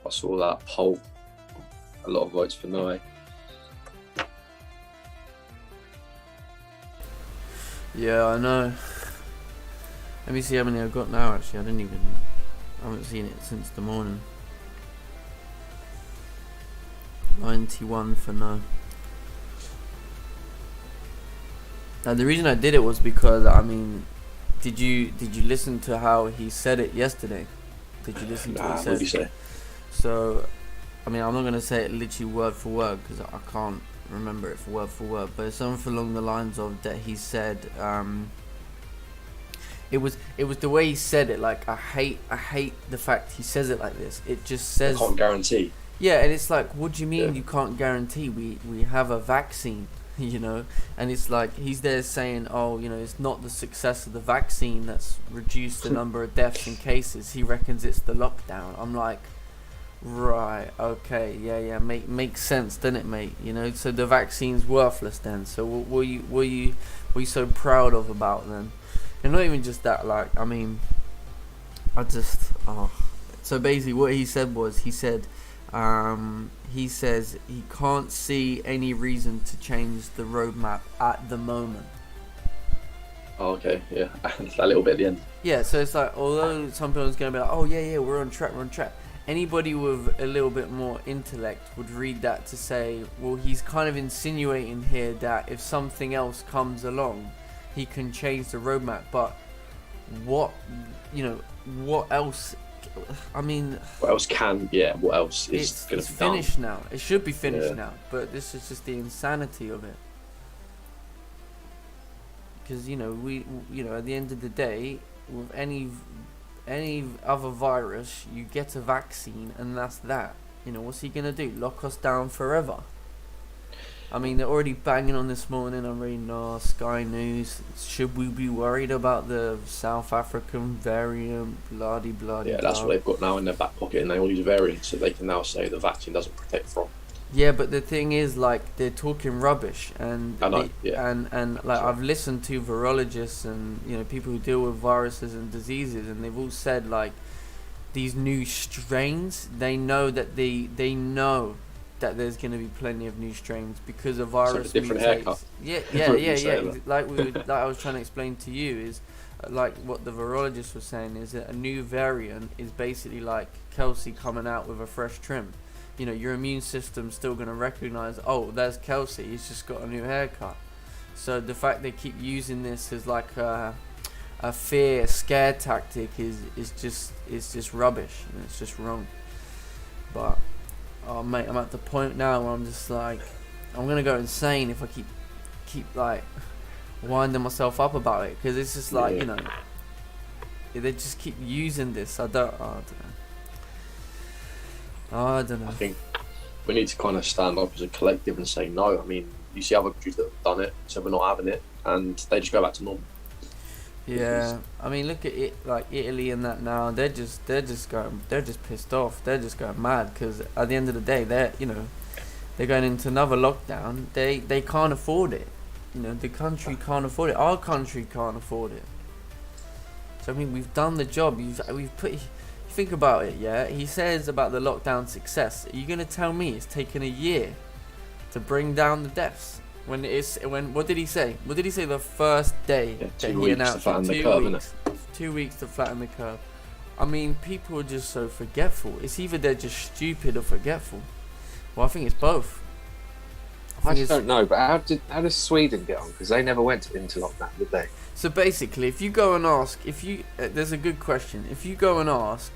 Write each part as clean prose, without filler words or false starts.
I saw that poll. A lot of votes for no. Yeah, I know. Let me see how many I've got now. Actually, I haven't seen it since the morning. 91 for no. Now the reason I did it was because did you listen to how he said it yesterday? Did you listen to what he said? What did he say? So, I'm not gonna say it literally word for word because I can't remember it for word, but it's something along the lines of that he said. It was the way he said it. Like I hate the fact he says it like this. It just says I can't guarantee. Yeah, and it's like, what do you mean Yeah. you can't guarantee? We have a vaccine, and it's like he's there saying, oh, it's not the success of the vaccine that's reduced the number of deaths and cases. He reckons it's the lockdown. I'm like, right, okay, yeah, makes sense, doesn't it, mate? So the vaccine's worthless then. So what were you so proud of about then? And not even just that, So basically, what he said was, he says he can't see any reason to change the roadmap at the moment. Oh, okay, yeah. That little bit at the end. Yeah, so it's like, although some people are going to be like, oh yeah, we're on track. Anybody with a little bit more intellect would read that to say, well, he's kind of insinuating here that if something else comes along, he can change the roadmap. But what else? What else can? Yeah, what else is going to be done? It's finished now. It should be finished now. But this is just the insanity of it. Because we at the end of the day, with any other virus, you get a vaccine, and that's that. What's he gonna do? Lock us down forever? They're already banging on this morning. I'm reading Sky News. Should we be worried about the South African variant? Bloody. Yeah, that's what they've got now in their back pocket, and they all use variants, so they can now say the vaccine doesn't protect from. Yeah, but the thing is, they're talking rubbish, and I know, I've listened to virologists and people who deal with viruses and diseases, and they've all said these new strains. They know that there's going to be plenty of new strains because a virus so different mutates. Haircut. Yeah. Like I was trying to explain to you is what the virologist was saying is that a new variant is basically like Kelsey coming out with a fresh trim. Your immune system's still going to recognize, oh, there's Kelsey, he's just got a new haircut. So the fact they keep using this as like a scare tactic is just rubbish, and it's just wrong. But oh mate, I'm at the point now where I'm just like, I'm gonna go insane if I keep winding myself up about it, because it's just like they just keep using this. I don't know. I think we need to kind of stand up as a collective and say no. You see other countries that have done it, so we're not having it, and they just go back to normal. Yeah, look at it, like Italy and that now. They're just pissed off. They're just going mad because at the end of the day, they're going into another lockdown. They can't afford it. The country can't afford it. Our country can't afford it. So we've done the job. We've put. Think about it, yeah. He says about the lockdown success. Are you gonna tell me it's taken a year to bring down the deaths? What did he say? What did he say the first day that he announced it? 2 weeks to flatten the curve. People are just so forgetful. It's either they're just stupid or forgetful. Well, I think it's both. I just don't know, but how does Sweden get on? Because they never went into lockdown, did they? So basically, if you go and ask, there's a good question. If you go and ask,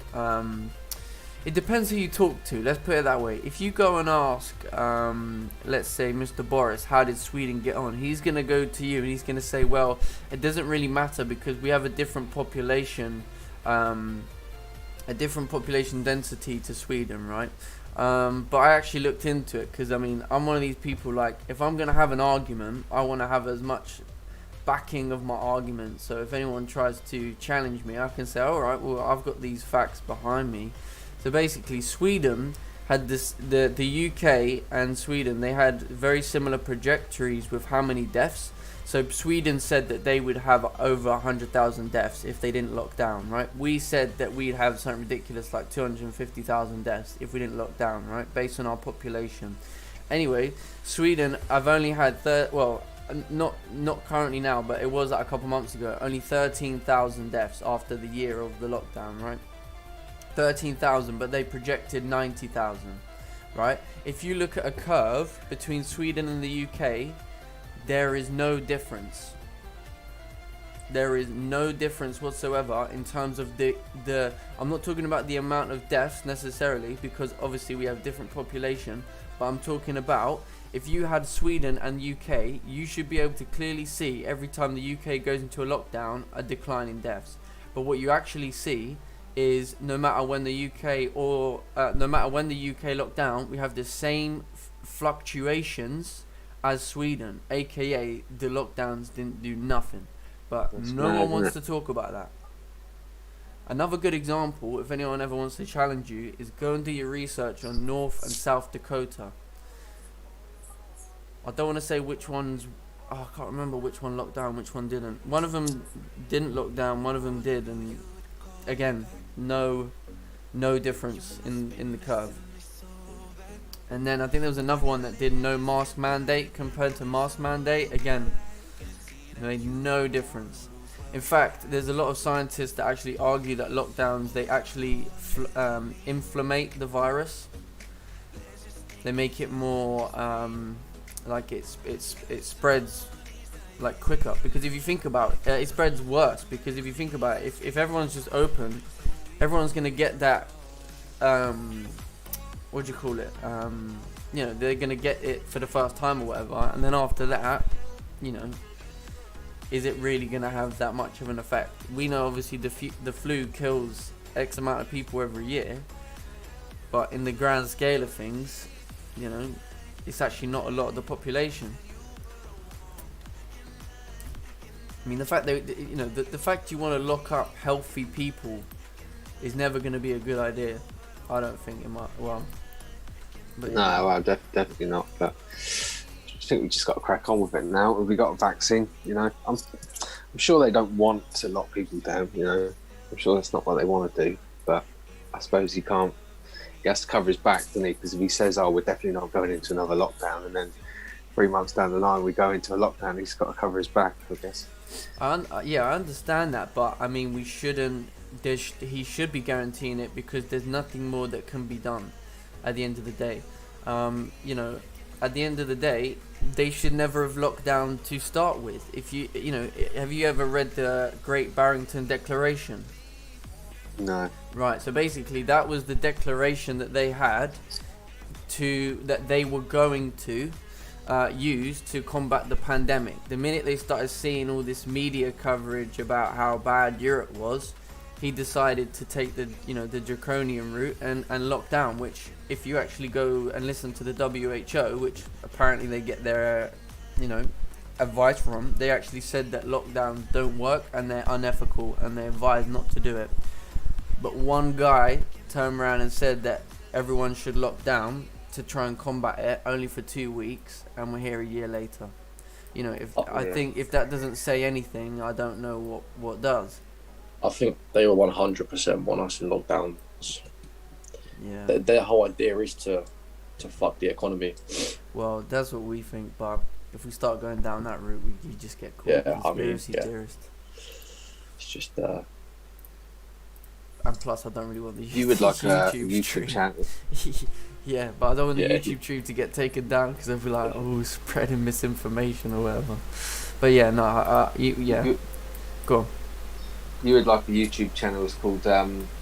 it depends who you talk to. Let's put it that way. If you go and ask, let's say Mr. Boris, how did Sweden get on? He's gonna go to you and he's gonna say, well, it doesn't really matter because we have a different population density to Sweden, right? But I actually looked into it because I'm one of these people, like, if I'm gonna have an argument, I want to have as much backing of my argument. So if anyone tries to challenge me, I can say, all right, well, I've got these facts behind me. So basically, Sweden had the UK and Sweden, they had very similar trajectories with how many deaths. So Sweden said that they would have over 100,000 deaths if they didn't lock down, right? We said that we'd have something ridiculous like 250,000 deaths if we didn't lock down, right? Based on our population. Anyway, Sweden, I've only had not currently now, but it was like a couple months ago, only 13,000 deaths after the year of the lockdown, right? 13,000, but they projected 90,000, right? If you look at a curve between Sweden and the UK, there is no difference. There is no difference whatsoever in terms of the I'm not talking about the amount of deaths necessarily, because obviously we have different population, but I'm talking about if you had Sweden and UK, you should be able to clearly see every time the UK goes into a lockdown a decline in deaths. But what you actually see is no matter when the UK locked down, we have the same fluctuations as Sweden, aka the lockdowns didn't do nothing. But That's no mad, one wants isn't to talk about that. Another good example, if anyone ever wants to challenge you, is go and do your research on North and South Dakota. I don't want to say which ones. I can't remember which one locked down, which one didn't. One of them didn't lock down, one of them did, and again, no difference in the curve. And then I think there was another one that did no mask mandate compared to mask mandate. Again, it made no difference. In fact, there's a lot of scientists that actually argue that lockdowns, they actually inflammate the virus. They make it more like it spreads like quicker, because if you think about it, it spreads worse, because if you think about it, if everyone's just open, everyone's gonna get that what do you call it, they're gonna get it for the first time or whatever, and then after that, is it really gonna have that much of an effect? We know obviously the flu kills X amount of people every year, but in the grand scale of things, it's actually not a lot of the population. I mean, the fact that the fact you want to lock up healthy people is never going to be a good idea. I don't think it might. But no, well, definitely not. But I think we just got to crack on with it now. We got a vaccine. I'm sure they don't want to lock people down. I'm sure that's not what they want to do. But I suppose he can't. He has to cover his back, doesn't he? Because if he says, "Oh, we're definitely not going into another lockdown," and then 3 months down the line we go into a lockdown, he's got to cover his back, I guess. I understand that, but I mean, we shouldn't. He should be guaranteeing it, because there's nothing more that can be done. At the end of the day, at the end of the day, they should never have locked down to start with. If have you ever read the Great Barrington Declaration? No. Right. So basically, that was the declaration that they had that they were going to use to combat the pandemic. The minute they started seeing all this media coverage about how bad Europe was, he decided to take the draconian route and lock down, which if you actually go and listen to the WHO, which apparently they get their advice from, they actually said that lockdowns don't work and they're unethical and they advise not to do it. But one guy turned around and said that everyone should lock down to try and combat it, only for 2 weeks, and we're here a year later. I think if that doesn't say anything, I don't know what does. I think they will 100% want us in lockdowns. Yeah. Their whole idea is to fuck the economy. Well, that's what we think, but if we start going down that route, you just get caught. Yeah, Conspiracy theorist. It's just. And plus, I don't really want the You would like a YouTube stream. channel. Yeah, but I don't want the YouTube stream to get taken down, because they'll be like, "Oh, spreading misinformation or whatever." But yeah, no, go on. You would like a YouTube channel. It's called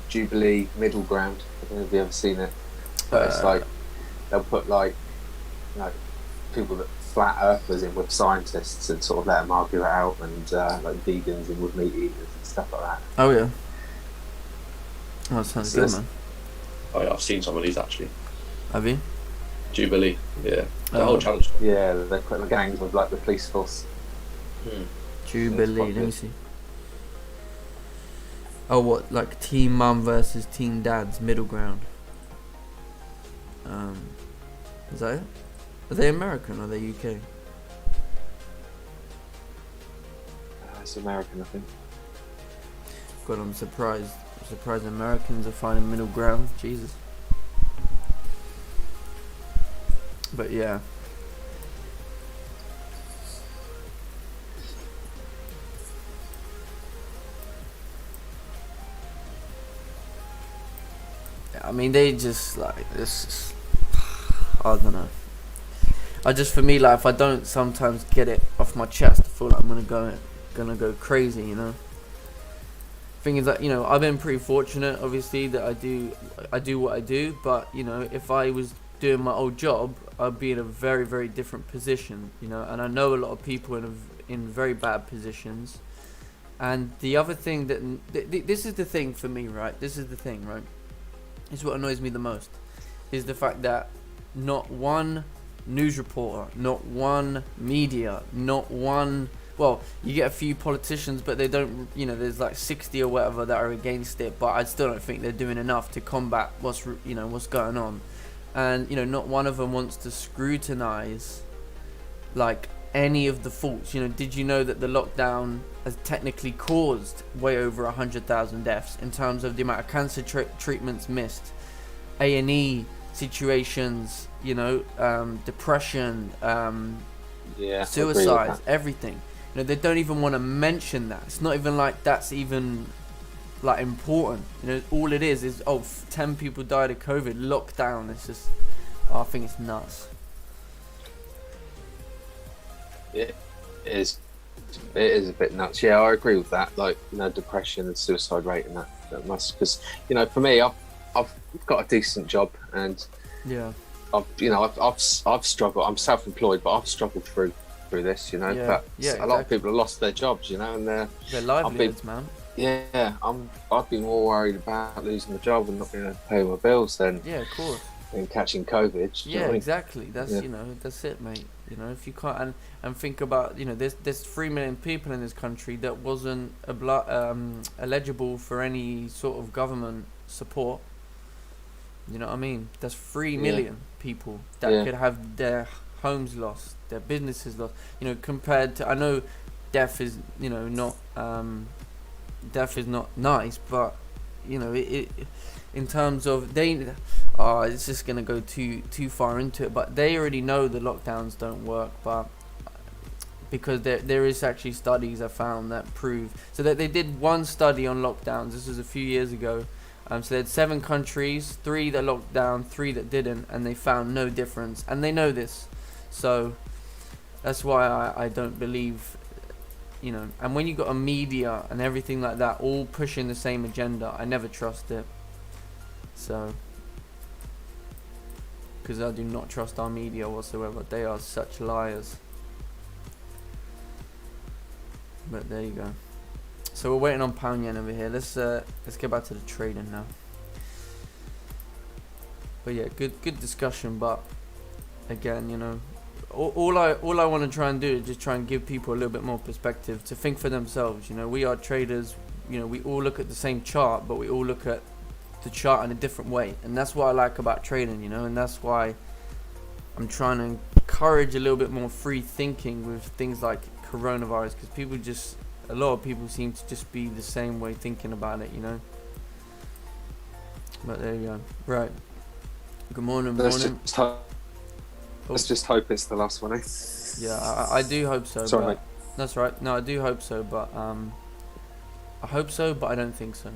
Jubilee Middle Ground. I don't know if you've ever seen it. But it's like they'll put like people that flat earthers in with scientists and sort of let them argue it out, and like vegans in with meat eaters and stuff like that. Oh yeah. Oh, that sounds good, man. Oh yeah, I've seen some of these actually. Have you? Jubilee, yeah. The whole challenge. Yeah, they put the gangs with like the police force. Jubilee, let me see. Oh, what, like Team Mum versus Team Dad's Middle Ground? Is that it? Are they American or are they UK? It's American, I think. God, I'm surprised. I'm surprised Americans are finding middle ground. Jesus. But yeah. I mean, they just like this. I don't know. For me, like, if I don't sometimes get it off my chest, I feel like I'm gonna go crazy, you know. Thing is that, you know, I've been pretty fortunate, obviously, that I do what I do. But you know, if I was doing my old job, I'd be in a very, very different position, you know. And I know a lot of people in very bad positions. And the other thing this is the thing for me, right? This is the thing, right? This is what annoys me the most, is the fact that not one news reporter, not one media, not one, well, you get a few politicians, but they don't, you know, there's like 60 or whatever that are against it, but I still don't think they're doing enough to combat what's going on. And you know, not one of them wants to scrutinize like any of the faults. You know, did you know that the lockdown has technically caused way over 100,000 deaths in terms of the amount of cancer treatments missed, A&E situations, you know, depression, suicides, everything. You know, they don't even want to mention that. It's not even like that's even like important. You know, all it is 10 people died of COVID, lockdown. It's just, I think it's nuts. It is a bit nuts. Yeah, I agree with that. Like, you know, depression and suicide rate and that must, because, you know, for me, I've got a decent job, and yeah, I've struggled. I'm self-employed, but I've struggled through this, you know. Yeah, but yeah, a lot of people have lost their jobs, you know, and their livelihoods, man. Yeah, I'd be more worried about losing the job and not being able to pay my bills than of course, than catching COVID. Yeah, exactly. That's you know, that's it, mate. You know, if you can't and think about, you know, there's 3 million people in this country that wasn't eligible for any sort of government support. You know what I mean? That's 3 million people that could have their homes lost, their businesses lost. You know, compared to, I know death is, you know, not death is not nice, but you know, it in terms of it's just gonna go too far into it, but they already know the lockdowns don't work, but because there is actually studies I found that prove, so that they did one study on lockdowns. This was a few years ago. So they had 7 countries, 3 that locked down, 3 that didn't, and they found no difference, and they know this. So that's why I don't believe, you know, and when you got a media and everything like that all pushing the same agenda, I never trust it. So, because I do not trust our media whatsoever. They are such liars. But there you go. So we're waiting on pound yen over here. Let's get back to the trading now. But yeah, good discussion. But again, you know, all I want to try and do is just try and give people a little bit more perspective to think for themselves. You know, we are traders. You know, we all look at the same chart, but we all look at the chart in a different way, and that's what I like about trading. You know, and that's why I'm trying to encourage a little bit more free thinking with things like coronavirus, because a lot of people seem to just be the same way thinking about it, you know. But there you go. Right. Good morning. Let's just hope it's the last one, eh? Yeah, I do hope so. Sorry, but mate. That's right. No, I do hope so, but I hope so, but I don't think so.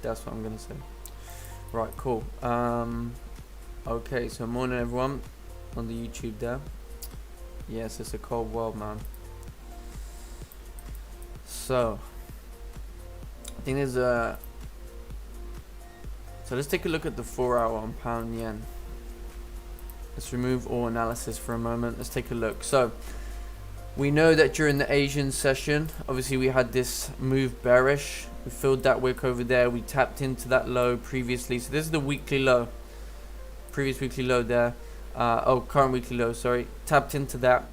That's what I'm gonna say. Right, cool. Okay, so morning everyone on the YouTube there. Yes, it's a cold world, man. So I think there's so let's take a look at the 4-hour on pound yen. Let's remove all analysis for a moment. Let's take a look. So we know that during the Asian session, obviously we had this move bearish. We filled that wick over there. We tapped into that low previously. So this is the weekly low. Previous weekly low there. Current weekly low, sorry. Tapped into that.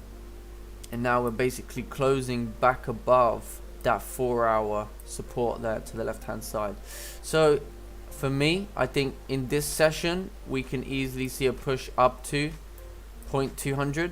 And now we're basically closing back above that 4-hour support there to the left hand side. So for me, I think in this session we can easily see a push up to 0.200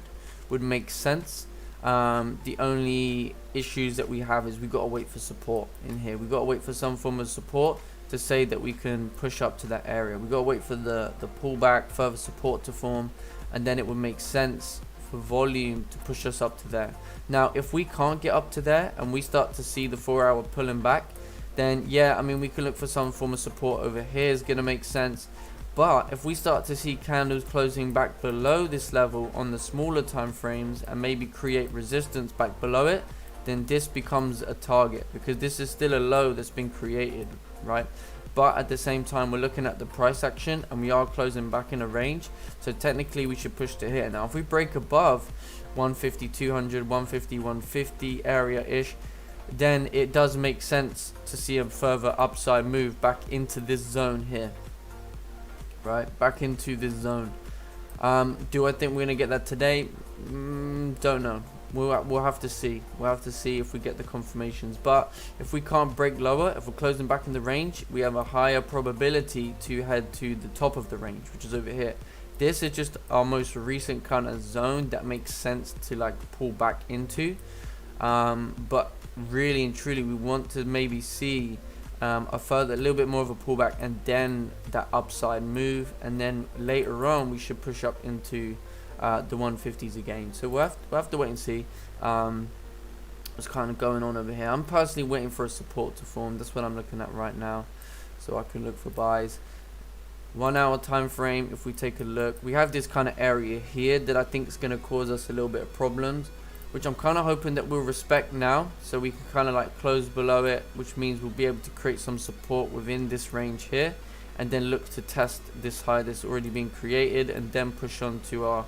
would make sense. The only issues that we have is we got to wait for support in here. We got to wait for some form of support to say that we can push up to that area. We got to wait for the pullback, further support to form, and then it would make sense for volume to push us up to there. Now, if we can't get up to there and we start to see the 4 hour pulling back, then yeah, I mean, we can look for some form of support over here. Is going to make sense. But if we start to see candles closing back below this level on the smaller time frames and maybe create resistance back below it, then this becomes a target, because this is still a low that's been created, right? But at the same time, we're looking at the price action and we are closing back in a range, so technically we should push to here. Now if we break above 150, 200, 150, 150 area ish, then it does make sense to see a further upside move back into this zone here, right? Back into this zone. Do I think we're gonna get that today? Don't know. We'll have to see. We'll have to see if we get the confirmations. But if we can't break lower, if we're closing back in the range, we have a higher probability to head to the top of the range, which is over here. This is just our most recent kind of zone that makes sense to like pull back into. But really and truly, we want to maybe see a little bit more of a pullback, and then that upside move, and then later on we should push up into the 150s again. So we'll have to wait and see what's kind of going on over here. I'm personally waiting for a support to form. That's what I'm looking at right now, so I can look for buys. 1 hour time frame, if we take a look, we have this kind of area here that I think is going to cause us a little bit of problems, which I'm kind of hoping that we'll respect now, so we can kind of like close below it, which means we'll be able to create some support within this range here, and then look to test this high that's already been created, and then push on to our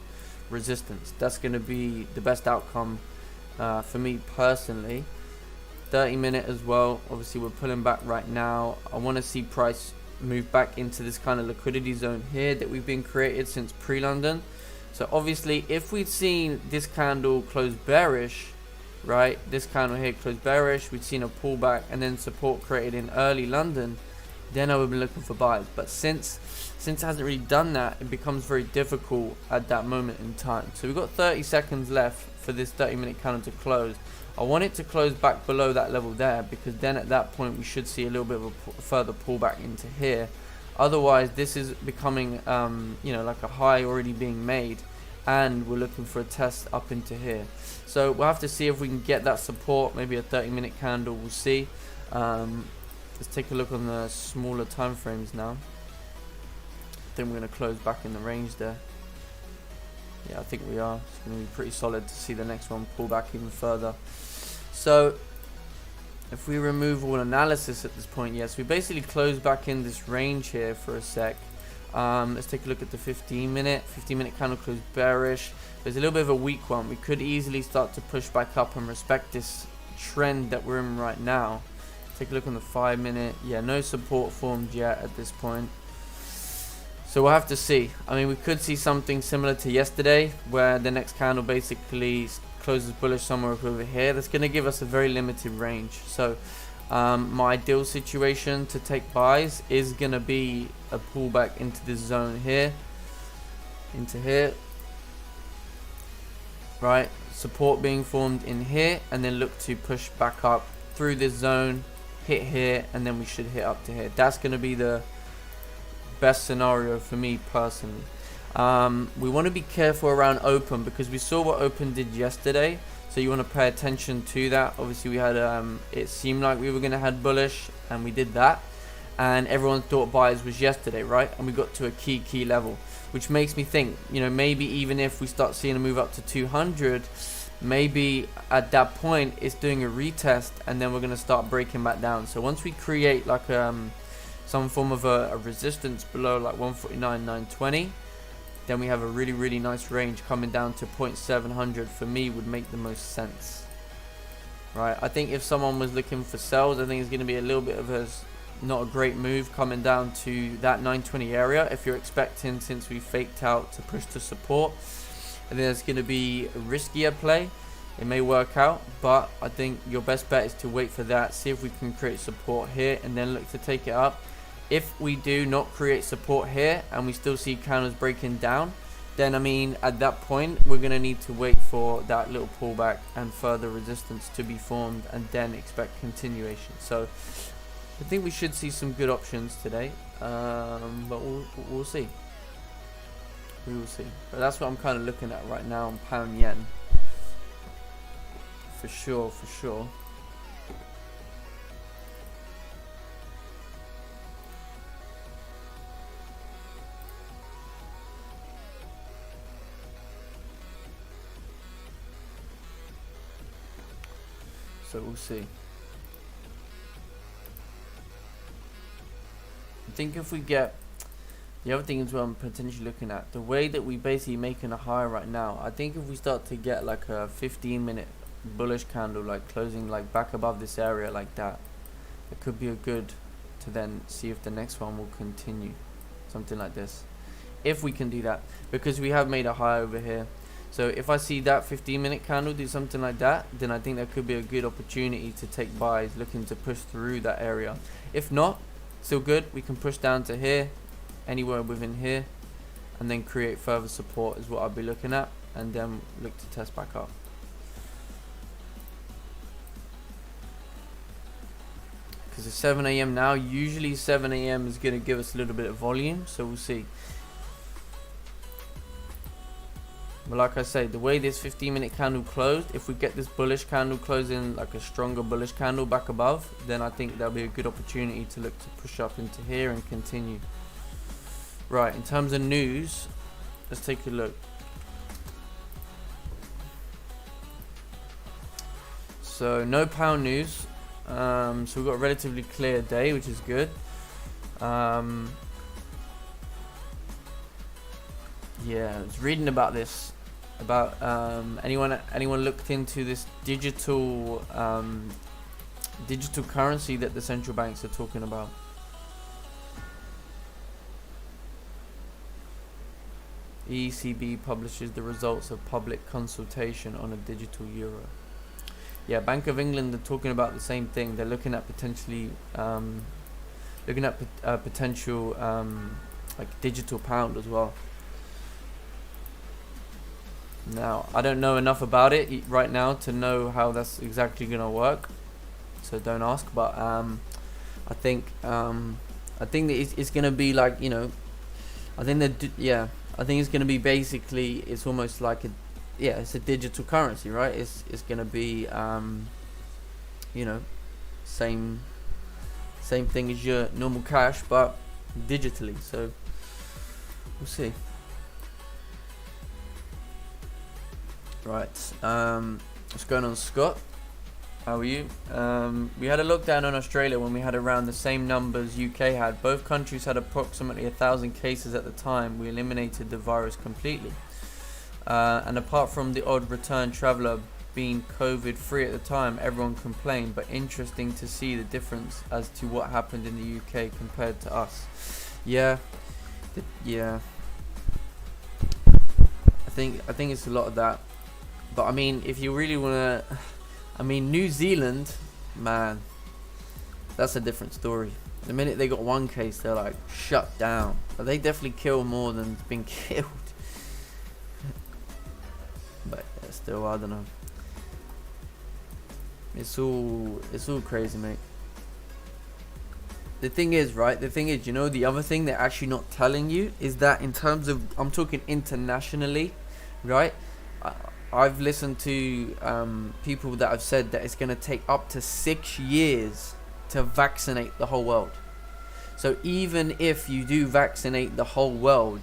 resistance. That's going to be the best outcome for me personally. 30-minute as well, obviously we're pulling back right now. I want to see price move back into this kind of liquidity zone here that we've been created since pre-London. So obviously if we'd seen this candle close bearish, right, this candle here closed bearish, we'd seen a pullback and then support created in early London, then I would be looking for buys. But since it hasn't really done that, it becomes very difficult at that moment in time. So we've got 30 seconds left for this 30-minute candle to close. I want it to close back below that level there, because then at that point we should see a little bit of a further pullback into here. Otherwise this is becoming you know, like a high already being made, and we're looking for a test up into here. So we'll have to see if we can get that support, maybe a 30-minute candle, we'll see. Let's take a look on the smaller time frames now. I think we're going to close back in the range there. Yeah, I think we are. It's going to be pretty solid to see the next one pull back even further. So if we remove all analysis at this point, yes, we basically close back in this range here for a sec. Let's take a look at the 15-minute. 15-minute candle closed bearish. There's a little bit of a weak one. We could easily start to push back up and respect this trend that we're in right now. Take a look on the 5-minute. Yeah, no support formed yet at this point. So we'll have to see. I mean, we could see something similar to yesterday, where the next candle basically closes bullish somewhere over here. That's going to give us a very limited range. So my ideal situation to take buys is going to be a pullback into this zone here, into here, right? Support being formed in here, and then look to push back up through this zone, hit here, and then we should hit up to here. That's going to be the best scenario for me personally. We want to be careful around open, because we saw what open did yesterday, so you want to pay attention to that. Obviously we had it seemed like we were going to head bullish, and we did that, and everyone thought buys was yesterday, right? And we got to a key level, which makes me think, you know, maybe even if we start seeing a move up to 200, maybe at that point it's doing a retest, and then we're going to start breaking back down. So once we create like some form of a resistance below like 149.920, then we have a really nice range coming down to 0.700. For me would make the most sense, right? I think if someone was looking for sells, I think it's going to be a little bit of a not a great move coming down to that 920 area. If you're expecting, since we faked out to push to support, and then it's going to be a riskier play. It may work out, but I think your best bet is to wait for that, see if we can create support here, and then look to take it up. If we do not create support here and we still see candles breaking down, then I mean at that point we're gonna need to wait for that little pullback and further resistance to be formed, and then expect continuation. So I think we should see some good options today, but we'll see. We will see. But that's what I'm kind of looking at right now on pound yen. For sure, for sure. So we'll see. I think if we get, the other thing as well I'm potentially looking at, the way that we basically making a high right now, I think if we start to get like a 15-minute bullish candle, like closing like back above this area like that, it could be a good to then see if the next one will continue, something like this, if we can do that, because we have made a high over here. So if I see that 15-minute candle do something like that, then I think that could be a good opportunity to take buys, looking to push through that area. If not, still good, we can push down to here, anywhere within here, and then create further support is what I'll be looking at, and then look to test back up. Because it's 7 AM now, usually 7 AM is going to give us a little bit of volume, so we'll see. But like I say, the way this 15-minute candle closed, if we get this bullish candle closing like a stronger bullish candle back above, then I think that'll be a good opportunity to look to push up into here and continue. Right, in terms of news, let's take a look. So no pound news. So we've got a relatively clear day, which is good. Yeah, I was reading about this, about anyone looked into this digital currency that the central banks are talking about. ECB publishes the results of public consultation on a digital euro. Yeah, Bank of England are talking about the same thing. They're looking at potentially potential like digital pound as well. Now, I don't know enough about it right now to know how that's exactly gonna work, so don't ask. But I think that it's gonna be like, you know, I think that I think it's gonna be basically, it's almost like it's a digital currency, right? It's gonna be you know, same thing as your normal cash, but digitally. So we'll see. Right, what's going on, Scott? How are you? We had a lockdown on Australia when we had around the same numbers UK had. Both countries had approximately 1,000 cases at the time. We eliminated the virus completely. And apart from the odd return traveller being COVID-free at the time, everyone complained. But interesting to see the difference as to what happened in the UK compared to us. Yeah. I think it's a lot of that. But I mean, if you really wanna, I mean, New Zealand, man, that's a different story. The minute they got one case, they're like shut down. But they definitely kill more than's been killed. But yeah, still, I don't know. It's all crazy, mate. The thing is, right? The thing is, you know, the other thing they're actually not telling you is that in terms of, I'm talking internationally, right? I've listened to people that have said that it's going to take up to 6 years to vaccinate the whole world. So even if you do vaccinate the whole world,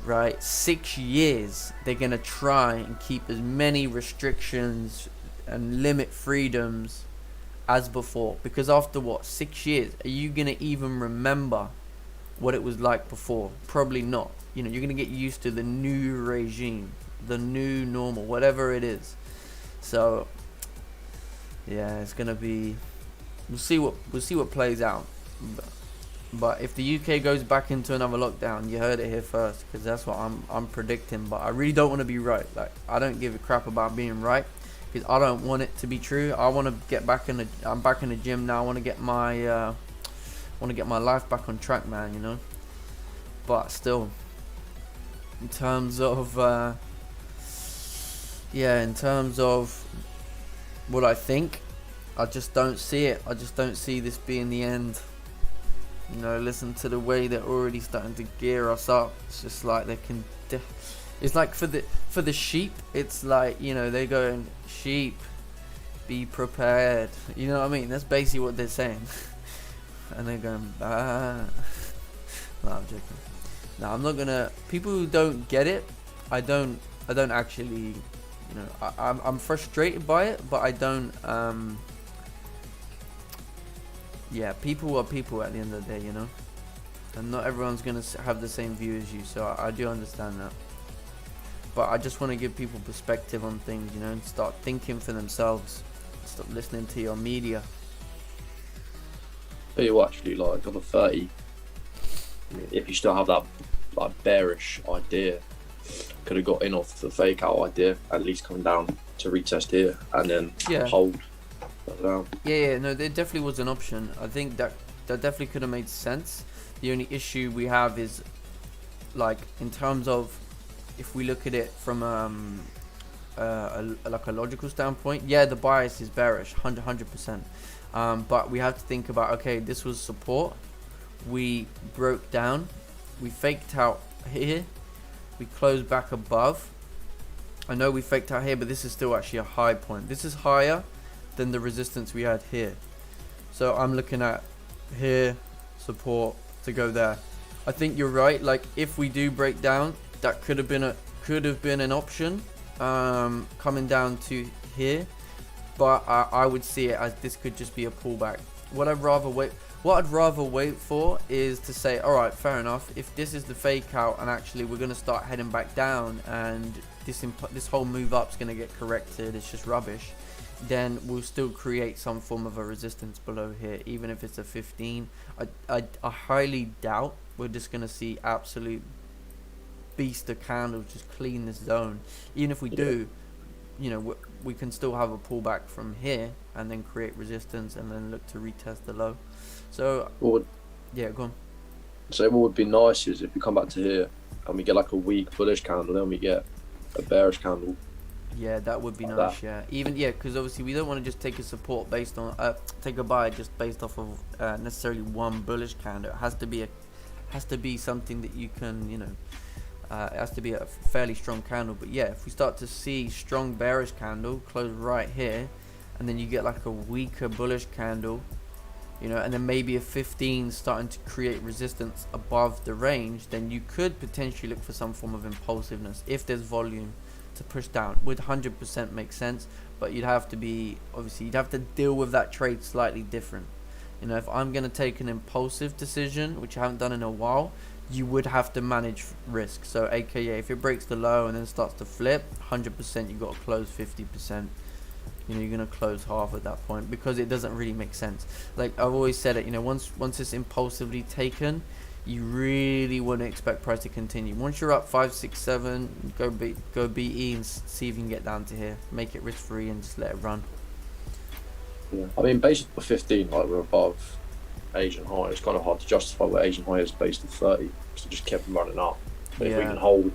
right, 6 years, they're going to try and keep as many restrictions and limit freedoms as before. Because after what, 6 years, are you going to even remember what it was like before? Probably not. You know, you're going to get used to the new regime, the new normal, whatever it is. So yeah, it's gonna be, we'll see what plays out. But if the UK goes back into another lockdown, you heard it here first, because that's what I'm predicting. But I really don't want to be right. Like, I don't give a crap about being right, because I don't want it to be true. I want to get back in the, I'm back in the gym now. I want to get my life back on track, man, you know. But still, in terms of in terms of what I think, I just don't see it. I just don't see this being the end. You know, listen to the way they're already starting to gear us up. It's just like they can. It's like for the sheep. It's like, you know, they're going, sheep, be prepared. You know what I mean? That's basically what they're saying. And they're going, bah. No, I'm joking. No, I'm not gonna. People who don't get it, I don't actually. You know, I'm frustrated by it, but I don't. Yeah, people are people at the end of the day, you know, and not everyone's gonna have the same view as you. So I do understand that, but I just want to give people perspective on things, you know, and start thinking for themselves. Stop listening to your media. But you actually, like on the 30, if you still have that like bearish idea, could have got in off the fake out idea, at least coming down to retest here and then hold down. Yeah, no, there definitely was an option. I think that definitely could have made sense. The only issue we have is, like, in terms of, if we look at it from like a logical standpoint, yeah, the bias is bearish, 100%. But we have to think about, okay, this was support. We broke down. We faked out here. We closed back above. I know we faked out here, but this is still actually a high point. This is higher than the resistance we had here. So I'm looking at here, support to go there. I think you're right. Like, if we do break down, that could have been an option, coming down to here. But I would see it as this could just be a pullback. What I'd rather wait for is to say, all right, fair enough. If this is the fake out and actually we're going to start heading back down and this whole move up is going to get corrected, it's just rubbish, then we'll still create some form of a resistance below here, even if it's a 15. I highly doubt we're just going to see absolute beast of candles just clean this zone. Even if we do, you know, we can still have a pullback from here and then create resistance and then look to retest the low. So yeah, go on. So what would be nice is if we come back to here and we get like a weak bullish candle, then we get a bearish candle. Yeah, that would be like nice. that. Yeah, because obviously we don't want to just take a support based on take a buy just based off of necessarily one bullish candle. It has to be something that you can, you know, it has to be a fairly strong candle. But yeah, if we start to see strong bearish candle close right here, and then you get like a weaker bullish candle, you know, and then maybe a 15 starting to create resistance above the range, then you could potentially look for some form of impulsiveness if there's volume to push down. Would 100% make sense, but you'd have to deal with that trade slightly different. You know, if I'm going to take an impulsive decision, which I haven't done in a while, you would have to manage risk. So aka if it breaks the low and then starts to flip, 100% you've got to close 50%. You know, you're going to close half at that point, because it doesn't really make sense. Like I've always said it, you know, once it's impulsively taken, you really wouldn't expect price to continue. Once you're up 5, 6, 7, go BE and see if you can get down to here. Make it risk free and just let it run. Yeah, I mean, based on 15, like we're above Asian high. It's kind of hard to justify what Asian high is based on 30, because it just kept running up. But if we can hold,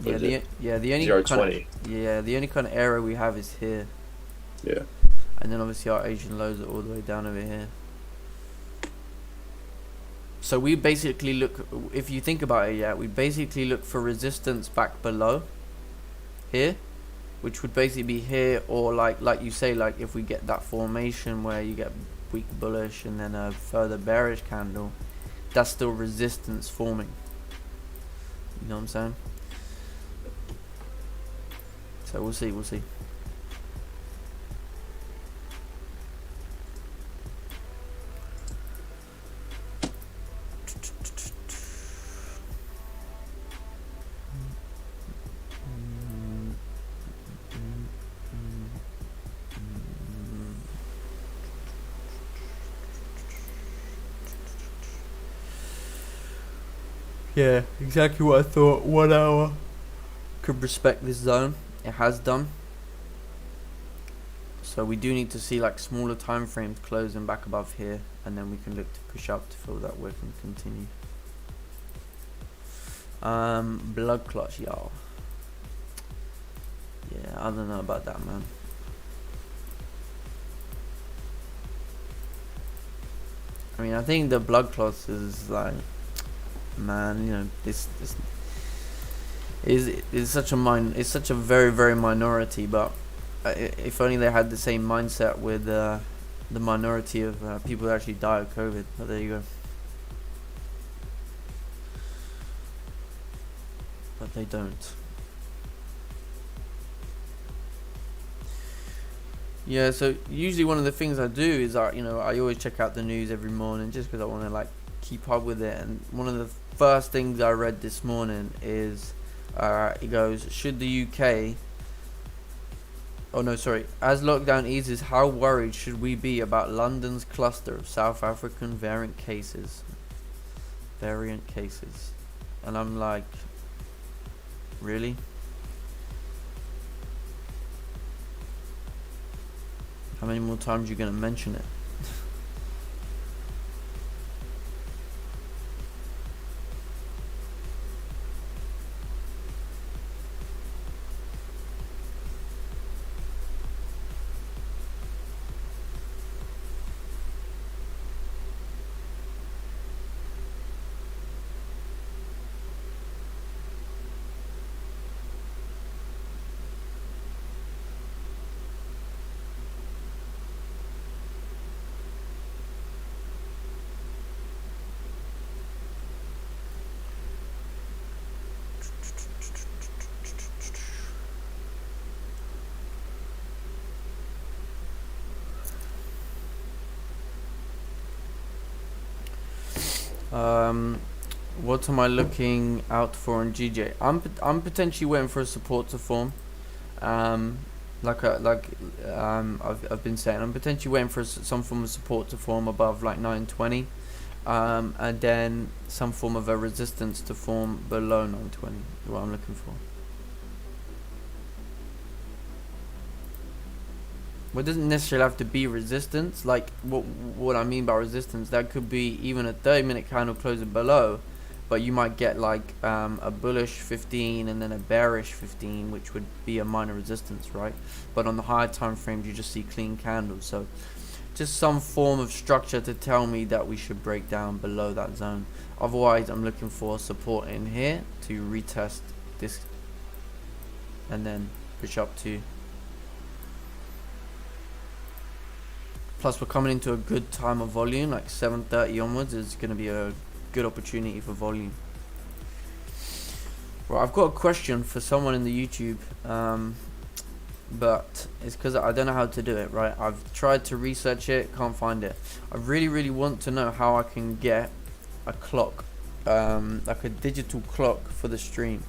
the only 0.20. The only kind of error we have is here. Yeah. And then obviously our Asian lows are all the way down over here. So we basically look, if you think about it, we basically look for resistance back below here, which would basically be here, or like you say, like if we get that formation where you get weak bullish and then a further bearish candle, that's still resistance forming. You know what I'm saying? So we'll see. Yeah, exactly what I thought. 1 hour could respect this zone. It has done. So we do need to see like smaller time frames closing back above here, and then we can look to push up to fill that wick and continue. Blood clots, y'all. Yeah, I don't know about that, man. I mean, I think the blood clots is like, man, you know, this is such a very, very minority, but if only they had the same mindset with the minority of people that actually die of COVID. But there you go. But they don't. Yeah, so usually one of the things I do is I always check out the news every morning just because I want to like keep up with it. And one of the first things I read this morning is it goes, should the UK, oh no, sorry, as lockdown eases, how worried should we be about London's cluster of South African variant cases? And I'm like, really? How many more times are you going to mention it? What am I looking out for in GJ? I'm potentially waiting for a support to form. I've been saying, I'm potentially waiting for some form of support to form above like 920, and then some form of a resistance to form below 920. Is what I'm looking for. Well, it doesn't necessarily have to be resistance. Like what I mean by resistance, that could be even a 30-minute candle closing below, but you might get like a bullish 15 and then a bearish 15, which would be a minor resistance, right? But on the higher time frames, you just see clean candles. So just some form of structure to tell me that we should break down below that zone. Otherwise, I'm looking for support in here to retest this and then push up to. Plus, we're coming into a good time of volume, like 7:30 onwards is going to be a good opportunity for volume. Well, I've got a question for someone in the YouTube, but it's because I don't know how to do it, right? I've tried to research it, can't find it. I really, really want to know how I can get a clock, like a digital clock for the stream.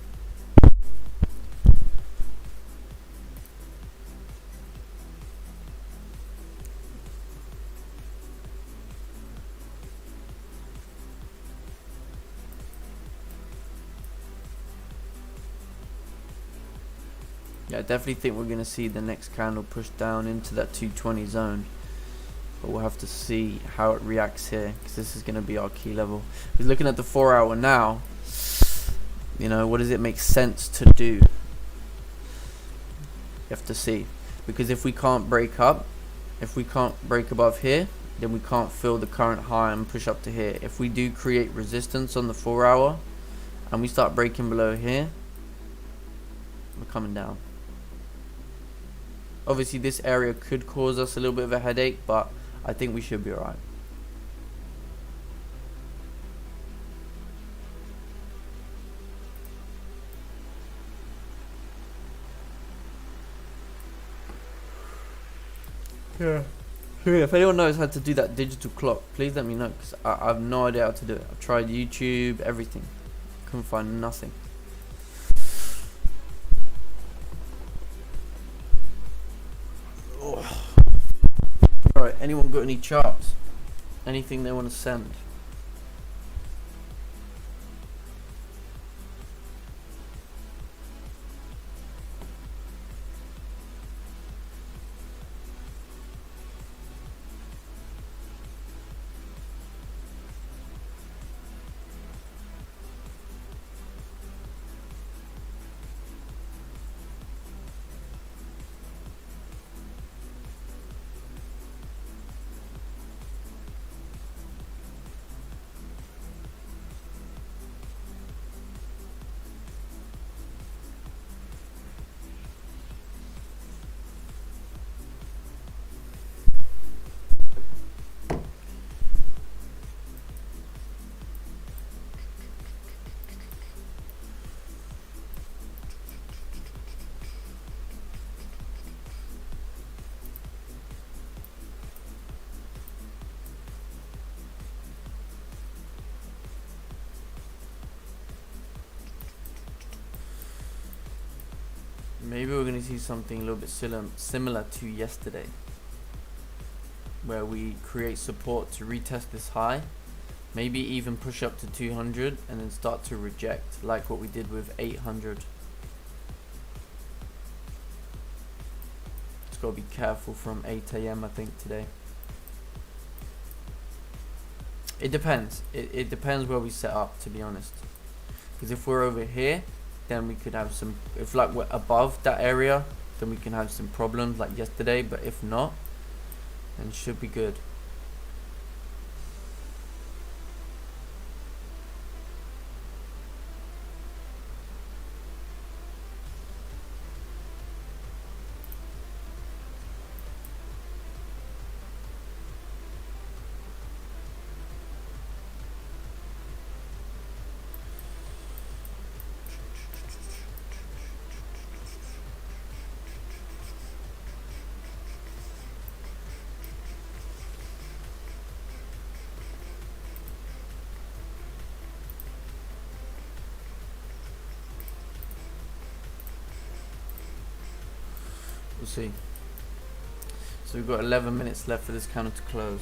Yeah, I definitely think we're going to see the next candle push down into that 220 zone. But we'll have to see how it reacts here, because this is going to be our key level. Because looking at the 4 hour now, you know, what does it make sense to do? You have to see. Because if we can't break up, if we can't break above here, then we can't fill the current high and push up to here. If we do create resistance on the 4 hour, and we start breaking below here, we're coming down. Obviously this area could cause us a little bit of a headache, but I think we should be alright. Yeah. If anyone knows how to do that digital clock, please let me know, because I have no idea how to do it. I've tried YouTube, everything. Couldn't find nothing. Alright, anyone got any charts? Anything they want to send? Maybe we're going to see something a little bit similar to yesterday, where we create support to retest this high, maybe even push up to 200 and then start to reject, like what we did with 800. Just gotta be careful from 8 a.m. I think today. It depends. It depends where we set up, to be honest. Because if we're over here, then we could have some. If like we're above that area, then we can have some problems like yesterday. But if not, then it should be good. We'll see. So we've got 11 minutes left for this candle to close.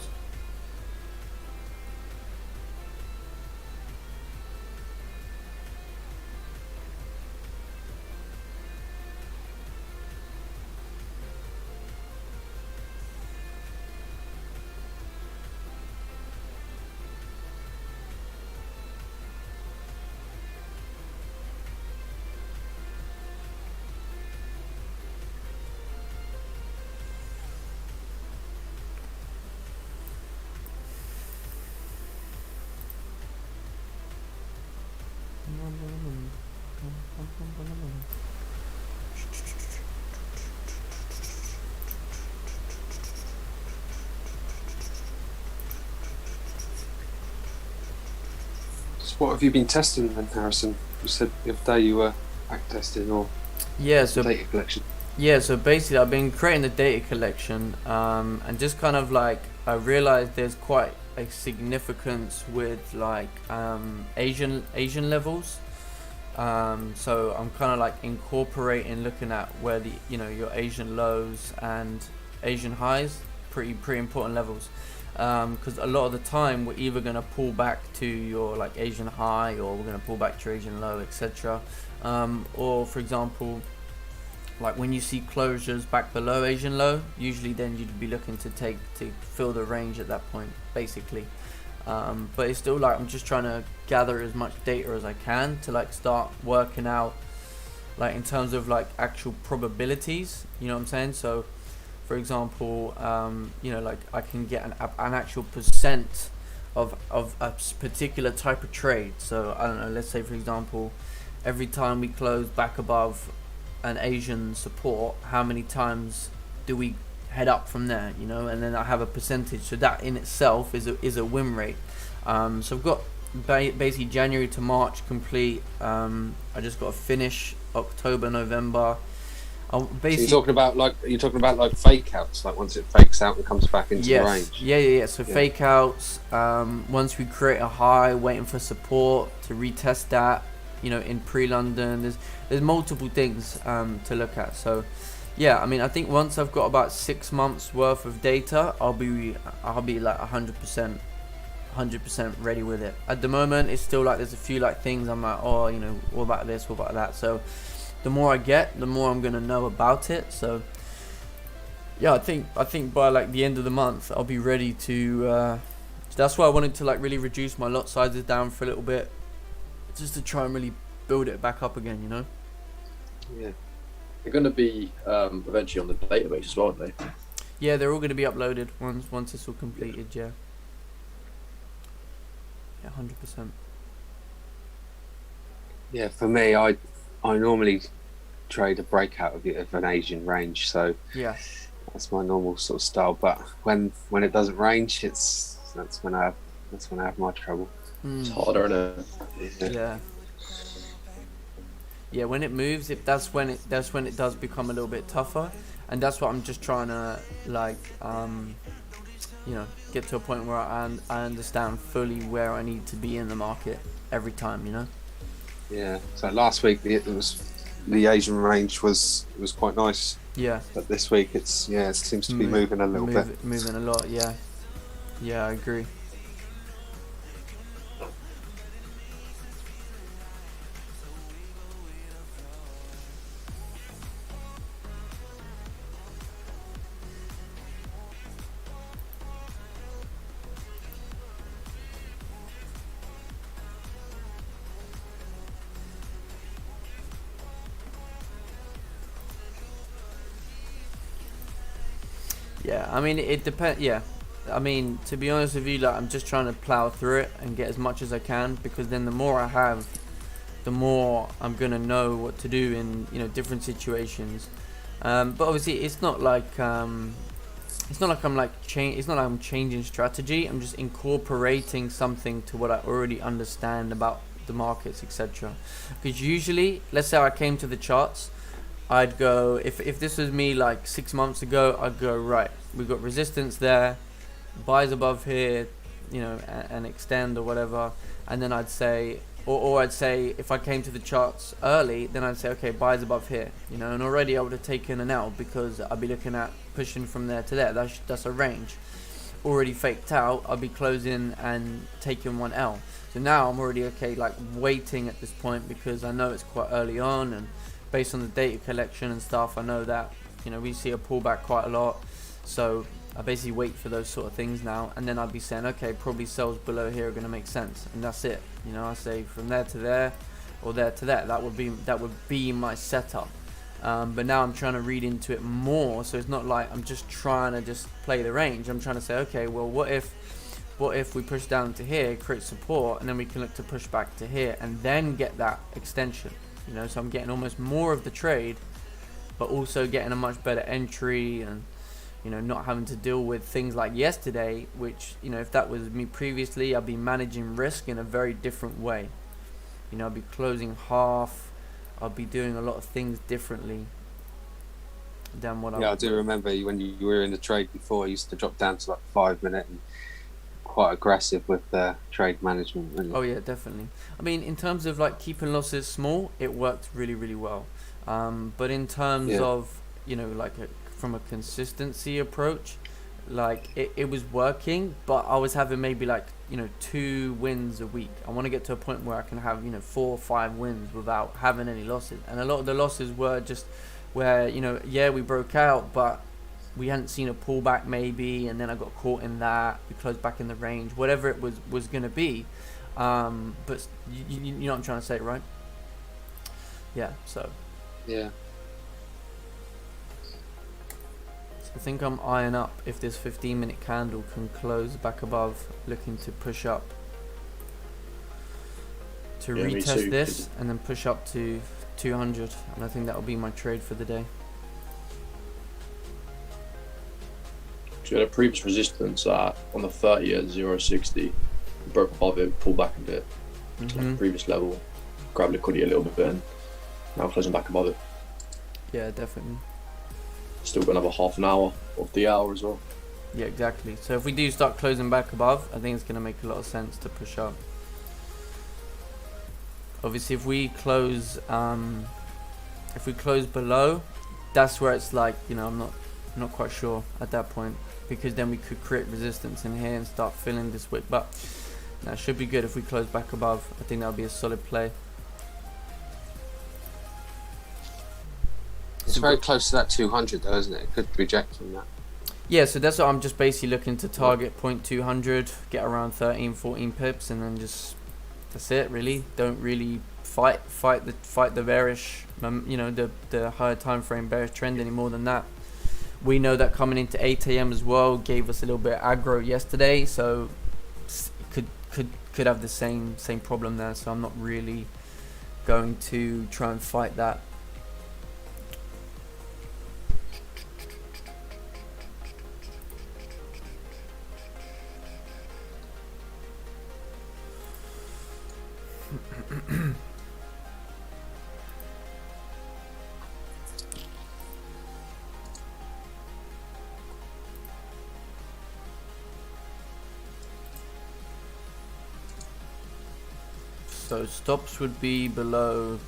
So what have you been testing then, Harrison? You said the other day you were back testing or Yeah, so data collection. yeah, so basically I've been creating the data collection, and just kind of like I realized there's quite a significance with like Asian levels. So I'm kind of like incorporating, looking at where the your Asian lows and Asian highs, pretty important levels. Because a lot of the time we're either gonna pull back to your like Asian high, or we're gonna pull back to your Asian low, etc. Or for example, like when you see closures back below Asian low, usually then you'd be looking to fill the range at that point, basically. But it's still like I'm just trying to gather as much data as I can to like start working out like in terms of like actual probabilities, you know what I'm saying? So for example, like I can get an actual percent of a particular type of trade. So I don't know, let's say for example, every time we close back above an Asian support, how many times do we head up from there, and then I have a percentage, so that in itself is a win rate. So I've got basically January to March complete. I just got to finish October, November. So you're talking about like fake outs, like once it fakes out and comes back into the range. Yeah. So fake outs. Once we create a high, waiting for support to retest that. In pre-London, there's multiple things to look at. So yeah, I mean, I think once I've got about 6 months worth of data, I'll be like 100% ready with it. At the moment, it's still like there's a few like things I'm like, oh, what about this, what about that. So the more I get, the more I'm gonna know about it. So yeah, I think by like the end of the month, I'll be ready to. That's why I wanted to like really reduce my lot sizes down for a little bit, just to try and really build it back up again. Yeah. They're going to be eventually on the database as well, aren't they? Yeah, they're all going to be uploaded once it's all completed. Yeah. 100%. Yeah, for me, I normally trade a breakout of an Asian range, so yeah, that's my normal sort of style. But when it doesn't range, that's when I have my trouble. It's harder, isn't it? Yeah. Yeah, when it moves, that's when it does become a little bit tougher, and that's what I'm just trying to like, get to a point where I understand fully where I need to be in the market every time, Yeah. So last week it was the Asian range was quite nice. Yeah. But this week it seems to be moving a little bit. Moving a lot, yeah. Yeah, I agree. Yeah, I mean, it depends. Yeah, I mean, to be honest with you, like, I'm just trying to plow through it and get as much as I can, because then the more I have, the more I'm gonna know what to do in, you know, different situations. But obviously, it's not like I'm like it's not like I'm changing strategy. I'm just incorporating something to what I already understand about the markets, etc. Because usually, let's say I came to the charts, I'd go, if this was me like 6 months ago, I'd go, right, we've got resistance there, buys above here, you know, and extend or whatever. And then I'd say, or I'd say, if I came to the charts early, then I'd say, okay, buys above here, you know, and already I would have taken an L, because I'd be looking at pushing from there to there. That's a range already faked out. I'll be closing and taking one L. So now I'm already, okay, like, waiting at this point, because I know it's quite early on, and based on the data collection and stuff, I know that, you know, we see a pullback quite a lot. So I basically wait for those sort of things now, and then I'd be saying, okay, probably sells below here are going to make sense, and that's it. You know, I say from there to there, or there to there. That would be my setup. But now I'm trying to read into it more, so it's not like I'm just trying to just play the range. I'm trying to say, okay, well, what if we push down to here, create support, and then we can look to push back to here, and then get that extension. You know, so I'm getting almost more of the trade, but also getting a much better entry, and, you know, not having to deal with things like yesterday, which, you know, if that was me previously, I'd be managing risk in a very different way. You know, I'd be closing half, I'd be doing a lot of things differently than what I do remember when you were in the trade before, you used to drop down to like 5 minute and quite aggressive with trade management, really. Oh yeah, definitely. I mean, in terms of like keeping losses small, it worked really, really well. But in terms of, you know, like from a consistency approach, like it was working, but I was having maybe like, you know, 2 wins a week. I want to get to a point where I can have, you know, 4 or 5 wins without having any losses. And a lot of the losses were just where, you know, yeah, we broke out, but we hadn't seen a pullback maybe, and then I got caught in that. We closed back in the range, whatever it was going to be. But you know what I'm trying to say, right? Yeah, so. Yeah. So I think I'm eyeing up if this 15-minute candle can close back above, looking to push up. To retest this and then push up to 200. And I think that'll be my trade for the day. So we had a previous resistance on the 30 at 0.60. Broke above it, pulled back a bit to the previous level, grabbed liquidity a little bit, and now closing back above it. Yeah, definitely. Still got another half an hour of the hour as well. Yeah, exactly. So if we do start closing back above, I think it's going to make a lot of sense to push up. Obviously, if we close below, that's where it's like, you know, I'm not quite sure at that point, because then we could create resistance in here and start filling this wick. But that should be good if we close back above. I think that'll be a solid play. It's very close to that 200 though, isn't it? It could reject from that. Yeah, so that's what I'm just basically looking to target, 0.200, get around 13, 14 pips, and then just, that's it really. Don't really fight the bearish, you know, the higher time frame bearish trend any more than that. We know that coming into 8 a.m. as well gave us a little bit of aggro yesterday, so could have the same problem there. So I'm not really going to try and fight that. So stops would be below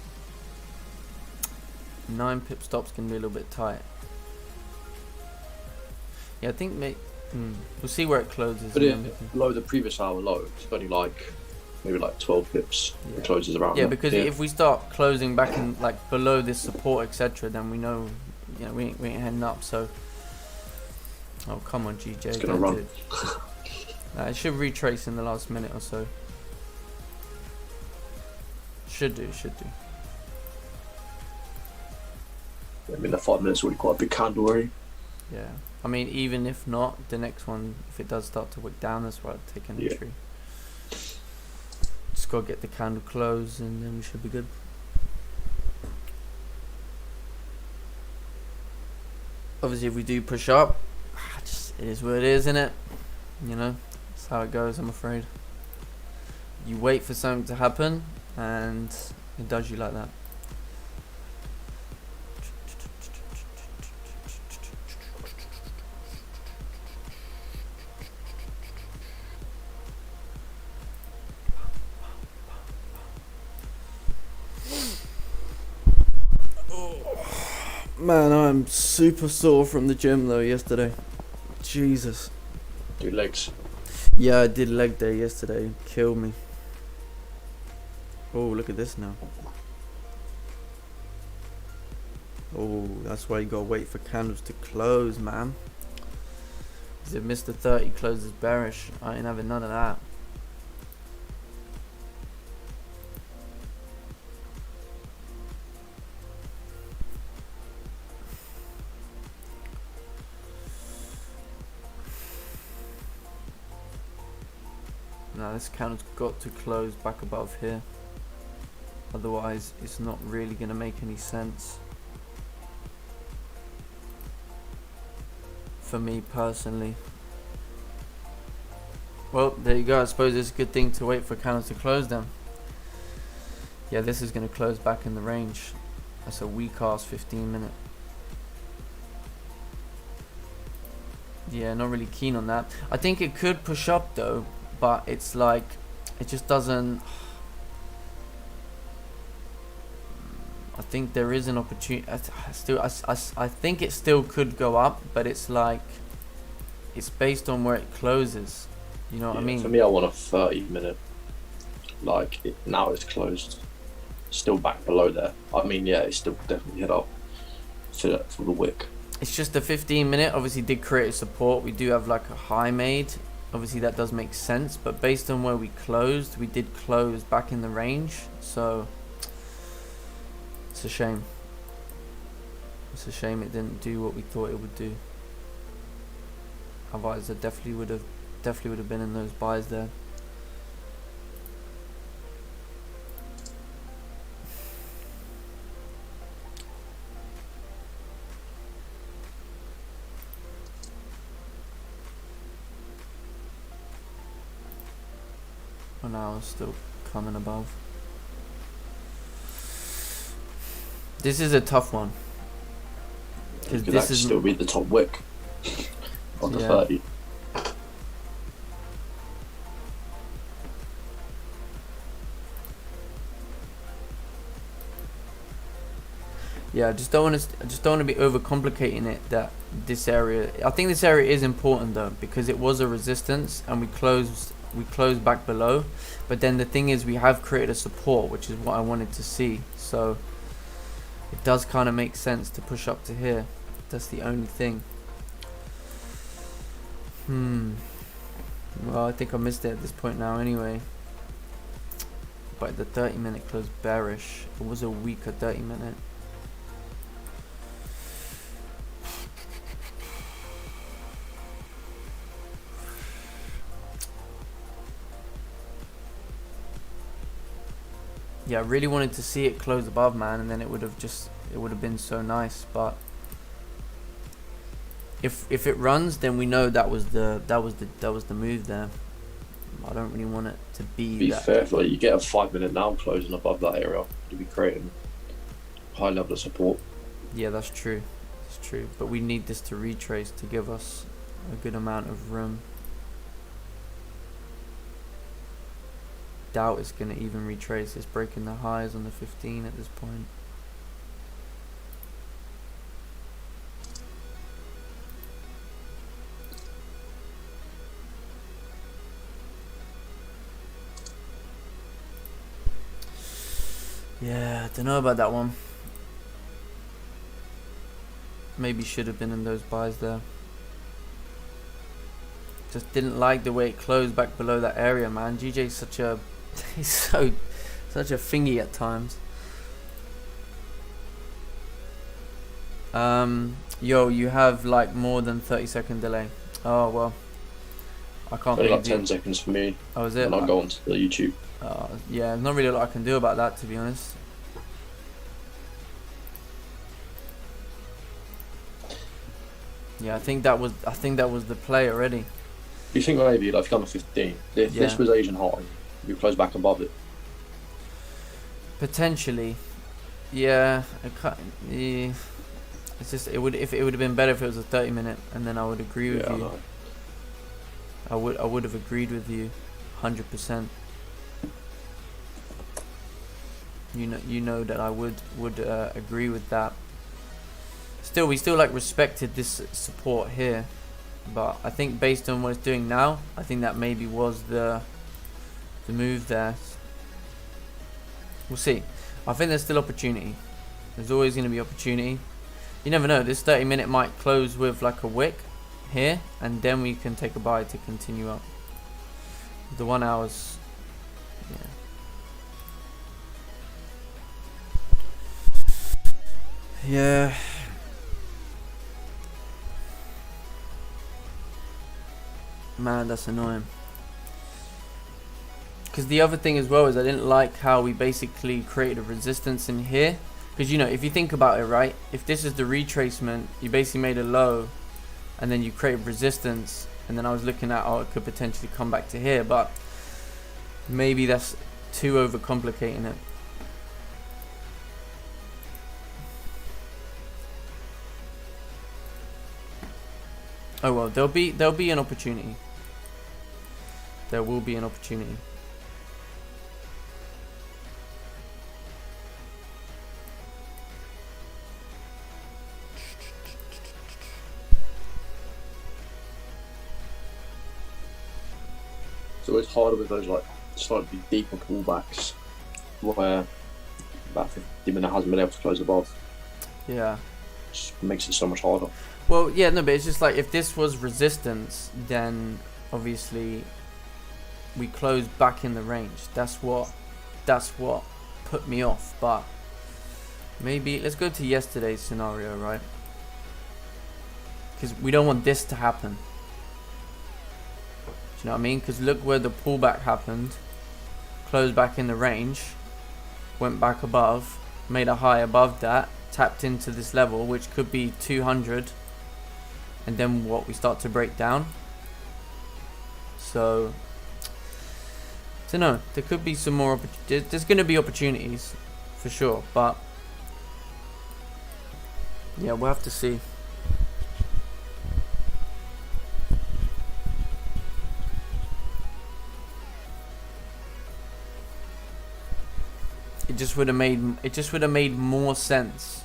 9 pip stop's gonna be a little bit tight. Yeah, I think we'll see where it closes. But below the previous hour low, it's only like maybe like 12 pips. Yeah. It closes around. Yeah, that. because if we start closing back in like below this support, etc., then we know, you know, we ain't heading up. So, oh come on, GJ, it's gonna run. It should retrace in the last minute or so. Should do. I mean, the 5 minutes already quite a big candle already. Yeah, I mean, even if not, the next one, if it does start to wick down, that's where I'd take an entry. Just gotta get the candle closed and then we should be good. Obviously, if we do push up, it is what it is, isn't it? You know, that's how it goes, I'm afraid. You wait for something to happen and it does you like that. Man, I'm super sore from the gym though yesterday. Jesus. Do legs. Yeah, I did leg day yesterday. Killed me. Oh, look at this now. Oh, that's why you gotta wait for candles to close, man. Because if Mr. 30 closes bearish, I ain't having none of that. Now this candle's got to close back above here. Otherwise, it's not really going to make any sense. For me personally. Well, there you go. I suppose it's a good thing to wait for candles to close then. Yeah, this is going to close back in the range. That's a weak ass 15 minute. Yeah, not really keen on that. I think it could push up though, but it's like, it just doesn't. I think there is an opportunity. I think it still could go up, but it's like, it's based on where it closes. You know what I mean? For me, I want a 30-minute. Like now it's closed, still back below there. I mean, yeah, it's still definitely hit up for the wick. It's just the 15-minute. Obviously, did create a support. We do have like a high made. Obviously, that does make sense. But based on where we closed, we did close back in the range. So it's a shame. It's a shame it didn't do what we thought it would do. Otherwise, I definitely would have been in those buys there. Oh, now it's still coming above. This is a tough one. Because this is still be the top wick on the 30. Yeah, I just don't want to be overcomplicating it. That this area, I think this area is important though, because it was a resistance and we closed back below. But then the thing is, we have created a support, which is what I wanted to see. So it does kind of make sense to push up to here. That's the only thing. Well, I think I missed it at this point now anyway. But the 30-minute closed bearish. It was a weaker 30-minute. Yeah, I really wanted to see it close above, man, and then it would have been so nice. But if it runs, then we know that was the move there. I don't really want it to be that. Fair, like you get a 5-minute now closing above that area, you'll be creating high level of support. Yeah, that's true. That's true. But we need this to retrace to give us a good amount of room. Doubt it's going to even retrace. It's breaking the highs on the 15 at this point. Yeah, I don't know about that one. Maybe should have been in those buys there. Just didn't like the way it closed back below that area, man. GJ's such a he's such a thingy at times. Yo, you have like more than 30-second delay. Oh well, I can't. Only like 10 seconds for me. Oh, is it? And I'll go onto the YouTube. Yeah, there's not really a lot I can do about that, to be honest. Yeah, I think that was the play already. You think maybe like done a 15? If this was Asian high, you close back above it. Potentially, yeah. Yeah. It's just it would have been better if it was a 30-minute, and then I would agree with you. I would have agreed with you, 100%. You know that I would agree with that. Still, we still like respected this support here, but I think based on what it's doing now, I think that maybe was the move there. We'll see. I think there's still opportunity. There's always going to be opportunity. You never know. This 30-minute might close with like a wick here, and then we can take a buy to continue up. The 1 hour's, yeah. Man, that's annoying. Because the other thing as well is I didn't like how we basically created a resistance in here. Because, you know, if you think about it, right, if this is the retracement, you basically made a low and then you create resistance, and then I was looking at, oh, it could potentially come back to here, but maybe that's too overcomplicating it. Oh well, there'll be an opportunity. There will be an opportunity. So it's harder with those like slightly deeper pullbacks where that 50-minute hasn't been able to close above. Yeah. Just makes it so much harder. Well, yeah, no, but it's just like if this was resistance, then obviously we closed back in the range. That's what put me off. But maybe let's go to yesterday's scenario, right? Because we don't want this to happen. Do you know what I mean? Because look where the pullback happened. Closed back in the range. Went back above. Made a high above that. Tapped into this level, which could be 200. And then what? We start to break down. So, I don't know. There could be some more. There's going to be opportunities. For sure. But, yeah, we'll have to see. It just would have made more sense,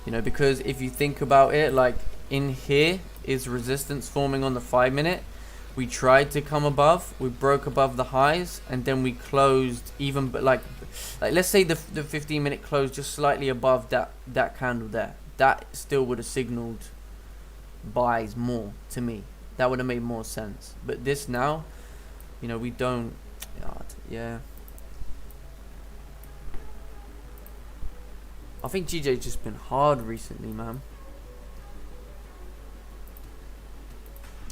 you know, because if you think about it, like in here is resistance forming on the 5-minute. We tried to come above, we broke above the highs, and then we closed even, but like let's say the 15-minute closed just slightly above that candle there. That still would have signaled buys more to me. That would have made more sense. But this now, you know, we don't. Yeah. I think GJ's just been hard recently, man.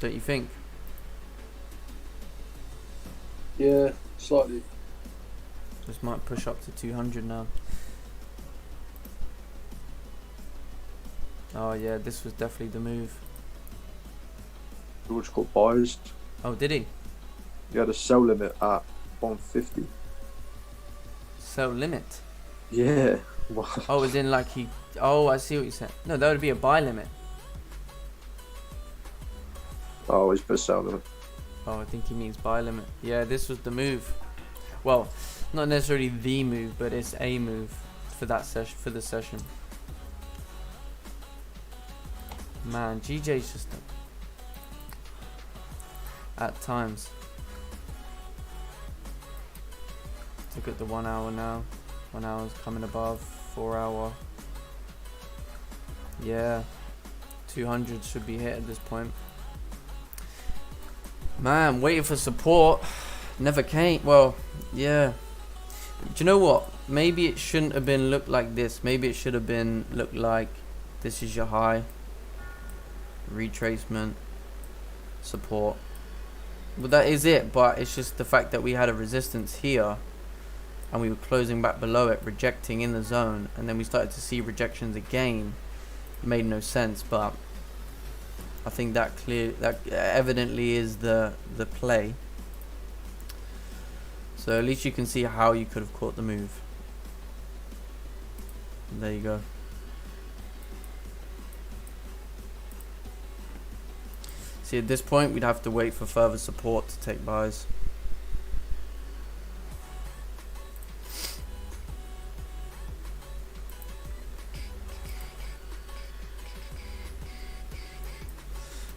Don't you think? Yeah, slightly. This might push up to 200 now. Oh yeah, this was definitely the move. George got buys. Oh, did he? He had a sell limit at 150. Sell limit? Yeah. Oh, as in like he... Oh, I see what you said. No, that would be a buy limit. Oh, he's put sell limit. Oh, I think he means buy limit. Yeah, this was the move. Well, not necessarily the move, but it's a move for that session, for the session. Man, GJ's just at times. Look at the 1 hour now. 1 hour's coming above, 4 hour. Yeah, 200 should be hit at this point. Man, waiting for support. Never came. Well, yeah. Do you know what? Maybe it shouldn't have been looked like this. Maybe it should have been looked like this is your high. Retracement. Support. Well, that is it. But it's just the fact that we had a resistance here. And we were closing back below it, rejecting in the zone. And then we started to see rejections again. It made no sense. But I think that evidently is the play. So at least you can see how you could have caught the move. There you go. See, at this point we'd have to wait for further support to take buys.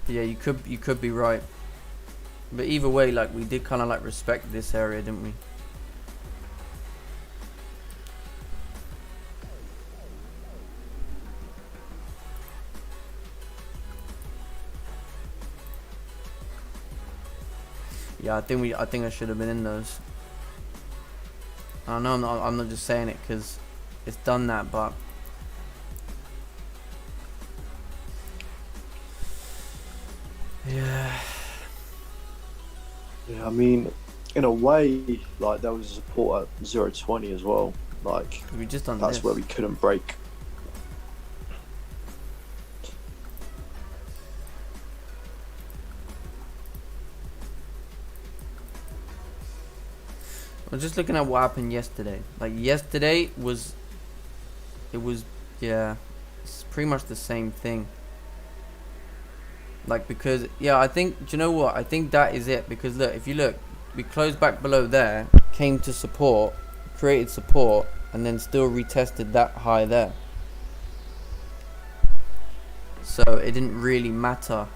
But yeah, you could be right. But either way, like, we did kind of like respect this area, didn't we? Yeah, I think I should have been in those. I know I'm not just saying it because it's done that, but yeah. Yeah, I mean, in a way, like, there was a support at 0.20 as well. Like, We just done that's this. where we couldn't break. I'm just looking at what happened yesterday. Like, yesterday yeah, it's pretty much the same thing. Like, because, yeah, I think, do you know what? I think that is it. Because look, if you look, we closed back below there, came to support, created support, and then still retested that high there. So it didn't really matter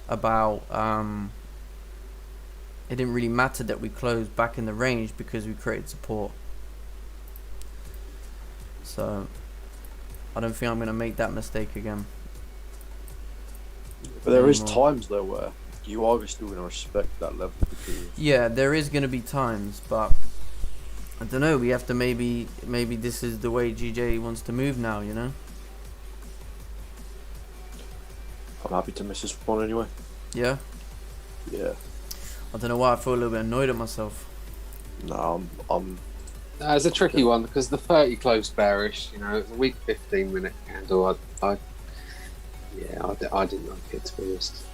about, it didn't really matter that we closed back in the range because we created support. So I don't think I'm going to make that mistake again. But there is Anymore. times, though, where you are still going to respect that level. Because Yeah, there is going to be times, but I don't know, we have to maybe this is the way GJ wants to move now, you know? I'm happy to miss this one anyway. Yeah? Yeah. I don't know why I feel a little bit annoyed at myself. No, I'm No, it's a tricky one because the 30 closed bearish. You know, it's a week 15-minute candle. I didn't like it, to be honest.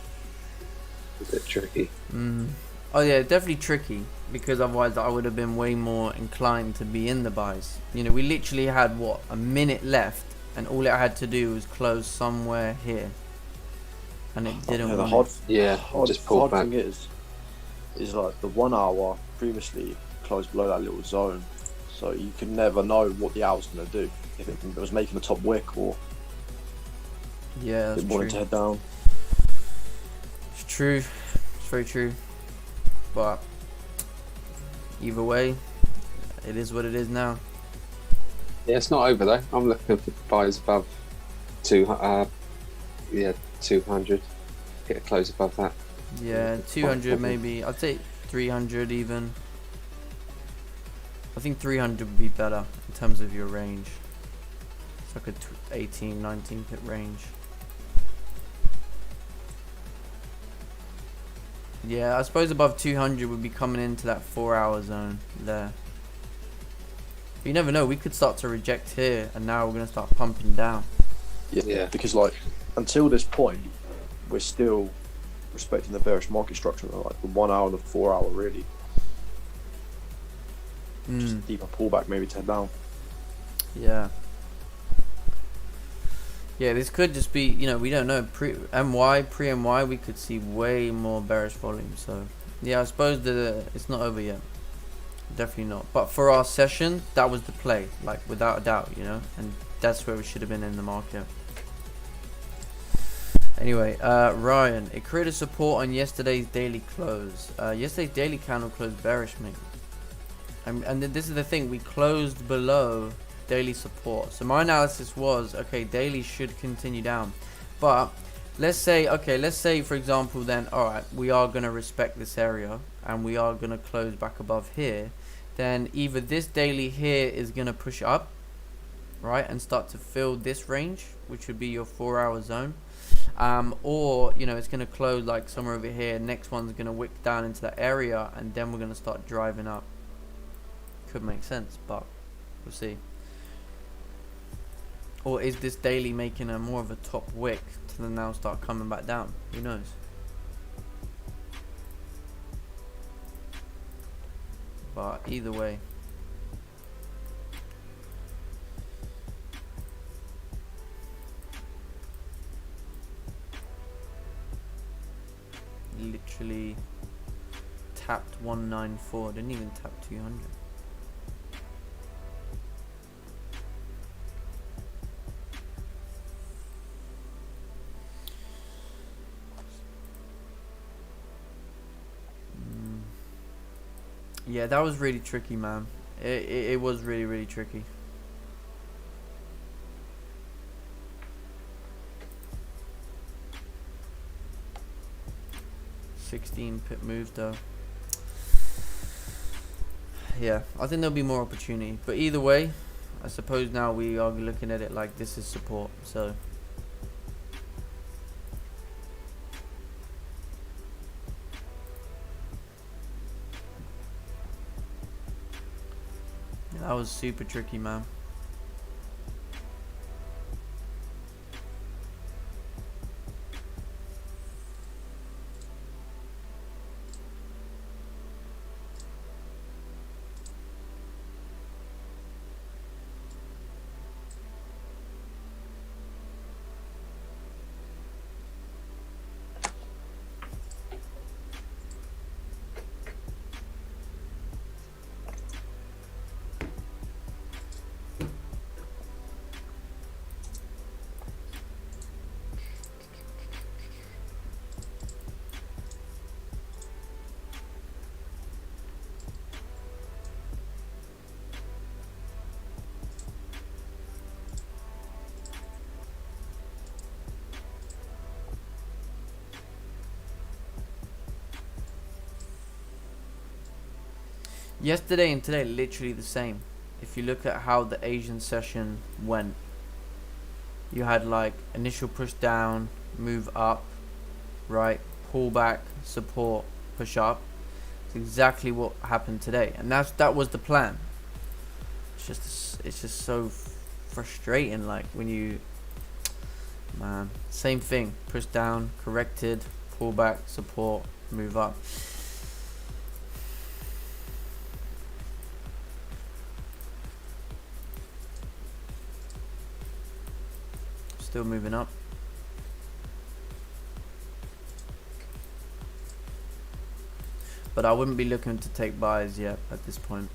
A bit tricky. Oh yeah, definitely tricky, because otherwise I would have been way more inclined to be in the buys. You know, we literally had, what, a minute left, and all it had to do was close somewhere here. And it didn't the want hard, Just pulled back. thing is like the 1 hour previously closed below that little zone, so you can never know what the hour's going to do, if it was making a top wick or it. Yeah, that's it wanted to true. head down. It's true. It's very true. But either way, it is what it is now. Yeah, it's not over though. I'm looking for buys above 200. Get a close above that. Yeah, 200 maybe. I'd say 300 even. I think 300 would be better in terms of your range. It's like a 18, 19 pip range. Yeah, I suppose above 200 would be coming into that 4 hour zone there. But you never know, we could start to reject here and now we're going to start pumping down. Yeah. Because like until this point, we're still respecting the bearish market structure, like the 1 hour and the 4 hour really. Just a deeper pullback maybe to head down. Yeah. Yeah, this could just be, you know, we don't know. Pre-MY, we could see way more bearish volume. So, yeah, I suppose it's not over yet. Definitely not. But for our session, that was the play, like, without a doubt, you know? And that's where we should have been in the market. Anyway, Ryan, it created support on yesterday's daily close. Yesterday's daily candle closed bearish, mate. And this is the thing, we closed below daily support. So my analysis was, okay, daily should continue down. But let's say for example then, alright, we are going to respect this area and we are going to close back above here. Then either this daily here is going to push up, right, and start to fill this range, which would be your 4-hour zone. Or, you know, it's going to close like somewhere over here. Next one's going to wick down into that area, and then we're going to start driving up. Could make sense, but we'll see. Or is this daily making a more of a top wick to then now start coming back down? Who knows? But either way, literally tapped 194, didn't even tap 200. Yeah, that was really tricky, man. It was really tricky. $16 moves though. Yeah, I think there'll be more opportunity. But either way, I suppose now we are looking at it like this is support. So that was super tricky, man. Yesterday and today, literally the same. If you look at how the Asian session went, you had like initial push down, move up, right, pull back, support, push up. It's exactly what happened today, and that was the plan. It's just so frustrating. Like when you, man, same thing. Push down, corrected, pull back, support, move up. Still moving up. But I wouldn't be looking to take buys yet at this point.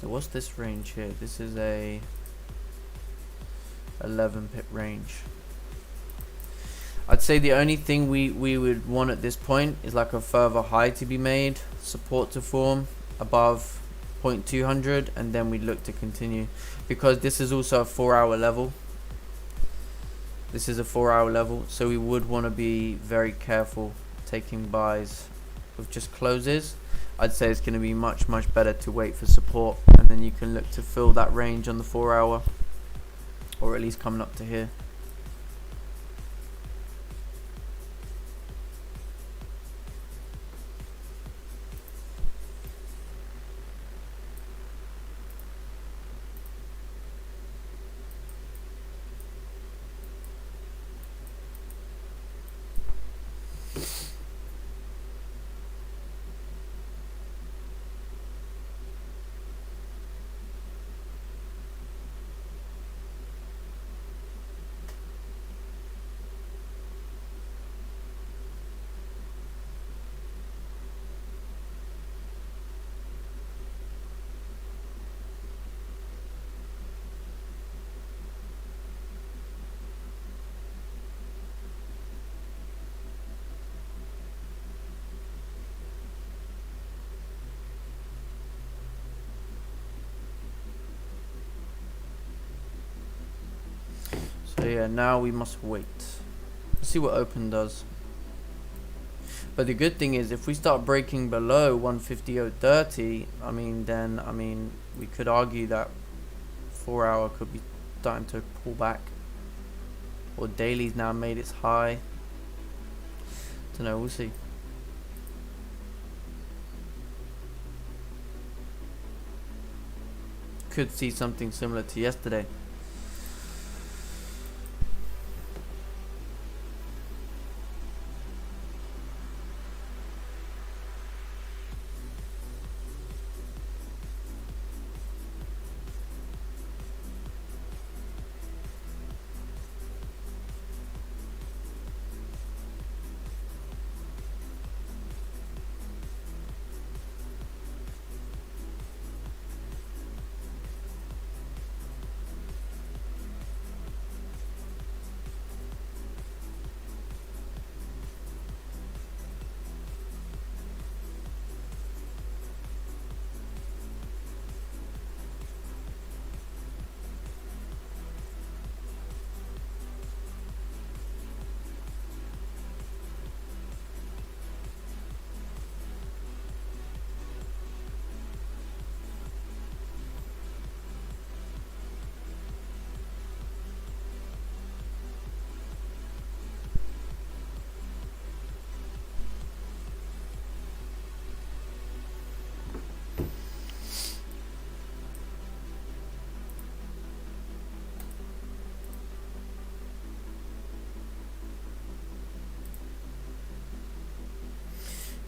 So what's this range here? This is a 11 pip range. I'd say the only thing we would want at this point is like a further high to be made, support to form above 0.200, and then we'd look to continue, because this is also a 4-hour level. This is a 4-hour level, so we would want to be very careful taking buys with just closes. I'd say it's going to be much better to wait for support, and then you can look to fill that range on the 4-hour. Or at least coming up to here. yeah, now we must wait. Let's see what open does. But the good thing is, if we start breaking below 150.030, then we could argue that 4 hour could be starting to pull back, or daily's now made its high. Don't know, we'll see. Could see something similar to yesterday.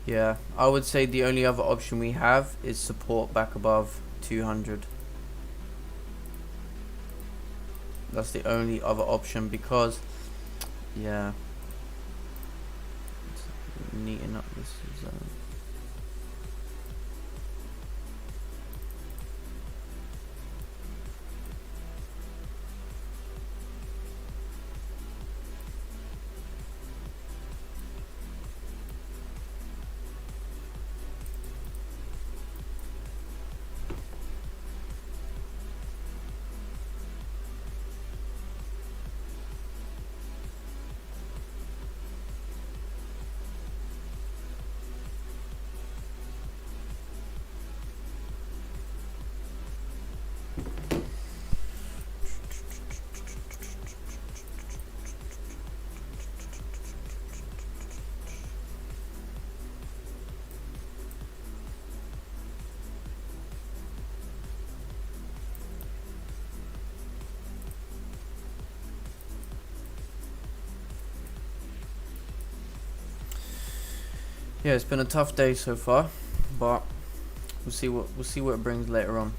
Yeah, I would say the only other option we have is support back above 200. That's the only other option, because, yeah, it's neaten up this zone. Yeah, it's been a tough day so far, but we'll see what it brings later on.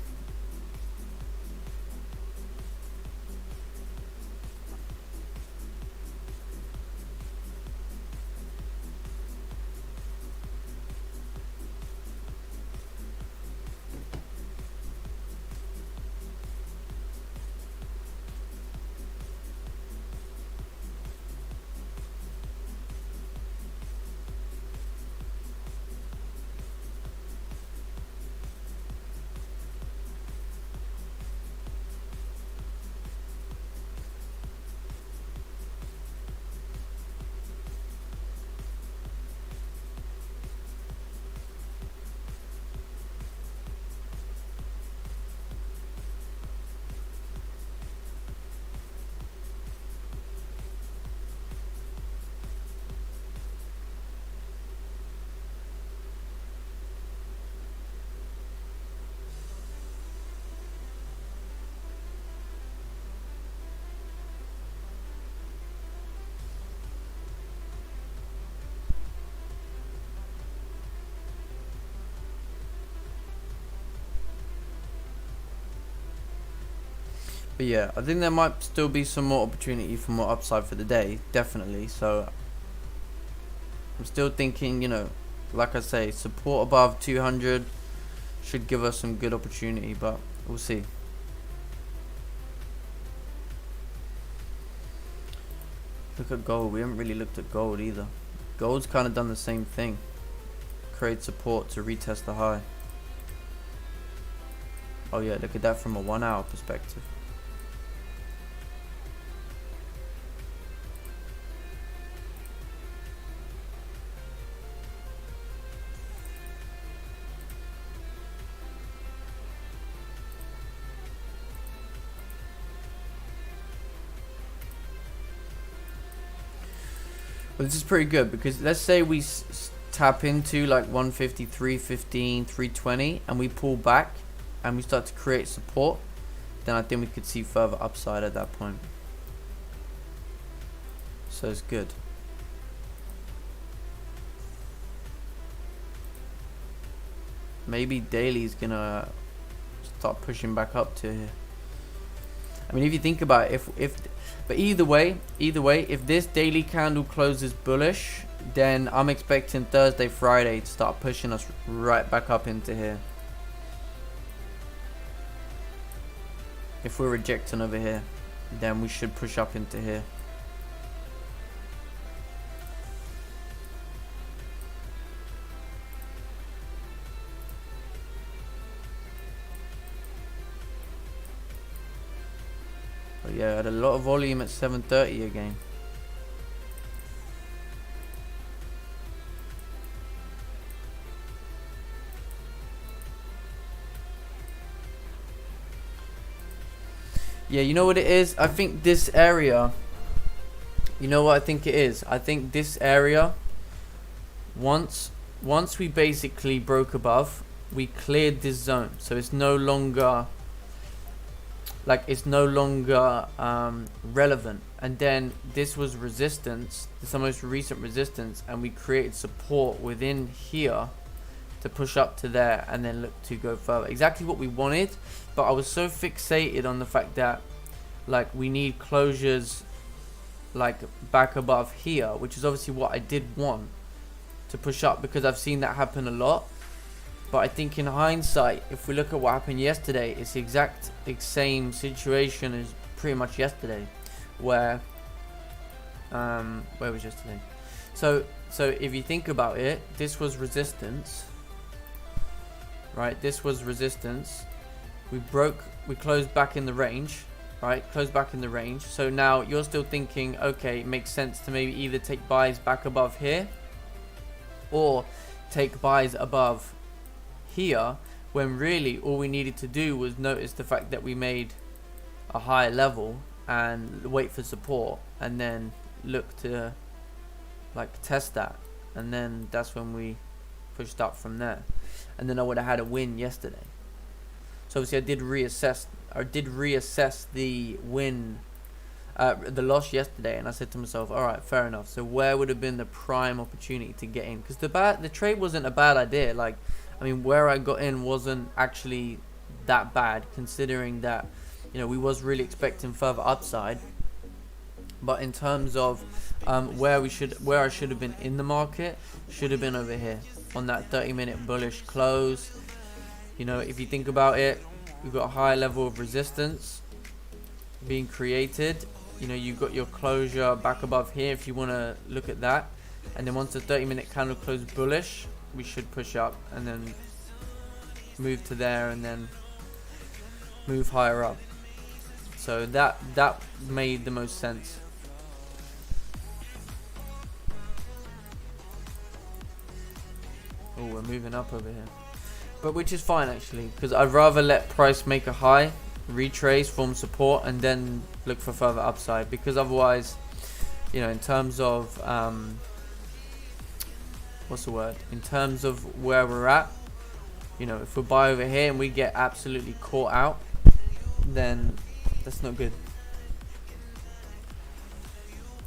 But yeah, I think there might still be some more opportunity for more upside for the day, definitely. So I'm still thinking, like I say, support above 200 should give us some good opportunity, but we'll see. Look at gold. We haven't really looked at gold either. Gold's kind of done the same thing. Create support to retest the high. Oh yeah, look at that from a 1 hour perspective. But this is pretty good because let's say we tap into like 150, 315, 320 and we pull back and we start to create support, then I think we could see further upside at that point. So it's good. Maybe daily's gonna start pushing back up to here. I mean, if you think about it, but either way, if this daily candle closes bullish, then I'm expecting Thursday, Friday to start pushing us right back up into here. If we're rejecting over here, then we should push up into here. But yeah, I had a lot of volume at 7:30 again. Yeah, you know what it is? I think this area, you know what I think it is? I think this area, once we basically broke above, we cleared this zone. So it's no longer, relevant. And then this was resistance, this is the most recent resistance, and we created support within here to push up to there and then look to go further. Exactly what we wanted, but I was so fixated on the fact that like we need closures like back above here, which is obviously what I did want to push up because I've seen that happen a lot. But I think in hindsight, if we look at what happened yesterday, it's the exact same situation as pretty much yesterday, where was yesterday? So if you think about it, this was resistance. Right, this was resistance. We closed back in the range, right? Closed back in the range. So now you're still thinking, okay, it makes sense to maybe either take buys back above here or take buys above here, when really all we needed to do was notice the fact that we made a higher level and wait for support and then look to like test that, and then that's when we pushed up from there. And then I would have had a win yesterday. So obviously I did reassess the win, the loss yesterday, and I said to myself, all right, fair enough. So where would have been the prime opportunity to get in? Because the trade wasn't a bad idea. Like, I mean, where I got in wasn't actually that bad, considering that, you know, we was really expecting further upside. But in terms of where I should have been in the market, should have been over here on that 30-minute bullish close. You know, if you think about it, we've got a high level of resistance being created. You know, you've got your closure back above here if you want to look at that. And then once the 30-minute candle closes bullish, we should push up and then move to there and then move higher up. So that made the most sense. Oh, we're moving up over here, but which is fine actually, because I'd rather let price make a high, retrace, form support, and then look for further upside, because otherwise, you know, in terms of in terms of where we're at, you know, if we buy over here and we get absolutely caught out, then that's not good.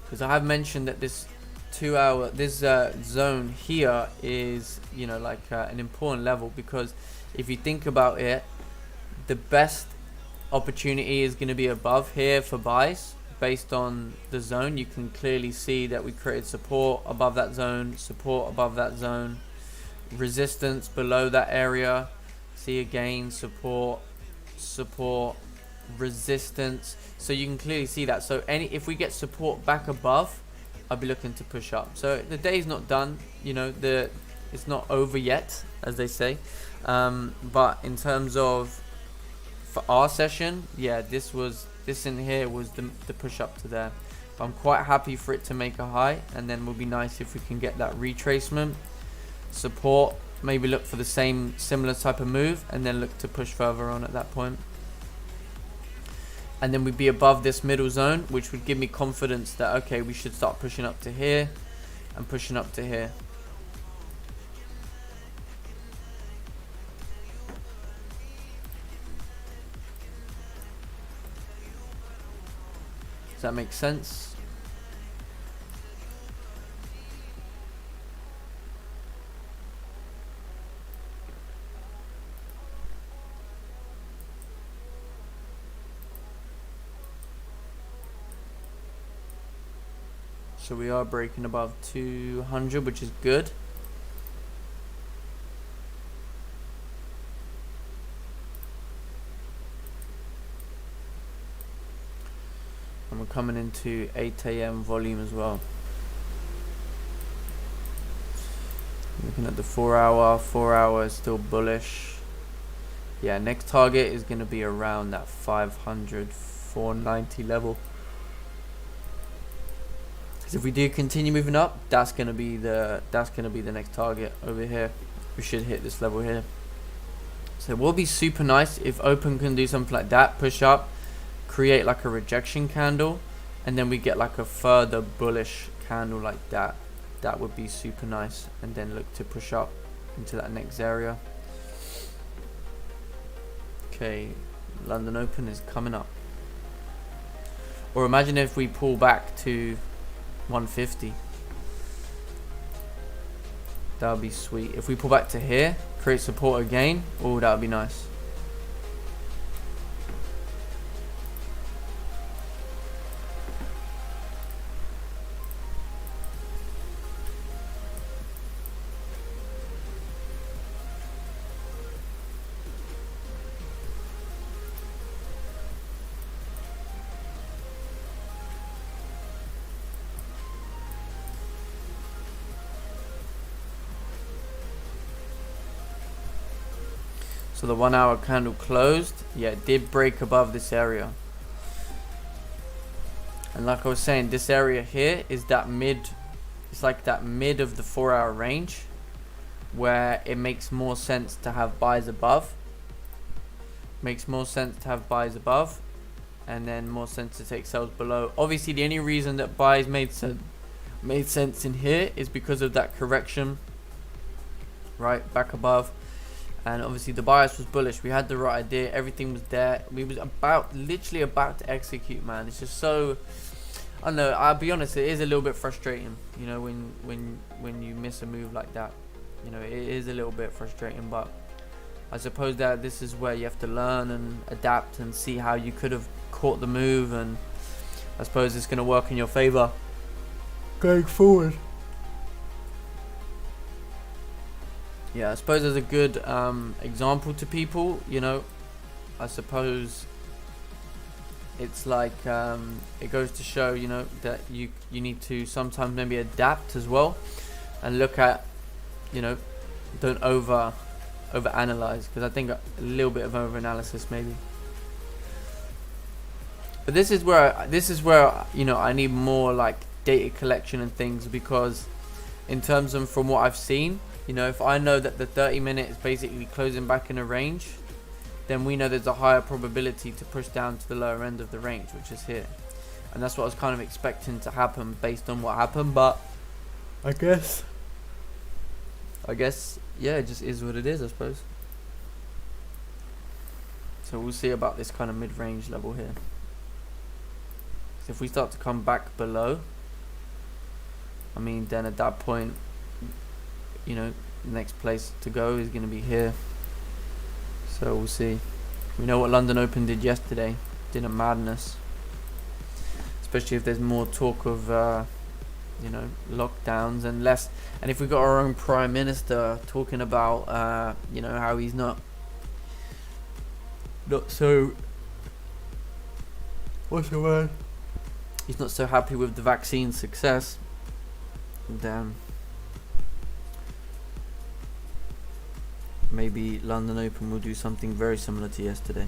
Because I have mentioned that this 2 hour, this zone here is, you know, like an important level, because if you think about it, the best opportunity is going to be above here for buys based on the zone. You can clearly see that we created support above that zone, support above that zone, resistance below that area. See again, support, resistance. So you can clearly see that. So if we get support back above, I'll be looking to push up. So the day's not done, you know, it's not over yet, as they say. But in terms of for our session, yeah, this in here was the push up to there. But I'm quite happy for it to make a high, and then will be nice if we can get that retracement, support, maybe look for the similar type of move, and then look to push further on at that point. And then we'd be above this middle zone, which would give me confidence that, okay, we should start pushing up to here. and pushing up to here. Does that make sense? So we are breaking above 200, which is good. And we're coming into 8 AM volume as well. Looking at the 4 hour, 4 hour is still bullish. Yeah, next target is going to be around that 500, 490 level. Because if we do continue moving up, that's going to be the next target over here. We should hit this level here. So it will be super nice if open can do something like that, push up, create like a rejection candle, and then we get like a further bullish candle like that. That would be super nice, and then look to push up into that next area. Okay, London Open is coming up. Or imagine if we pull back to 150. That would be sweet. If we pull back to here, create support again, oh, that would be nice. So the 1 hour candle closed. Yeah, it did break above this area. And like I was saying, this area here is that mid. It's like that mid of the 4 hour range where it makes more sense to have buys above. Makes more sense to have buys above. And then more sense to take sells below. Obviously, the only reason that buys made sense in here is because of that correction. Right, back above. And obviously the bias was bullish. We had the right idea. Everything was there. We was literally about to execute, man. It's just so, I don't know. I'll be honest. It is a little bit frustrating, you know, when you miss a move like that. You know, it is a little bit frustrating. But I suppose that this is where you have to learn and adapt and see how you could have caught the move. And I suppose it's going to work in your favor going forward. Yeah, I suppose as a good example to people, you know, I suppose it's like it goes to show, you know, that you need to sometimes maybe adapt as well and look at, you know, don't over analyze, because I think a little bit of over analysis maybe. But this is where you know, I need more like data collection and things, because in terms of from what I've seen, you know, if I know that the 30 minute is basically closing back in a range, then we know there's a higher probability to push down to the lower end of the range, which is here. And that's what I was kind of expecting to happen based on what happened. But I guess, yeah, it just is what it is, I suppose. So we'll see about this kind of mid-range level here. So if we start to come back below, I mean, then at that point, you know, the next place to go is going to be here. So we'll see. We know what London Open did yesterday. Did a madness. Especially if there's more talk of, you know, lockdowns and less. And if we got our own Prime Minister talking about, you know, how he's not so, what's the word? He's not so happy with the vaccine success. Damn. Maybe London Open will do something very similar to yesterday.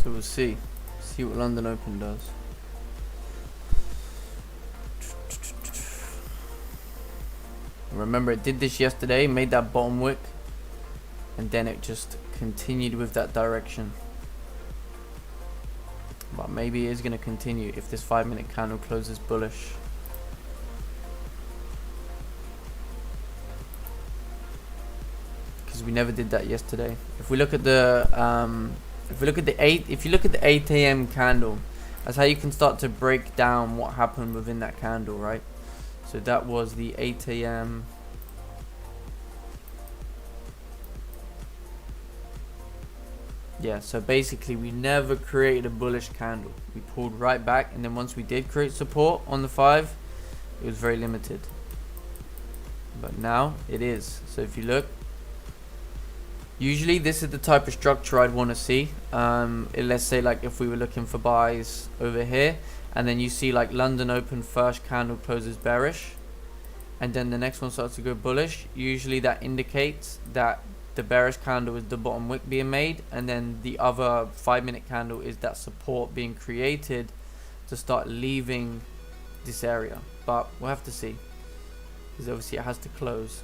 So we'll see what London Open does. Remember, it did this yesterday, made that bottom wick, and then it just continued with that direction. But maybe it is going to continue if this 5-minute candle closes bullish. Because we never did that yesterday. If we look at the if you look at the 8 a.m. candle, that's how you can start to break down what happened within that candle, right? So that was the 8 a.m. Yeah, so basically we never created a bullish candle. We pulled right back, and then once we did create support on the 5, it was very limited. But now it is. So if you look, usually this is the type of structure I'd want to see. Let's say like if we were looking for buys over here, and then you see like London Open first candle closes bearish, and then the next one starts to go bullish. Usually that indicates that the bearish candle is the bottom wick being made, and then the other 5-minute candle is that support being created to start leaving this area. But we'll have to see, because obviously it has to close.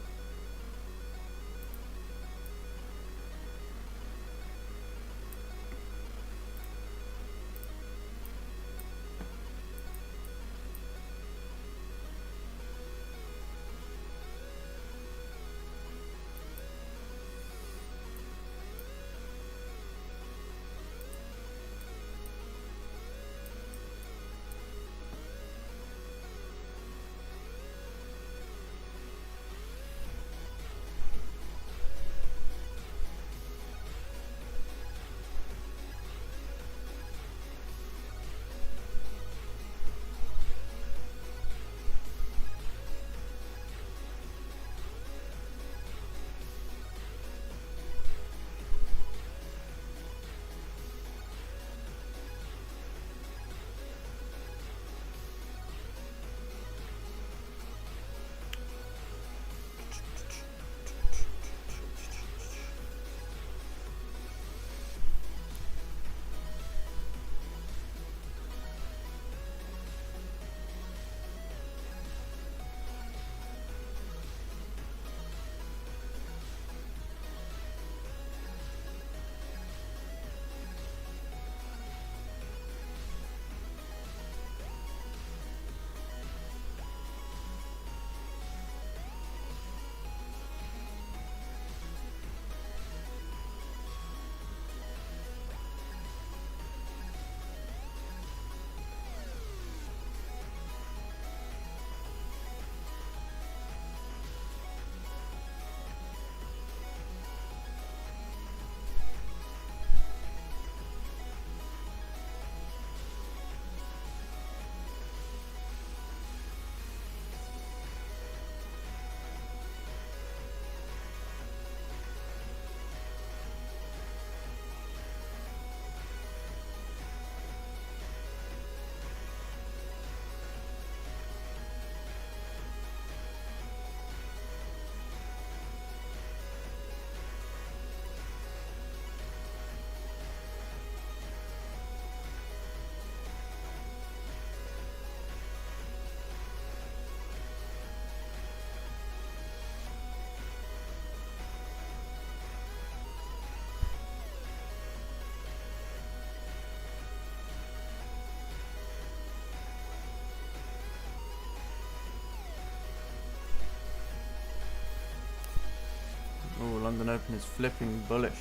Oh, London Open is flipping bullish.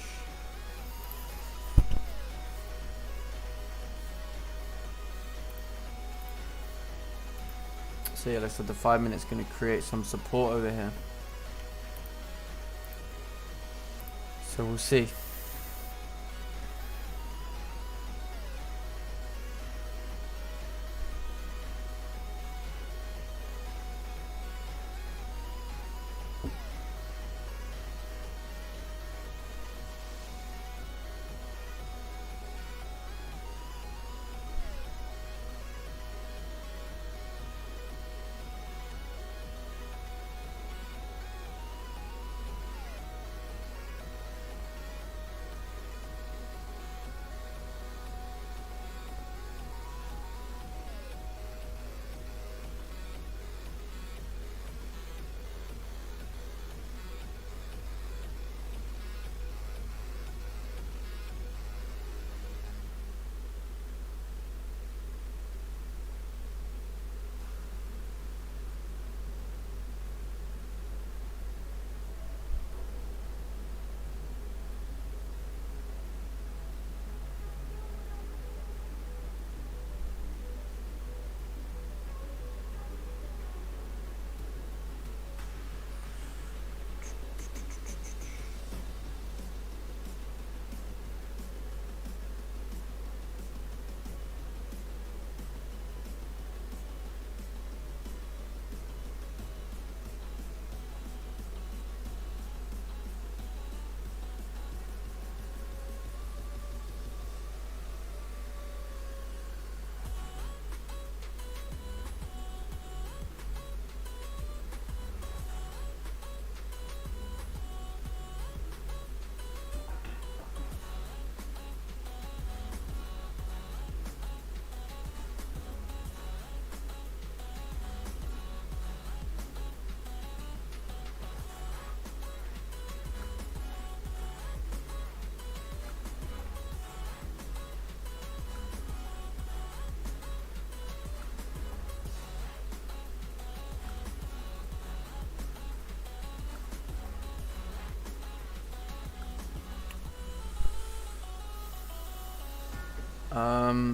So yeah, looks like the 5 minutes going to create some support over here. So we'll see.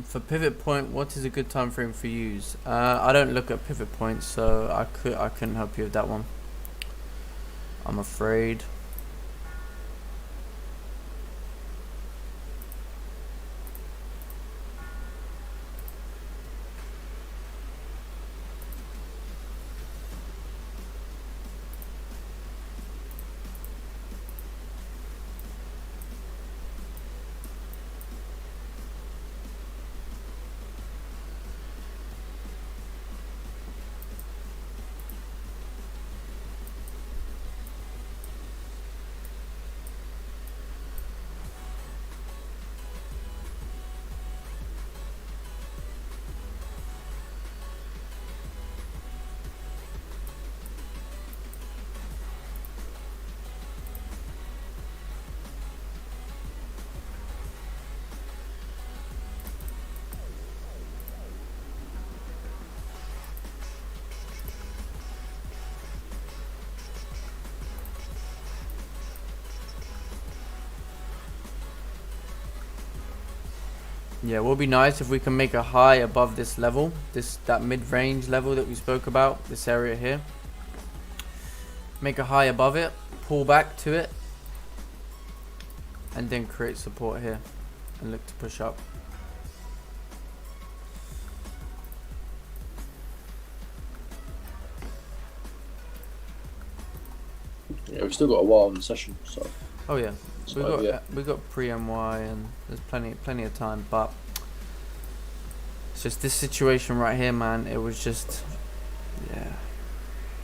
For pivot point, what is a good time frame for use? I don't look at pivot points, so I couldn't help you with that one, I'm afraid. Yeah, it would be nice if we can make a high above this level, that mid-range level that we spoke about, this area here. Make a high above it, pull back to it, and then create support here and look to push up. Yeah, we've still got a while in the session, so. Oh yeah, So, we got pre-MY and there's plenty of time, but it's just this situation right here, man. It was just, yeah.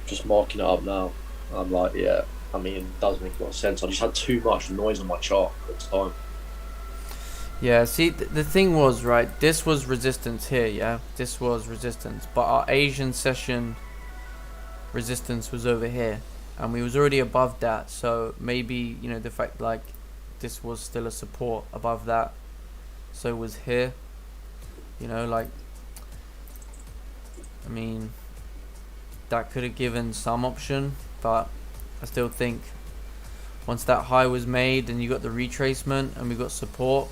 Just marking it up now. I'm like, yeah. I mean, it does make a lot of sense. I just had too much noise on my chart at the time. Yeah, see, the thing was, right, this was resistance here, yeah? This was resistance, but our Asian session resistance was over here, and we was already above that, so maybe, you know, the fact, like, this was still a support above that, so it was here, you know, like, I mean, that could have given some option, but I still think once that high was made and you got the retracement and we got support,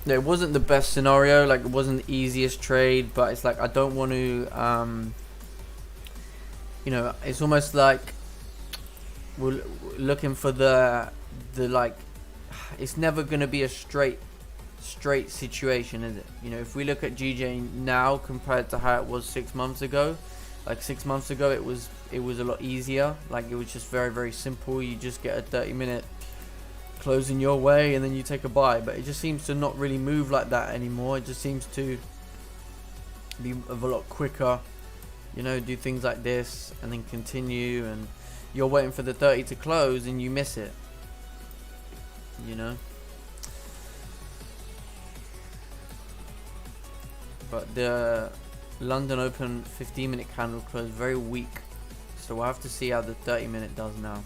it wasn't the best scenario, like it wasn't the easiest trade, but it's like I don't want to you know, it's almost like we're looking for the like, it's never going to be a straight situation, is it? You know, if we look at GJ now compared to how it was 6 months ago, like 6 months ago it was a lot easier, like it was just very, very simple. You just get a 30-minute closing your way and then you take a buy, but it just seems to not really move like that anymore. It just seems to be a lot quicker, you know, do things like this and then continue, and you're waiting for the 30 to close and you miss it, you know. But the London Open 15-minute candle closed very weak, so we'll have to see how the 30-minute does now.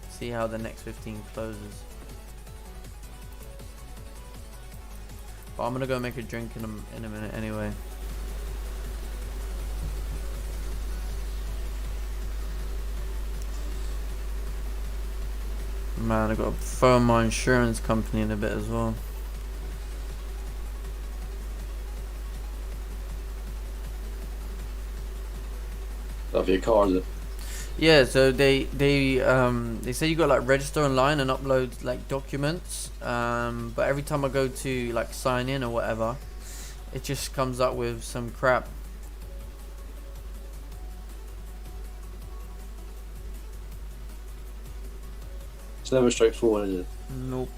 See how the next 15 closes. But I'm gonna go make a drink in a minute anyway. Man, I got to phone my insurance company in a bit as well. Of your car, is it? Yeah, so they say you got like register online and upload like documents, but every time I go to like sign in or whatever, it just comes up with some crap. It's never straightforward, is it? Nope.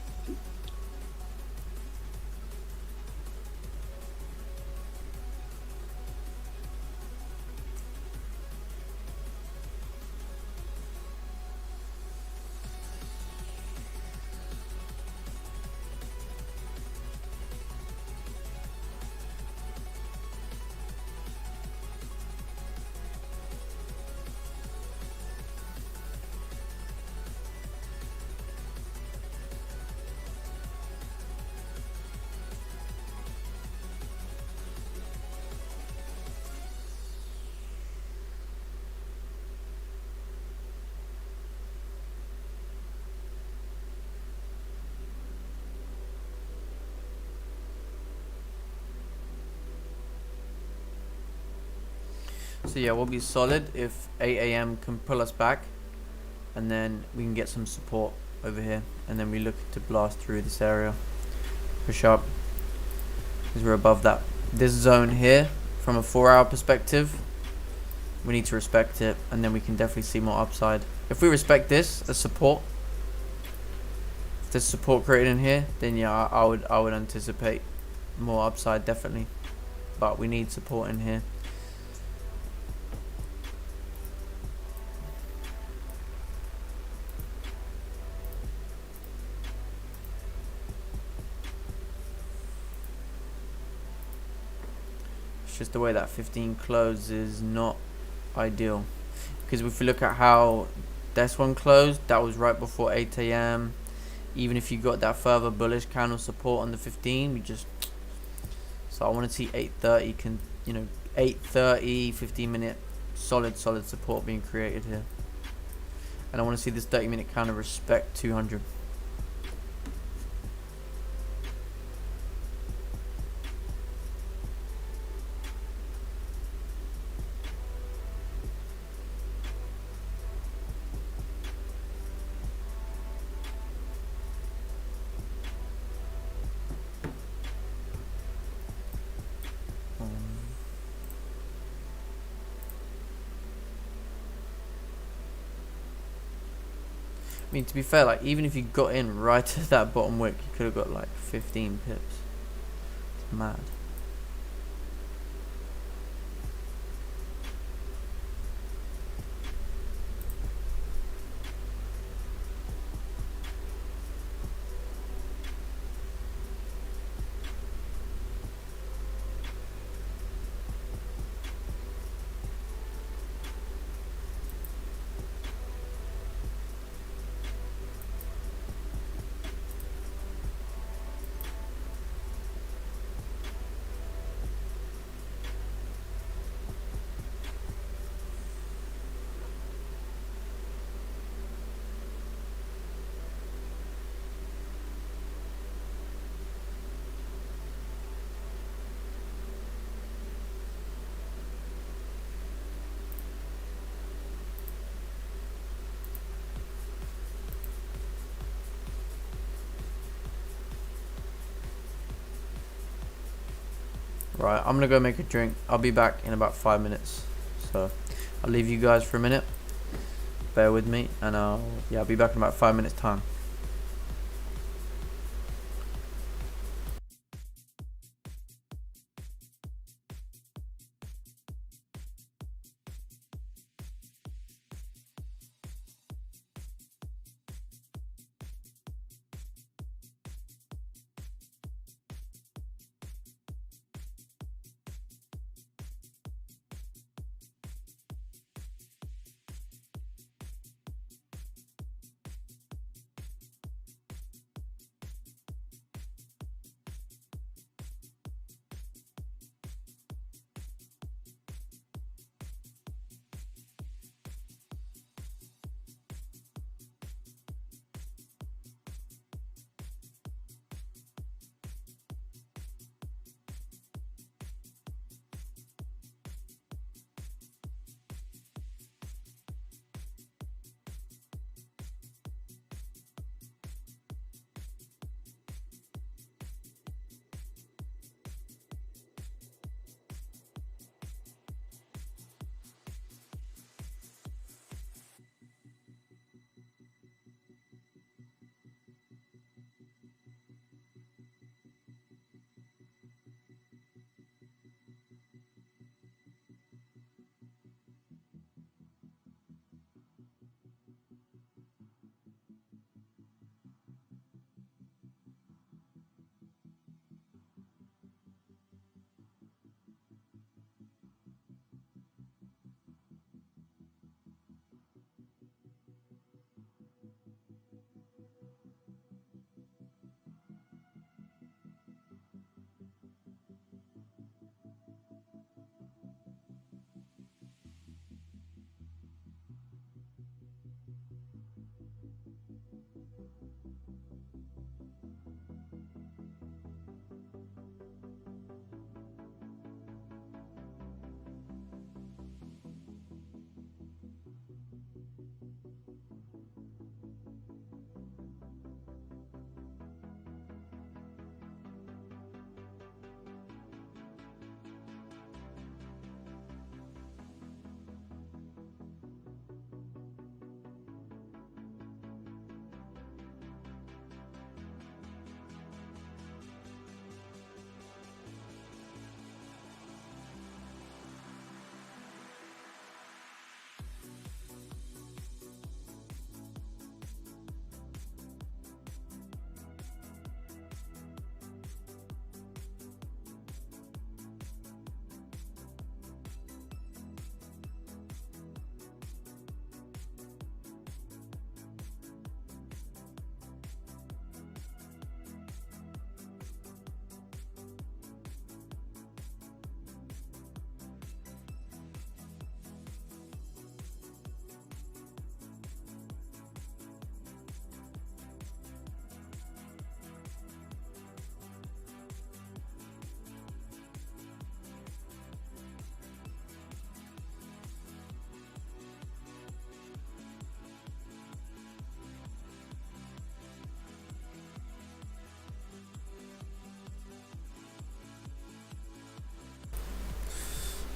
So yeah, we'll be solid if 8 a.m. can pull us back, and then we can get some support over here, and then we look to blast through this area, push up, because we're above that this zone here. From a 4-hour perspective, we need to respect it, and then we can definitely see more upside. If we respect this as support, if there's support created in here, then yeah, I would anticipate more upside definitely, but we need support in here. It's just the way that 15 closed is not ideal, because if we look at how this one closed, that was right before 8 a.m. Even if you got that further bullish candle support on the 15, we just, so I want to see 8:30 can, 8:30 15-minute solid support being created here, and I want to see this 30-minute candle respect 200. I mean, to be fair, like, even if you got in right at that bottom wick, you could have got like 15 pips. It's mad. Right, I'm gonna go make a drink. I'll be back in about 5 minutes. So I'll leave you guys for a minute. Bear with me, and I'll be back in about 5 minutes time.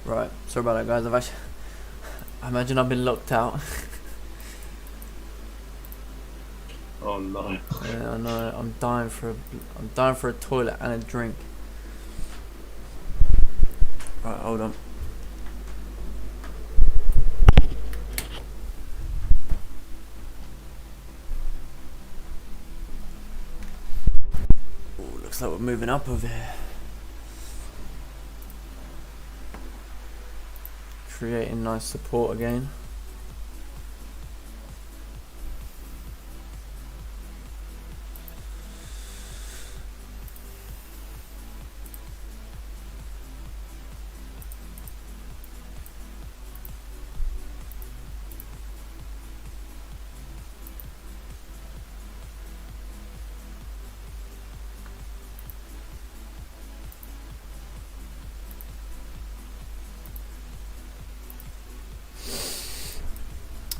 Right, sorry about that, guys. I imagine I've been locked out. Oh no. Yeah, I know. I'm dying for a toilet and a drink. Right, hold on. Ooh, looks like we're moving up over here. Creating nice support again.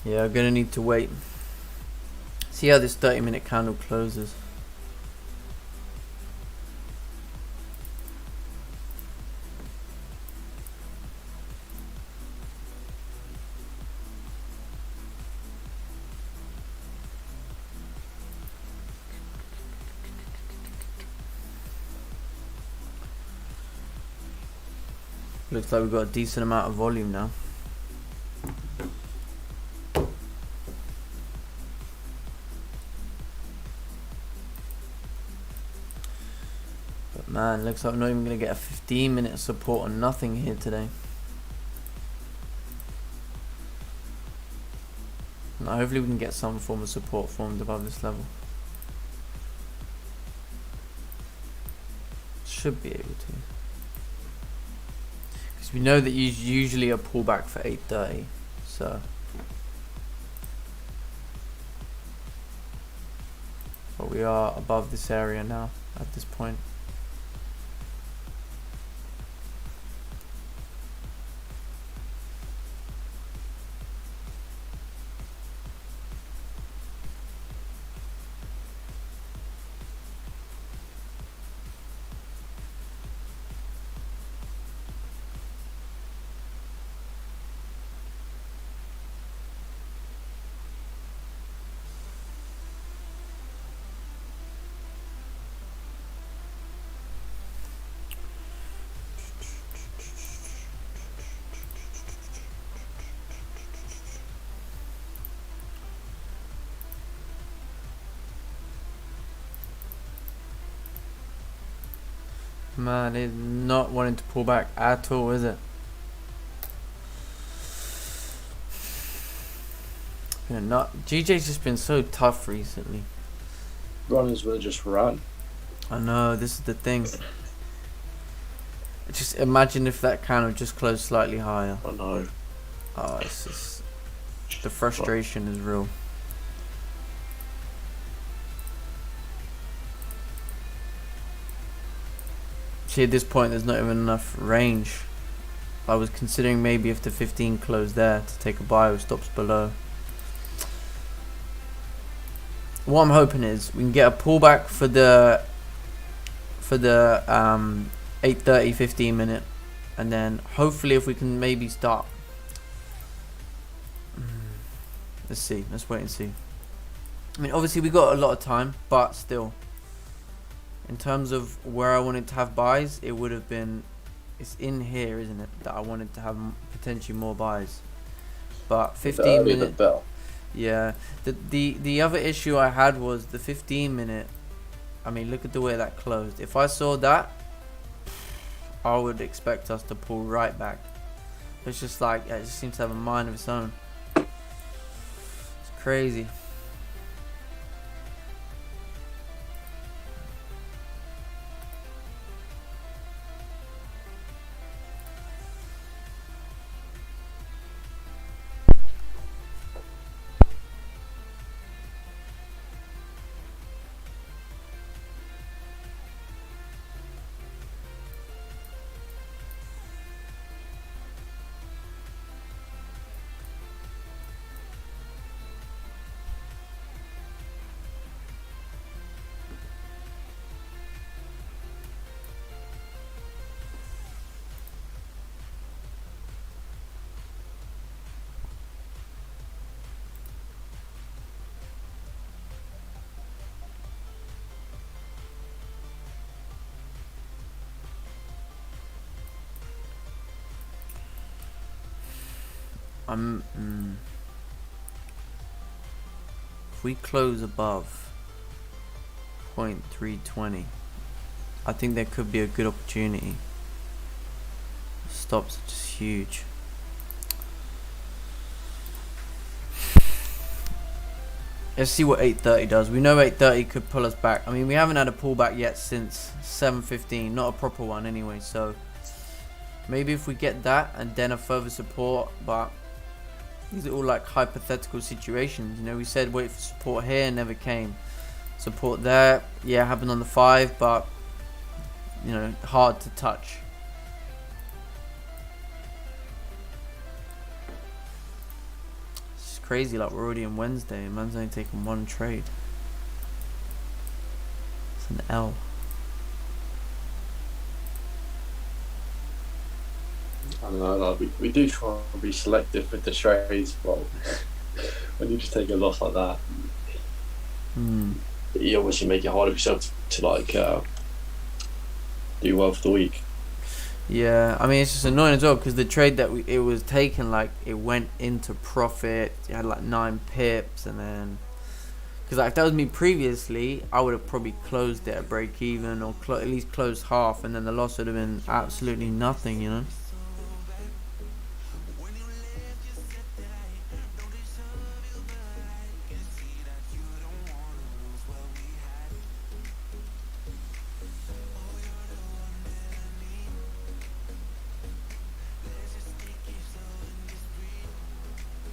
Yeah, I'm gonna need to wait. See how this 30-minute candle closes. Looks like we've got a decent amount of volume now. But man, looks like I'm not even going to get a 15-minute support on nothing here today. Now, hopefully we can get some form of support formed above this level. Should be able to. Because we know that usually a pullback for 8:30, so. But we are above this area now at this point. Man, it's not wanting to pull back at all, is it? GJ's just been so tough recently. Runners will just run. I know, this is the thing. Just imagine if that candle just closed slightly higher. I know. Oh, it's just, the frustration is real. See, at this point there's not even enough range. I was considering maybe if the 15 closed there to take a buy with stops below. What I'm hoping is we can get a pullback for the 8:30 15 minute, and then hopefully if we can maybe start. Let's see, let's wait and see. I mean, obviously we got a lot of time, but still, in terms of where I wanted to have buys, it would have been, it's in here, isn't it, that I wanted to have potentially more buys. But 15 minute, yeah. The other issue I had was the 15 minute. I mean, look at the way that closed. If I saw that, I would expect us to pull right back. It's just like, it just seems to have a mind of its own. It's crazy. If we close above 0.320, I think there could be a good opportunity. Stops are just huge. Let's see what 830 does. We know 830 could pull us back. I mean, we haven't had a pullback yet since 715, not a proper one anyway, so maybe if we get that and then a further support, but these are all like hypothetical situations. You know, we said wait for support here, never came. Support there, yeah, happened on the 5, but you know, hard to touch. It's crazy, like we're already on Wednesday and man's only taken one trade. It's an L. I don't know, like we do try and be selective with the trades, but when you just take a loss like that, you obviously make it harder for yourself to like do well for the week. Yeah, I mean it's just annoying as well because the trade that it was taken, like it went into profit. It had like 9 pips, and then because like if that was me previously, I would have probably closed it at break even or at least closed half, and then the loss would have been absolutely nothing, you know.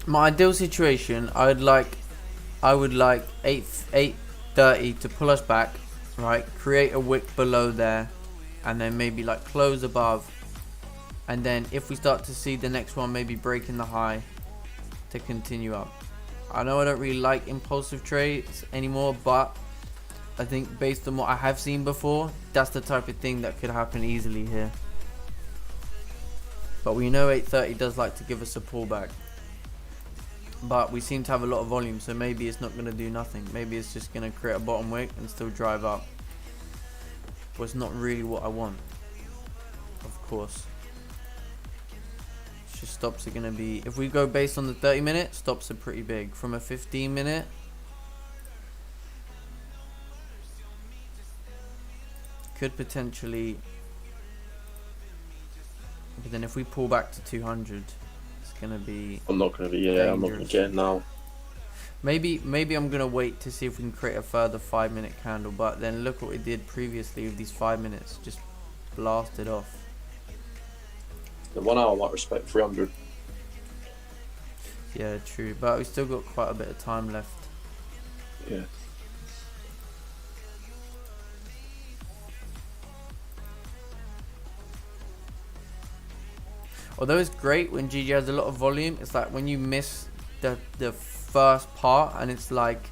My ideal situation, I would like 830 to pull us back, right? Create a wick below there, and then maybe like close above, and then if we start to see the next one maybe breaking the high, to continue up. I know I don't really like impulsive trades anymore, but I think based on what I have seen before, that's the type of thing that could happen easily here. But we know 830 does like to give us a pullback. But we seem to have a lot of volume, so maybe it's not going to do nothing. Maybe it's just going to create a bottom wick and still drive up. But it's not really what I want, of course. It's just stops are going to be... If we go based on the 30-minute, stops are pretty big. From a 15-minute... could potentially... But then if we pull back to 200... gonna be I'm not gonna be I'm not gonna get it now. Maybe I'm gonna wait to see if we can create a further 5-minute candle, but then look what we did previously with these 5 minutes, just blasted off. The 1 hour might respect 300. Yeah, true, but we still got quite a bit of time left. Yeah. Although it's great when GG has a lot of volume, it's like when you miss the first part and it's like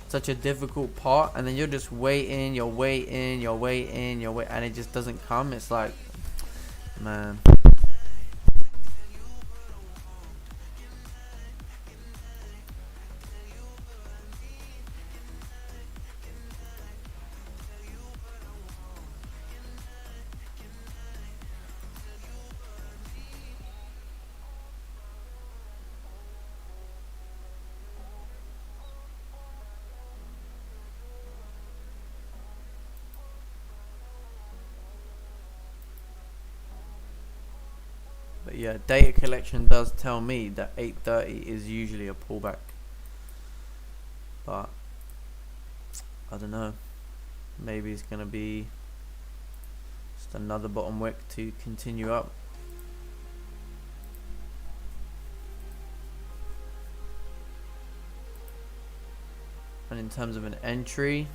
such a difficult part, and then you're just waiting, and it just doesn't come. It's like, man. But yeah, data collection does tell me that 830 is usually a pullback. But I don't know. Maybe it's gonna be just another bottom wick to continue up. And in terms of an entry,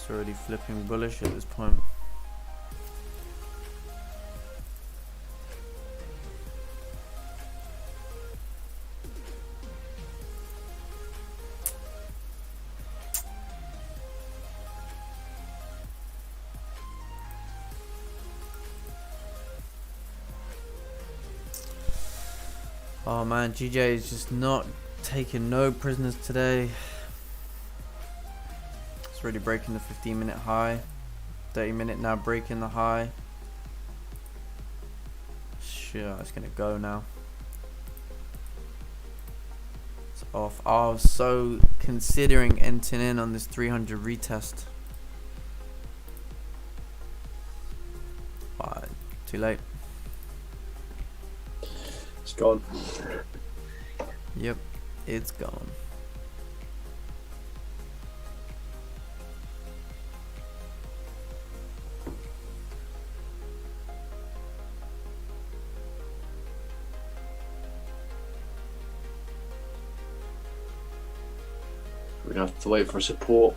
It's already flipping bullish at this point. Oh man, GJ is just not taking no prisoners today. It's already breaking the 15-minute high. 30-minute now breaking the high. Sure, it's gonna go now. It's off. Oh, I was so considering entering in on this 300 retest. But too late. It's gone. Yep, it's gone. We're gonna have to wait for a support.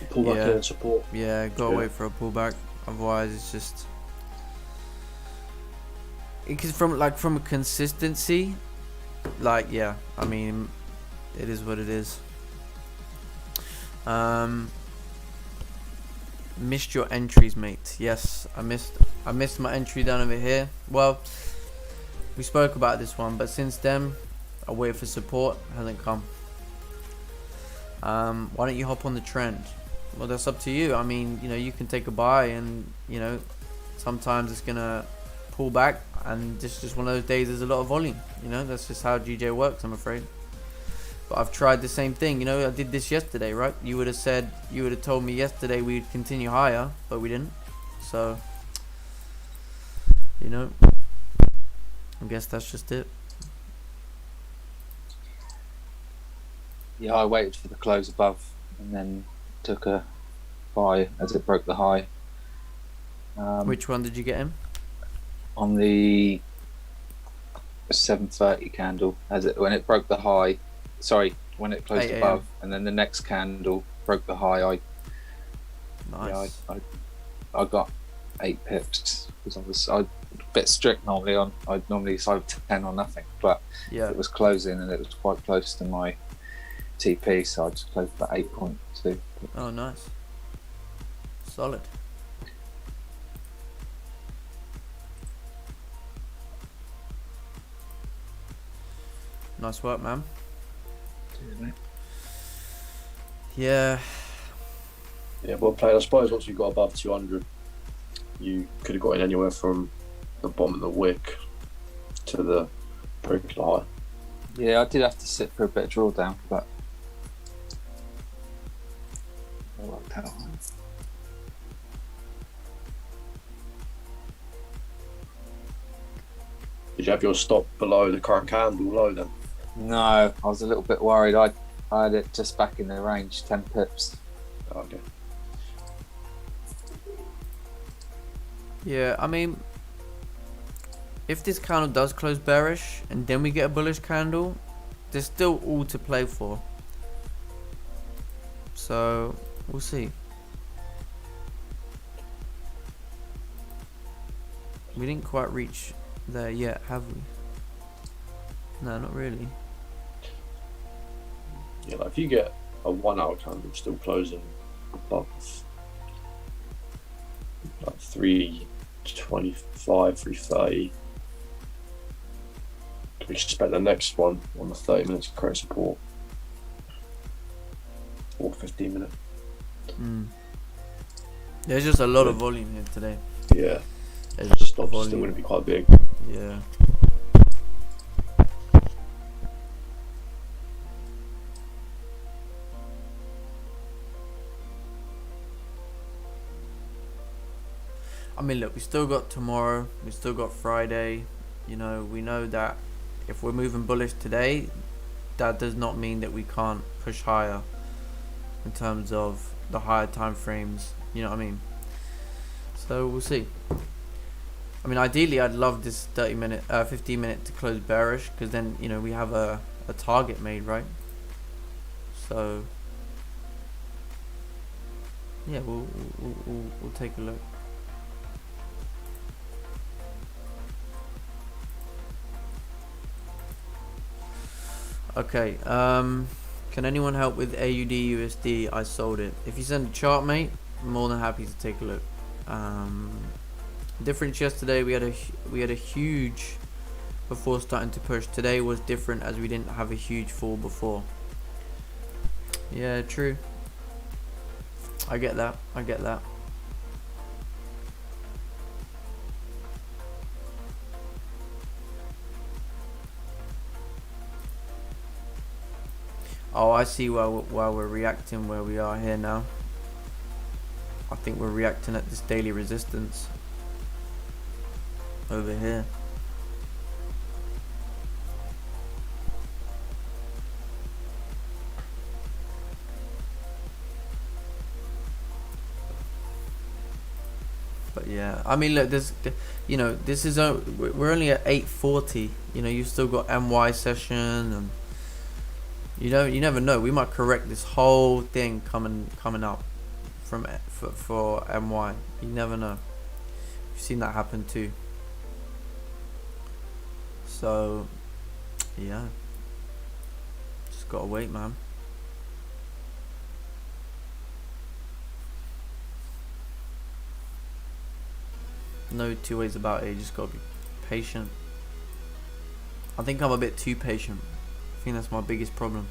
Pull back in and support. Yeah, gotta wait for a pullback. Otherwise, it's just because from a consistency, like yeah, I mean, it is what it is. Missed your entries, mate. Yes, I missed my entry down over here. Well, we spoke about this one, but since then, I waited for support. Hasn't come. Why don't you hop on the trend? Well, that's up to you. I mean, you know, you can take a buy, and you know, sometimes it's gonna pull back, and just one of those days there's a lot of volume. You know, that's just how GJ works, I'm afraid. But I've tried the same thing. You know, I did this yesterday, right? You would have told me yesterday we'd continue higher, but we didn't. So, you know, I guess that's just it. Yeah, I waited for the close above and then took a buy as it broke the high. Which one did you get in? On the 7:30 candle, when it broke the high. Sorry, when it closed above, and then the next candle broke the high. Nice. Yeah, I got 8 pips because I was a bit strict normally on. I'd normally side 10 or nothing, but Yeah. it was closing and it was quite close to my TP, so I just closed at 8.2. Oh, nice. Solid. Nice work, man. Yeah. Yeah, well played. I suppose once you got above 200, you could have got in anywhere from the bottom of the wick to the break high. Yeah, I did have to sit for a bit of drawdown, but I worked out. Did you have your stop below the current candle low then? No, I was a little bit worried. I had it just back in the range, 10 pips. Oh, okay. Yeah, I mean, if this candle does close bearish and then we get a bullish candle, there's still all to play for. So, we'll see. We didn't quite reach there yet, have we? No, not really. Yeah, like if you get a 1 hour candle still closing above like 325, 330, we expect the next one on the 30 minutes to create support or 15 minute. There's just a lot of volume here today. Yeah, There's the just stop's volume. still going to be quite big. Yeah. I mean, look, we still got tomorrow, we still got Friday. You know, we know that if we're moving bullish today, that does not mean that we can't push higher in terms of the higher time frames. You know what I mean? So we'll see. I mean, ideally, I'd love this 15 minute to close bearish, because then, you know, we have a target made, right? So Yeah, we'll take a look. Okay, can anyone help with AUD USD? I sold it. If you send a chart, mate, I'm more than happy to take a look. Difference yesterday, we had a huge before starting to push. Today was different as we didn't have a huge fall before. Yeah, true. I get that. I get that. Oh, I see why we're reacting where we are here now. I think we're reacting at this daily resistance over here. But yeah, I mean, look, this, you know, this is we're only at 8:40. You know, you've still got MY session, and you never know. We might correct this whole thing coming up from for MY. You never know. You've seen that happen too. So yeah, just gotta wait, man. No two ways about it. You just gotta be patient. I think I'm a bit too patient. I think that's my biggest problem.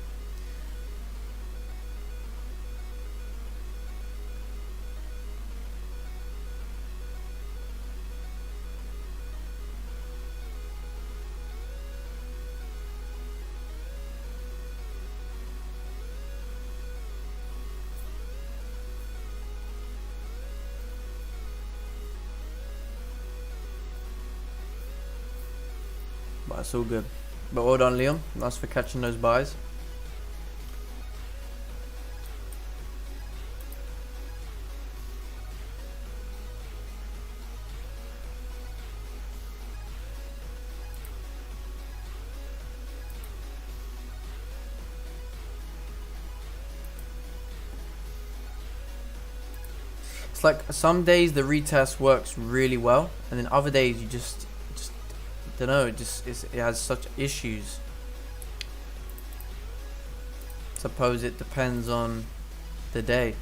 But it's all good. But well done, Liam. Nice for catching those buys. It's like some days the retest works really well, and then other days you just don't know. It has such issues. Suppose it depends on the day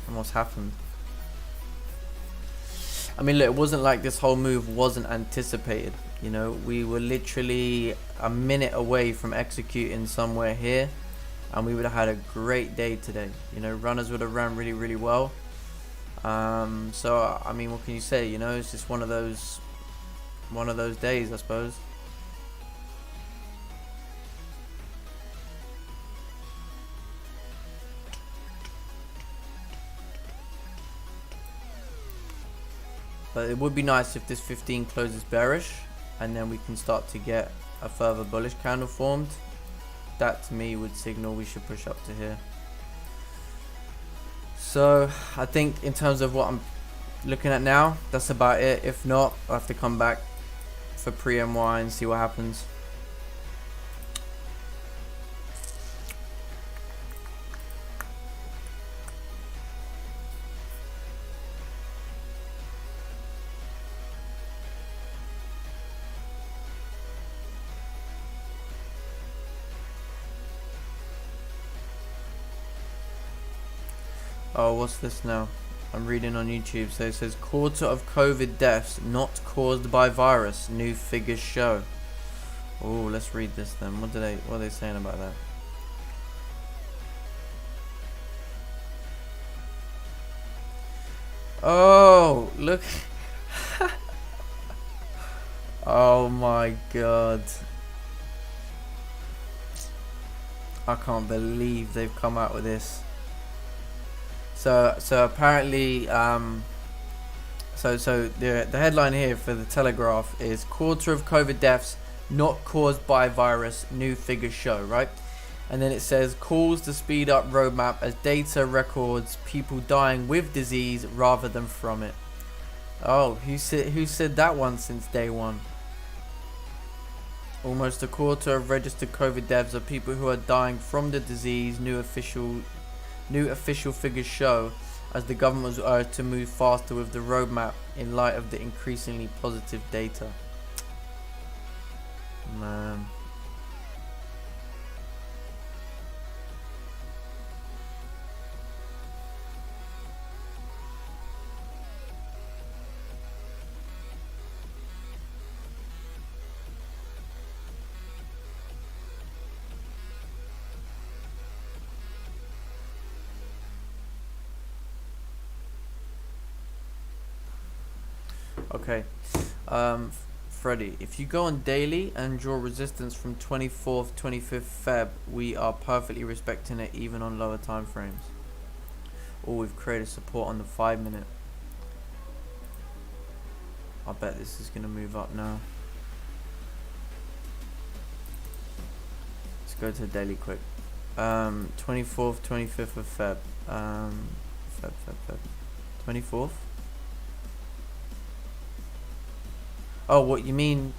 and what's happened. I mean, look, it wasn't like this whole move wasn't anticipated. You know, we were literally a minute away from executing somewhere here, and we would have had a great day today. You know, runners would have ran really, really well. So I mean, what can you say? You know, it's just one of those days, I suppose. But it would be nice if this 15 closes bearish, and then we can start to get a further bullish candle formed. That to me would signal we should push up to here. So I think in terms of what I'm looking at now, that's about it. If not, I'll have to come back for pre-MY and see what happens. Oh, what's this now? I'm reading on YouTube. So it says quarter of COVID deaths not caused by virus. New figures show. Oh, let's read this then. What are they saying about that? Oh, look. Oh my god. I can't believe they've come out with this. So apparently, so the headline here for the Telegraph is quarter of COVID deaths not caused by virus, new figures show, right? And then it says calls to speed up roadmap as data records people dying with disease rather than from it. Oh, who said that one since day one? Almost a quarter of registered COVID deaths are people who are dying from the disease, new New official figures show as the government was urged to move faster with the roadmap in light of the increasingly positive data. Man. Okay, Freddy, if you go on daily and draw resistance from 24th, 25th Feb, we are perfectly respecting it even on lower time frames. Or we've created support on the 5 minute. I bet this is going to move up now. Let's go to daily quick. 24th, 25th of Feb. Feb. 24th? Oh, what you mean?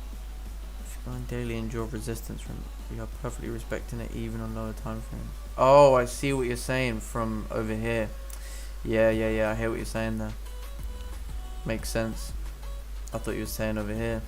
If you go on daily and draw resistance from, we are perfectly respecting it even on lower time frames. Oh, I see what you're saying from over here. Yeah. I hear what you're saying there. Makes sense. I thought you were saying over here.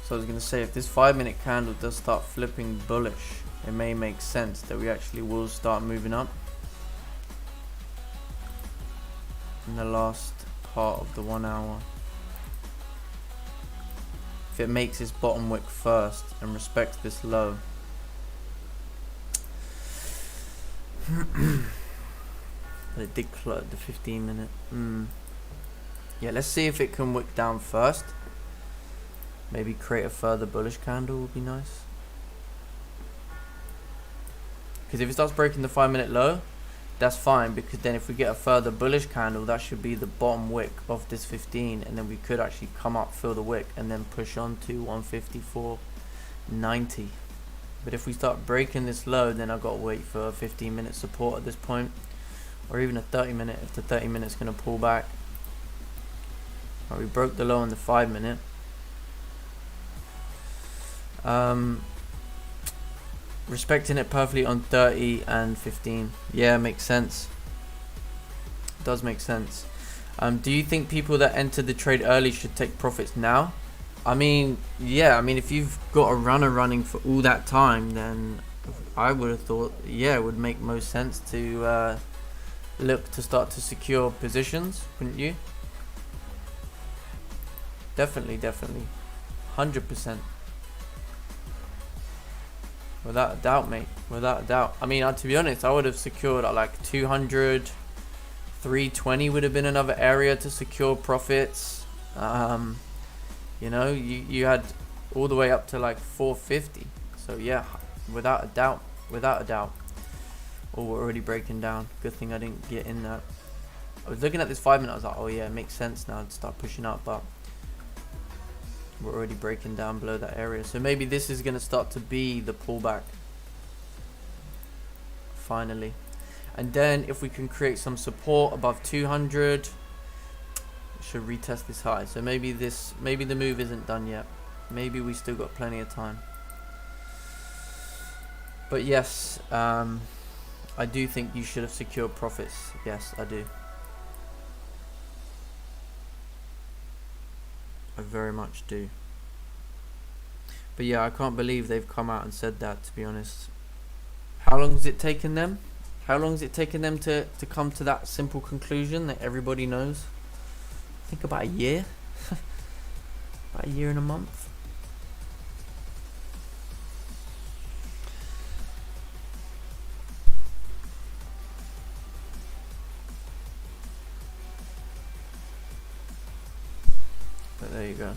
So I was going to say, if this 5 minute candle does start flipping bullish, it may make sense that we actually will start moving up in the last part of the 1 hour. If it makes its bottom wick first and respects this low. But it did close the 15 minute. Yeah, let's see if it can wick down first. Maybe create a further bullish candle would be nice. Because if it starts breaking the 5 minute low, that's fine, because then if we get a further bullish candle, that should be the bottom wick of this 15, and then we could actually come up, fill the wick, and then push on to 154.90. But if we start breaking this low, then I've got to wait for a 15 minute support at this point, or even a 30 minute if the 30 minute's going to pull back. Right, we broke the low on the 5 minute. Respecting it perfectly on 30 and 15. Yeah, makes sense. Does make sense. Do you think people that entered the trade early should take profits now? I mean, yeah. I mean, if you've got a runner running for all that time, then I would have thought, yeah, it would make most sense to look to start to secure positions, wouldn't you? Definitely. 100%. Without a doubt, mate. Without a doubt. I mean, to be honest, I would have secured at like 200, 320 would have been another area to secure profits. You know, you had all the way up to like 450. So yeah, without a doubt. Oh, we're already breaking down. Good thing I didn't get in that. I was looking at this 5 minute. I was like, oh yeah, it makes sense now to start pushing up, but we're already breaking down below that area. So maybe this is going to start to be the pullback. Finally. And then if we can create some support above 200, we should retest this high. So maybe the move isn't done yet. Maybe we still got plenty of time. But yes, I do think you should have secured profits. Yes, I do. I very much do. But yeah, I can't believe they've come out and said that, to be honest. How long has it taken them? How long has it taken them to come to that simple conclusion that everybody knows? I think about a year. About a year and a month. But there you go.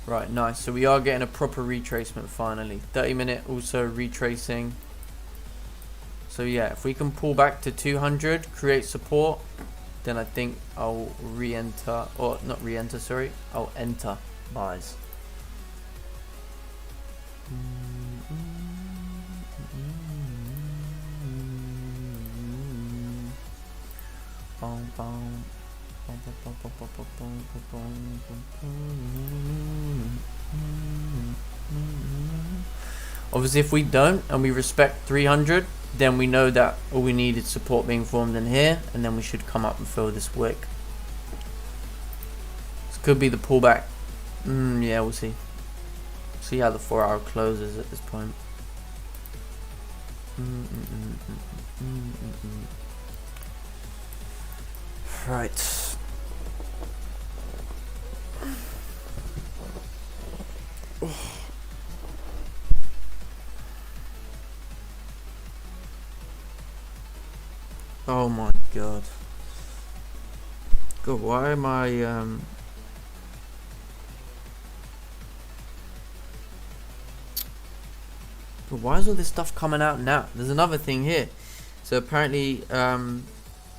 Right, nice. So we are getting a proper retracement finally. 30 minute also retracing. So yeah, if we can pull back to 200, create support, then I think I'll re-enter, or not re-enter, sorry, I'll enter buys. Obviously, if we don't and we respect 300, then we know that all we need is support being formed in here, and then we should come up and fill this wick. This could be the pullback. Yeah, we'll see. See how the 4 hour closes at this point. Right. Oh my god. God, why am I God, why is all this stuff coming out now? There's another thing here. So apparently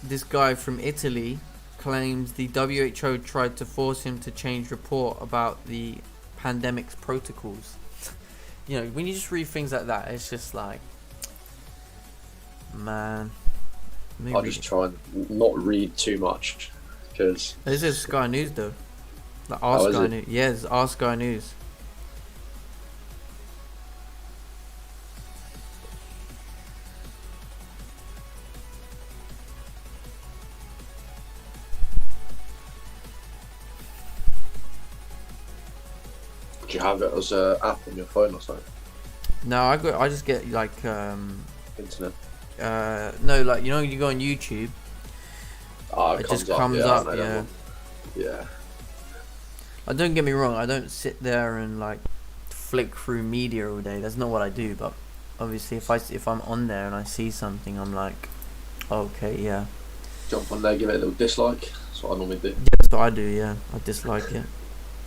this guy from Italy claims the WHO tried to force him to change report about the pandemic's protocols. You know, when you just read things like that, it's just like, man. Maybe. I just try and not read too much because this is Sky News though. Like Sky News. Yes, our Sky News. do you have it as an app on your phone or something? No, I just get like Internet. no, like, you know, you go on YouTube. Oh, it just comes up. Yeah. Yeah. Don't get me wrong. I don't sit there and like flick through media all day. That's not what I do. But obviously, if I'm on there and I see something, I'm like, okay, yeah. Jump on there, give it a little dislike. That's what I normally do. Yeah, that's what I do. Yeah, I dislike it.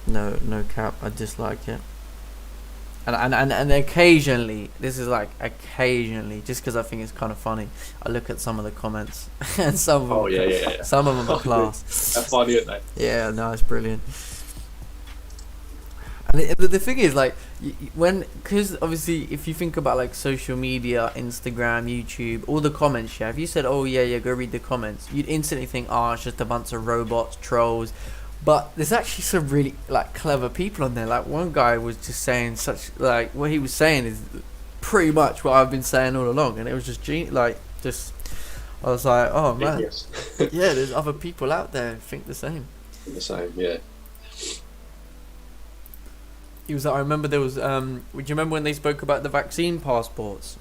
No cap. I dislike it. And occasionally, this is like occasionally, just because I think it's kind of funny, I look at some of the comments and some of them, yeah. Some of them are class. That's funny, isn't they? Yeah, no, it's brilliant. And the thing is, like, because obviously, if you think about like social media, Instagram, YouTube, all the comments, yeah, if you said, oh yeah, go read the comments, you'd instantly think, oh, it's just a bunch of robots, trolls. But there's actually some really like clever people on there. Like one guy was just saying like what he was saying is pretty much what I've been saying all along, and it was just I was like, oh man, Yes. yeah, there's other people out there who think the same. The same, yeah. He was like, I remember there was would you remember when they spoke about the vaccine passports?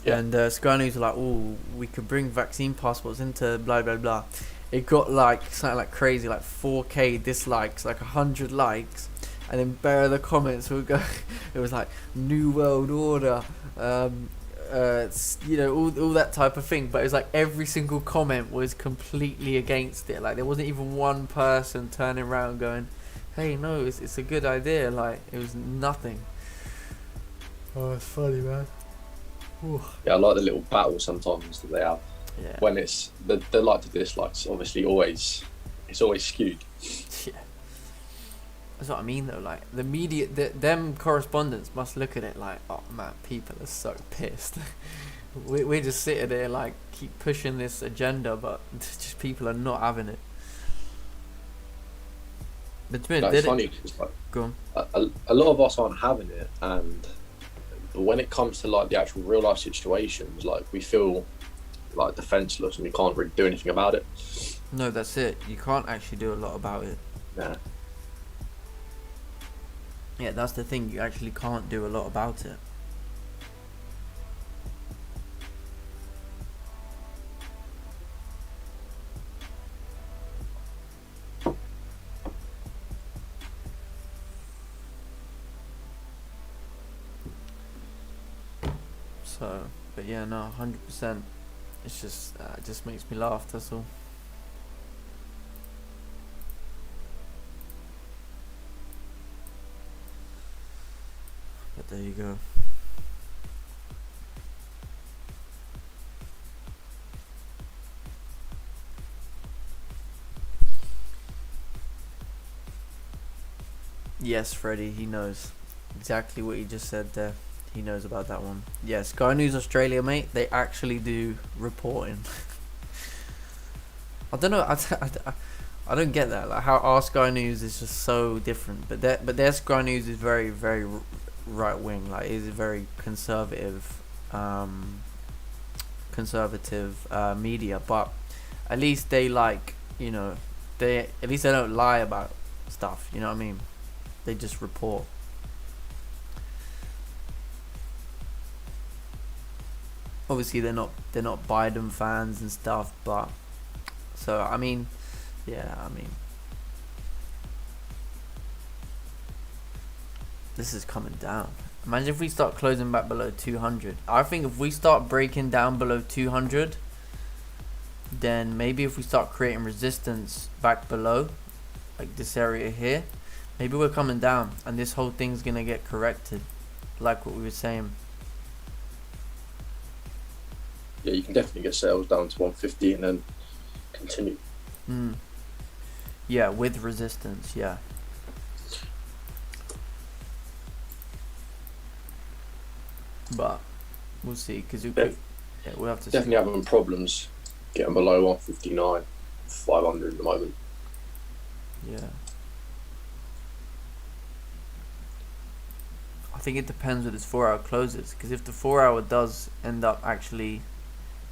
Yeah. And Sky News were like, oh, we could bring vaccine passports into blah blah blah. It got like something like crazy, like 4K dislikes, like 100 likes, and then bare the comments would go. It was like New World Order, you know, all that type of thing. But it was like every single comment was completely against it. Like there wasn't even one person turning around going, "Hey, no, it's a good idea." Like it was nothing. Oh, it's funny, man. Ooh. Yeah, I like the little battle sometimes that they have. Yeah. When it's the like to dislikes, obviously it's always skewed. Yeah. That's what I mean though. Like the media, them correspondents must look at it like, oh man, people are so pissed. We're just sitting there like keep pushing this agenda, but just people are not having it. But to me, It's funny because like, go on. A lot of us aren't having it, and when it comes to like the actual real life situations, like we feel like defenseless and we can't really do anything about it. No, that's it. You can't actually do a lot about it. Yeah. Yeah, that's the thing. You actually can't do a lot about it. So, but yeah, no, 100%. It's just, it just makes me laugh, that's all. But there you go. Yes, Freddie, he knows exactly what he just said there. He knows about that one. Yeah, Sky News Australia, mate, they actually do reporting. I don't know. I don't get that. Like how our Sky News is just so different, but their Sky News is very very right wing. Like it is very conservative, media. But at least they like they at least they don't lie about stuff. You know what I mean? They just report. Obviously they're not Biden fans and stuff, but so I mean, yeah, I mean, this is coming down. Imagine if we start closing back below 200. I think if we start breaking down below 200, then maybe if we start creating resistance back below, like this area here, maybe we're coming down and this whole thing's gonna get corrected, like what we were saying. Yeah, you can definitely get sales down to 150 and then continue. Yeah, with resistance, yeah. But we'll see, because we'll have to definitely having problems getting below 159, 500 at the moment. Yeah. I think it depends with its 4-hour closes, because if the 4-hour does end up actually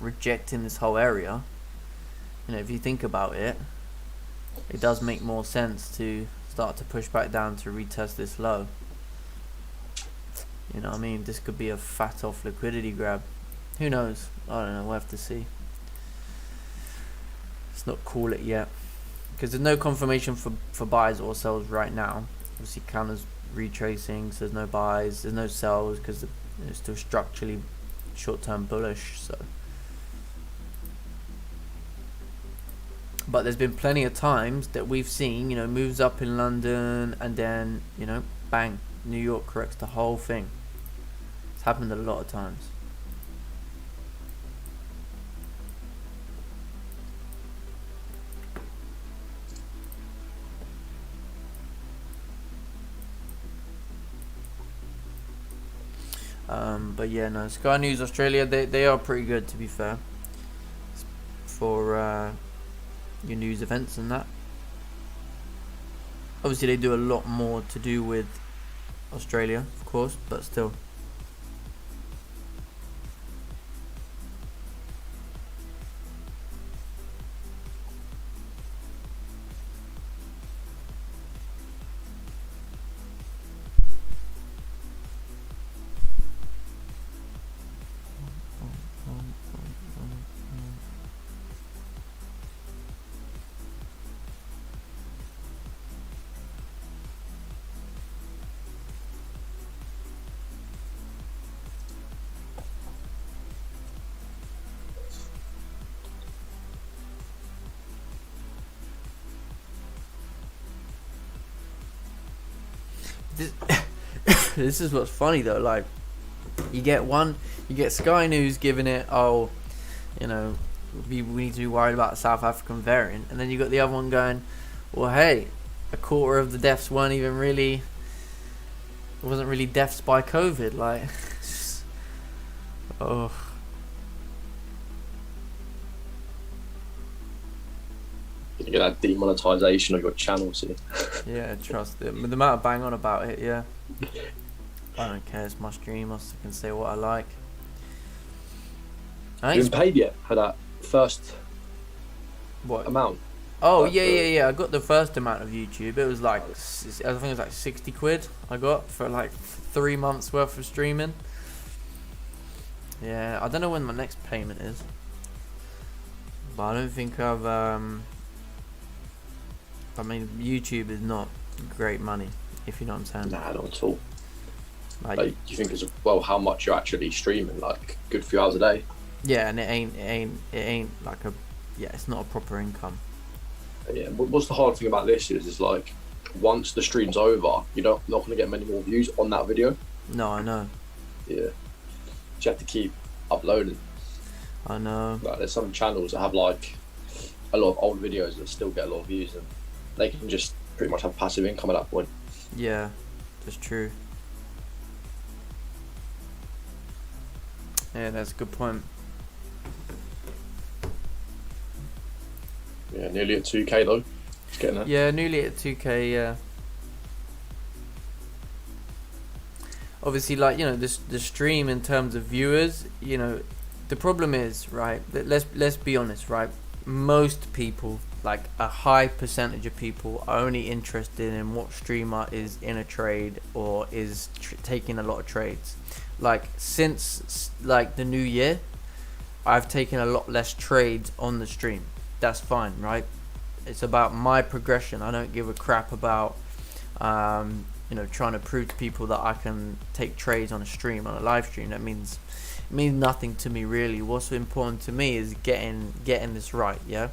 rejecting this whole area, if you think about it, it does make more sense to start to push back down to retest this low. You know what I mean? This could be a fat off liquidity grab. Who knows? I don't know. We'll have to see. Let's not call it yet, because there's no confirmation for buys or sells right now. Obviously, counters retracing, so there's no buys, there's no sells, because it's still structurally short-term bullish. So, but there's been plenty of times that we've seen, moves up in London and then, bang, New York corrects the whole thing. It's happened a lot of times. But yeah, no, Sky News Australia, they are pretty good, to be fair, for your news events and that. Obviously they do a lot more to do with Australia, of course, but still. This is what's funny though. Like, you get Sky News giving it, we need to be worried about the South African variant, and then you got the other one going, well, hey, a quarter of the deaths wasn't really deaths by COVID. Like, oh. You get that demonetization of your channel, see? Yeah, trust it. The amount of bang on about it, yeah. I don't care, it's my stream, I can say what I like. You been paid yet for that first amount? Oh, yeah. I got the first amount of YouTube. It was like, I think it was like 60 quid I got for like 3 months worth of streaming. Yeah, I don't know when my next payment is, but I don't think YouTube is not great money, if you know what I'm saying. Nah, not at all. Like, do you think as well how much you're actually streaming? Like, good few hours a day. Yeah, and it ain't like it's not a proper income. Yeah, but what's the hard thing about this is like, once the stream's over, you're not going to get many more views on that video. No, I know. Yeah, you have to keep uploading. I know. Like, there's some channels that have like a lot of old videos that still get a lot of views, and they can just pretty much have passive income at that point. Yeah, that's true. Yeah, that's a good point. Yeah, nearly at 2K though. It's getting there. Yeah, nearly at 2K. Yeah. Obviously, like, you know, the stream in terms of viewers, you know, the problem is, right, that let's be honest, right, most people, like a high percentage of people, are only interested in what streamer is in a trade or is taking a lot of trades. Like, since like the new year, I've taken a lot less trades on the stream. That's fine, right? It's about my progression. I don't give a crap about you know, trying to prove to people that I can take trades on a stream, on a live stream. That means nothing to me, really. What's important to me is getting this right, yeah.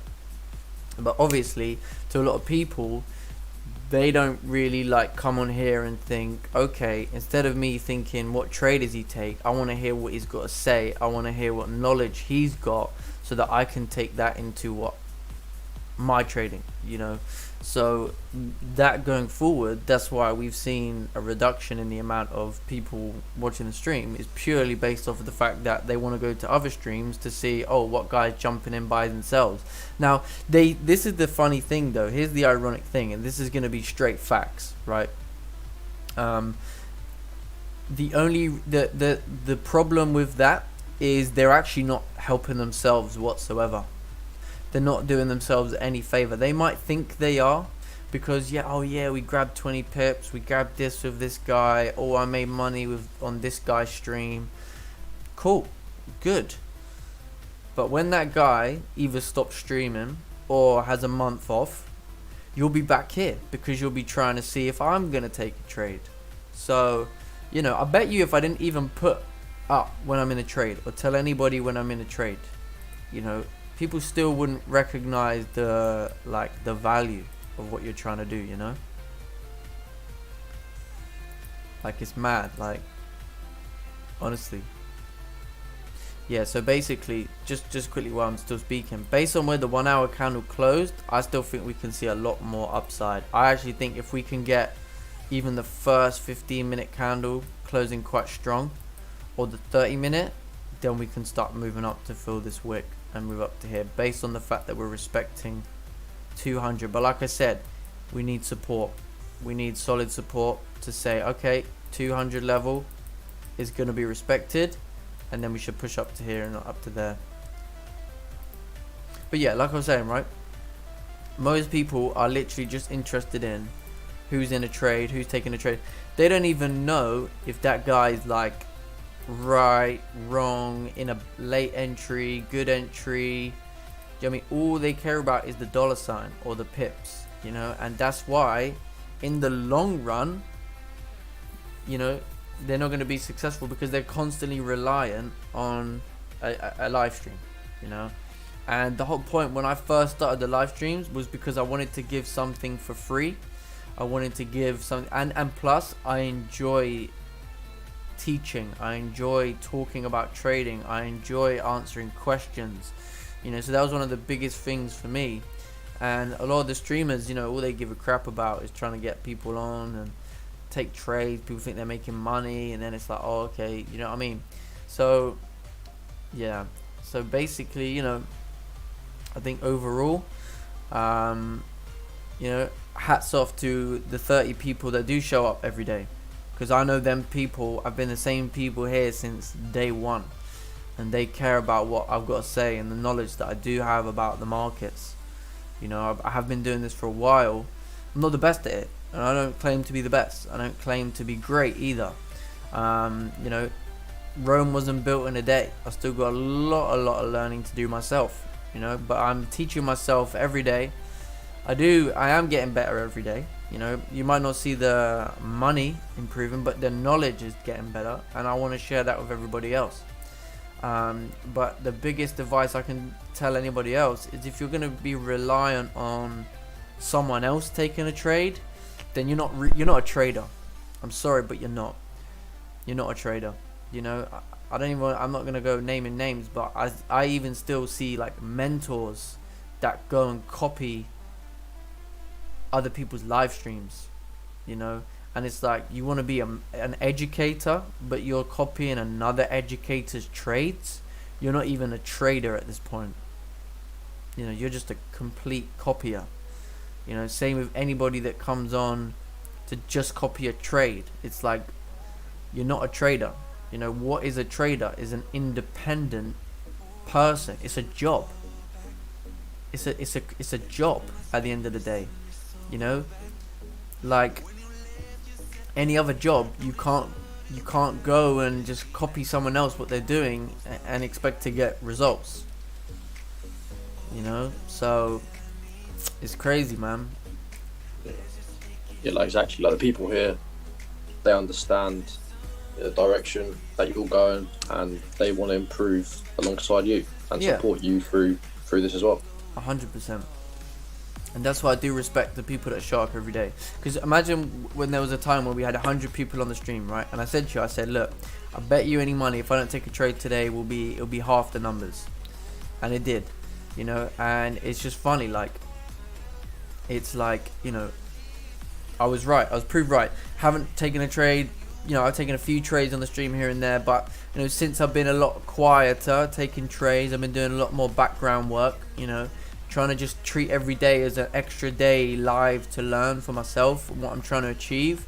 But obviously, to a lot of people, they don't really like come on here and think, okay, instead of me thinking what trade does he take, I want to hear what he's got to say. I want to hear what knowledge he's got, so that I can take that into what my trading, you know. So that going forward, that's why we've seen a reduction in the amount of people watching the stream, is purely based off of the fact that they want to go to other streams to see, oh, what guys jumping in by themselves. Now, this is the funny thing though. Here's the ironic thing, and this is going to be straight facts, right? The problem with that is they're actually not helping themselves whatsoever. They're not doing themselves any favor. They might think they are, because we grabbed 20 pips, we grabbed this with this guy, oh, I made money on this guy's stream. Cool, good. But when that guy either stops streaming or has a month off, you'll be back here, because you'll be trying to see if I'm gonna take a trade. So, you know, I bet you if I didn't even put up when I'm in a trade or tell anybody when I'm in a trade, you know, people still wouldn't recognize the value of what you're trying to do, you know. Like, it's mad, like, honestly. Yeah, so basically, just quickly while I'm still speaking, based on where the 1 hour candle closed, I still think we can see a lot more upside. I actually think if we can get even the first 15-minute candle closing quite strong, or the 30-minute, then we can start moving up to fill this wick and move up to here, based on the fact that we're respecting 200. But like I said, we need support. We need solid support to say, okay, 200 level is going to be respected, and then we should push up to here and not up to there. But yeah, like I was saying, right, most people are literally just interested in who's in a trade, who's taking a trade. They don't even know if that guy's like right, wrong, in a late entry, good entry. You know what I mean? All they care about is the dollar sign or the pips, you know. And that's why in the long run, you know, they're not going to be successful, because they're constantly reliant on a live stream, you know. And the whole point when I first started the live streams was because I wanted to give something for free. I wanted to give something, and plus I enjoy teaching, I enjoy talking about trading, I enjoy answering questions, you know. So that was one of the biggest things for me. And a lot of the streamers, you know, all they give a crap about is trying to get people on and take trades. People think they're making money, and then it's like, oh, okay, you know what I mean. So yeah, so basically, you know, I think overall, you know, hats off to the 30 people that do show up every day. Because I know them people, I've been the same people here since day one. And they care about what I've got to say and the knowledge that I do have about the markets. You know, I have been doing this for a while. I'm not the best at it. And I don't claim to be the best. I don't claim to be great either. You know, Rome wasn't built in a day. I still got a lot of learning to do myself. You know, but I'm teaching myself every day. I am getting better every day. You know, you might not see the money improving, but the knowledge is getting better, and I want to share that with everybody else. But the biggest advice I can tell anybody else is, if you're going to be reliant on someone else taking a trade, then you're not a trader. I'm sorry, but you're not a trader. You know, I'm not going to go naming names, but I even still see like mentors that go and copy other people's live streams, you know. And it's like, you want to be an educator, but you're copying another educator's trades. You're not even a trader at this point. you know, you're just a complete copier. You know, same with anybody that comes on to just copy a trade. It's like, you're not a trader. You know, what is a trader? Is an independent person. It's a job. It's a job at the end of the day. You know, like any other job, you can't go and just copy someone else what they're doing and expect to get results. You know, so it's crazy, man. Yeah, like exactly. Like the people here, they understand the direction that you're going, and they want to improve alongside you and support you through this as well. 100%. And that's why I do respect the people that show up every day. Because imagine when there was a time where we had 100 people on the stream, right? And I said to you, I said, look, I bet you any money if I don't take a trade today, it'll be half the numbers. And it did, you know. And it's just funny, like, it's like, you know, I was right. I was proved right. Haven't taken a trade. You know, I've taken a few trades on the stream here and there, but you know, since I've been a lot quieter taking trades, I've been doing a lot more background work. You know, trying to just treat every day as an extra day live to learn for myself and what I'm trying to achieve.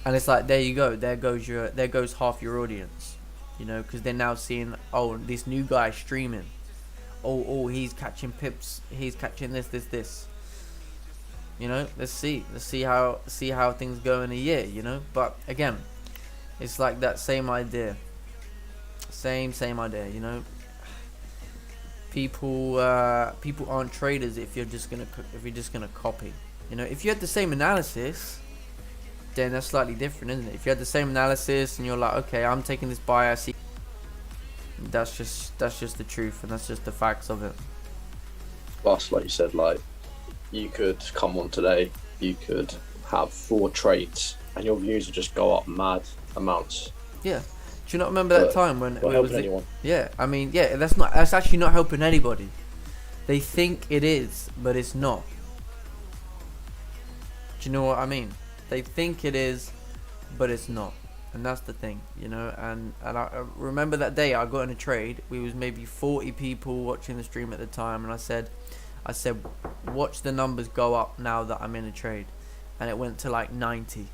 And it's like, there you go. There goes half your audience. You know, because they're now seeing, oh, this new guy streaming. Oh, he's catching pips. He's catching this. You know, let's see how things go in a year. You know, but again, it's like that same idea. Same idea. You know, people aren't traders if you're just gonna copy. You know, if you had the same analysis, then that's slightly different, isn't it? If you had the same analysis and you're like, okay, I'm taking this buy, I see. That's just the truth, and that's just the facts of it. Plus, like you said, like you could come on today, you could have 4 trades, and your views would just go up mad amounts. Yeah. Do you not remember that time when not helping anyone? Yeah, I mean, yeah, that's actually not helping anybody. They think it is, but it's not. Do you know what I mean? They think it is, but it's not. And that's the thing, you know. And I remember that day I got in a trade. We was maybe 40 people watching the stream at the time, and I said, watch the numbers go up now that I'm in a trade. And it went to like 90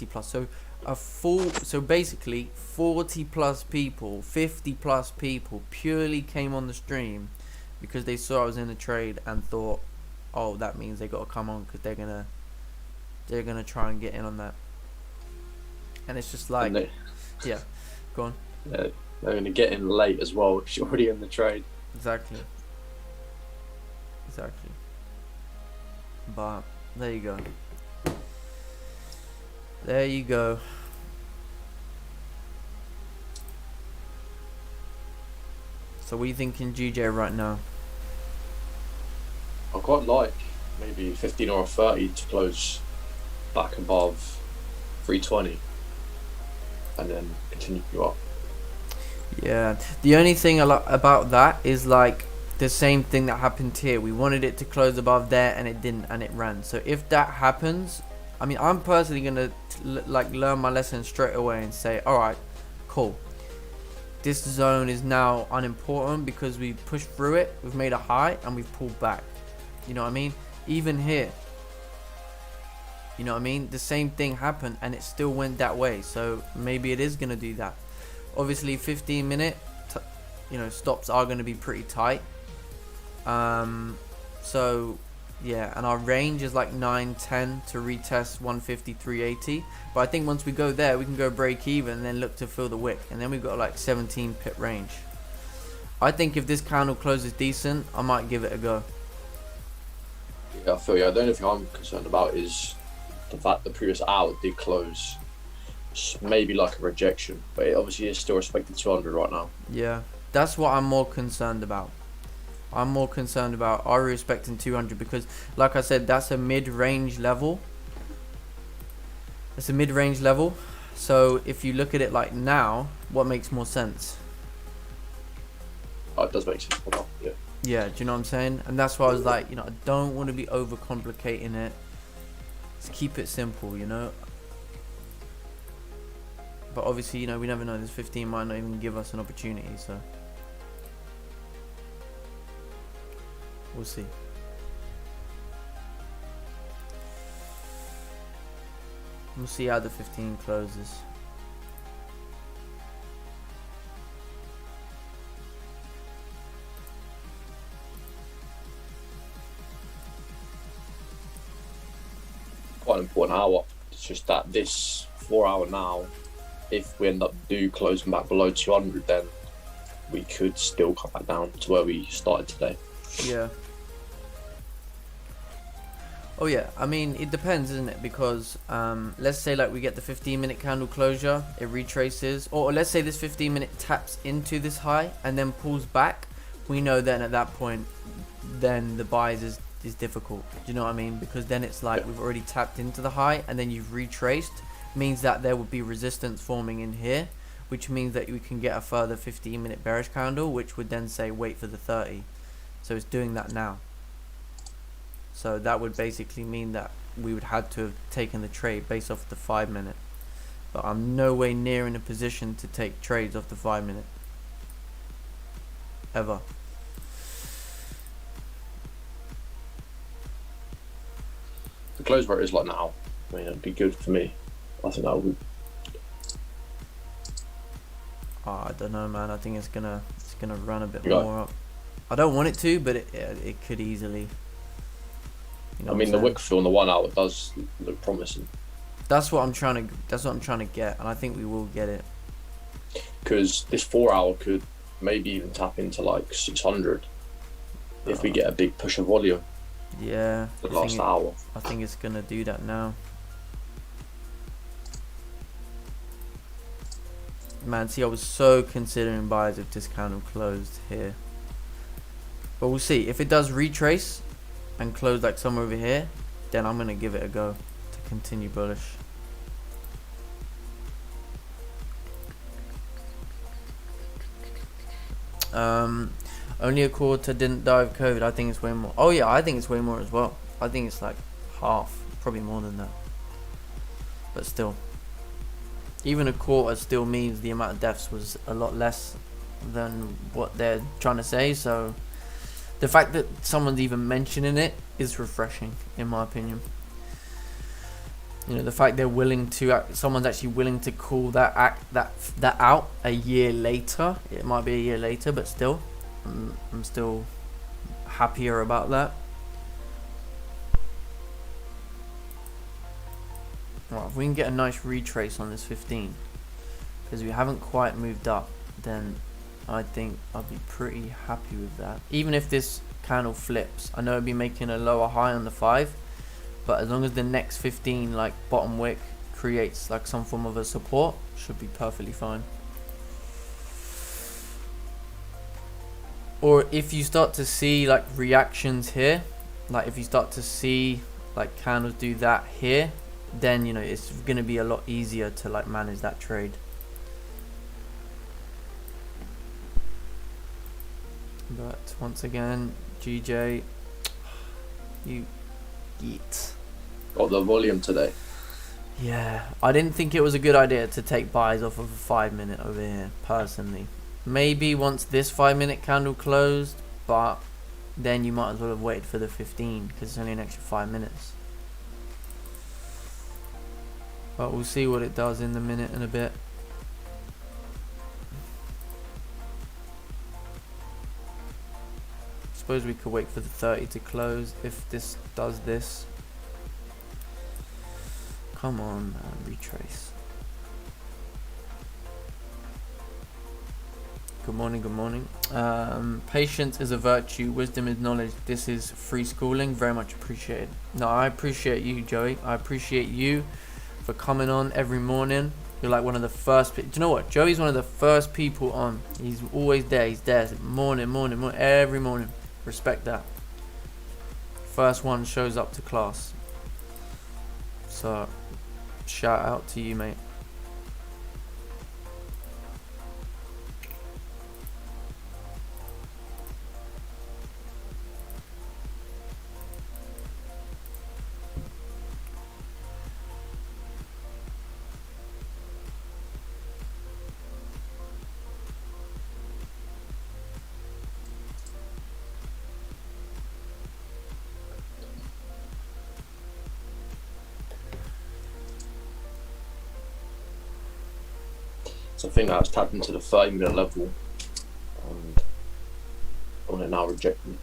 plus. So basically 40 plus people, 50 plus people purely came on the stream because they saw I was in a trade and thought, oh, that means they got to come on because they're gonna try and get in on that. And it's just like, yeah, go on. Yeah, they're gonna get in late as well if you're already in the trade. Exactly. But there you go. So what are you thinking GJ right now? I quite like maybe 15 or 30 to close back above 320 and then continue up. Yeah, the only thing about that is like the same thing that happened here. We wanted it to close above there and it didn't, and it ran. So if that happens, I mean, I'm personally gonna like learn my lesson straight away and say, all right, cool, this zone is now unimportant because we pushed through it, we've made a high and we've pulled back. You know what I mean? Even here, you know what I mean, the same thing happened and it still went that way. So maybe it is gonna do that. Obviously 15-minute stops are going to be pretty tight. So yeah, and our range is like 9-10 to retest 150 380, but I think once we go there we can go break even and then look to fill the wick, and then we've got like 17 pip range. I think if this candle closes decent, I might give it a go. Yeah, I feel you. The only thing I'm concerned about is the fact the previous hour did close maybe like a rejection, but it obviously is still respected 200 right now. Yeah, that's what I'm more concerned about. Are we respecting 200? Because like I said, that's a mid-range level. So if you look at it like now, what makes more sense? Oh, it does make sense. Yeah. Yeah, do you know what I'm saying? And that's why I was like, I don't want to be overcomplicating it. Let's keep it simple, But obviously, we never know. This 15 might not even give us an opportunity, so. We'll see. We'll see how the 15 closes. Quite an important hour. It's just that this 4 hour now, if we end up closing back below 200, then we could still come back down to where we started today. Yeah. Oh yeah, I mean, it depends, isn't it? Because let's say like we get the 15-minute candle closure, it retraces, or let's say this 15-minute taps into this high and then pulls back. We know then at that point, then the buys is difficult. Do you know what I mean? Because then it's like we've already tapped into the high and then you've retraced, means that there would be resistance forming in here, which means that we can get a further 15-minute bearish candle, which would then say wait for the 30. So it's doing that now. So that would basically mean that we would have to have taken the trade based off the 5-minute. But I'm no way near in a position to take trades off the 5-minute. Ever. The close where it is like now, I mean, it'd be good for me. I think that would. Oh, I don't know, man. I think it's gonna run a bit more up. I don't want it to, but it could easily. You know, I mean, the wick fill on the 1 hour does look promising. That's what I'm trying to get, and I think we will get it. Because this 4 hour could maybe even tap into like 600 if we get a big push of volume. Yeah. The last hour. I think it's gonna do that now. Man, see, I was so considering buys if this candle closed here. But we'll see. If it does retrace and close like somewhere over here, then I'm going to give it a go to continue bullish. Only a quarter didn't die of COVID. I think it's way more. Oh yeah, I think it's way more as well. I think it's like half, probably more than that. But still. Even a quarter still means the amount of deaths was a lot less than what they're trying to say. So the fact that someone's even mentioning it is refreshing, in my opinion. You know, the fact they're willing to, someone's actually willing to call that out a year later. It might be a year later, but still, I'm still happier about that. Well, if we can get a nice retrace on this 15, because we haven't quite moved up, then I think I'll be pretty happy with that. Even if this candle flips, I know it'll be making a lower high on the 5, but as long as the next 15 like bottom wick creates like some form of a support, should be perfectly fine. Or if you start to see like reactions here, like if you start to see like candles do that here, then you know it's going to be a lot easier to like manage that trade. But once again, GJ, you eat. Got the volume today. Yeah, I didn't think it was a good idea to take buys off of a 5-minute over here, personally. Maybe once this 5-minute candle closed, but then you might as well have waited for the 15 because it's only an extra 5 minutes. But we'll see what it does in the minute and a bit. Suppose we could wait for the 30 to close if this does this. Come on, man, retrace. Good morning, good morning. Patience is a virtue, wisdom is knowledge. This is free schooling, very much appreciated. No, I appreciate you, Joey. I appreciate you for coming on every morning. You're like one of the first people. Do you know what? Joey's one of the first people on. He's always there. He's there. Morning, every morning. Respect that. First one shows up to class. So, shout out to you, mate. So I think that's tapped into the 30-minute level, and on it now rejecting.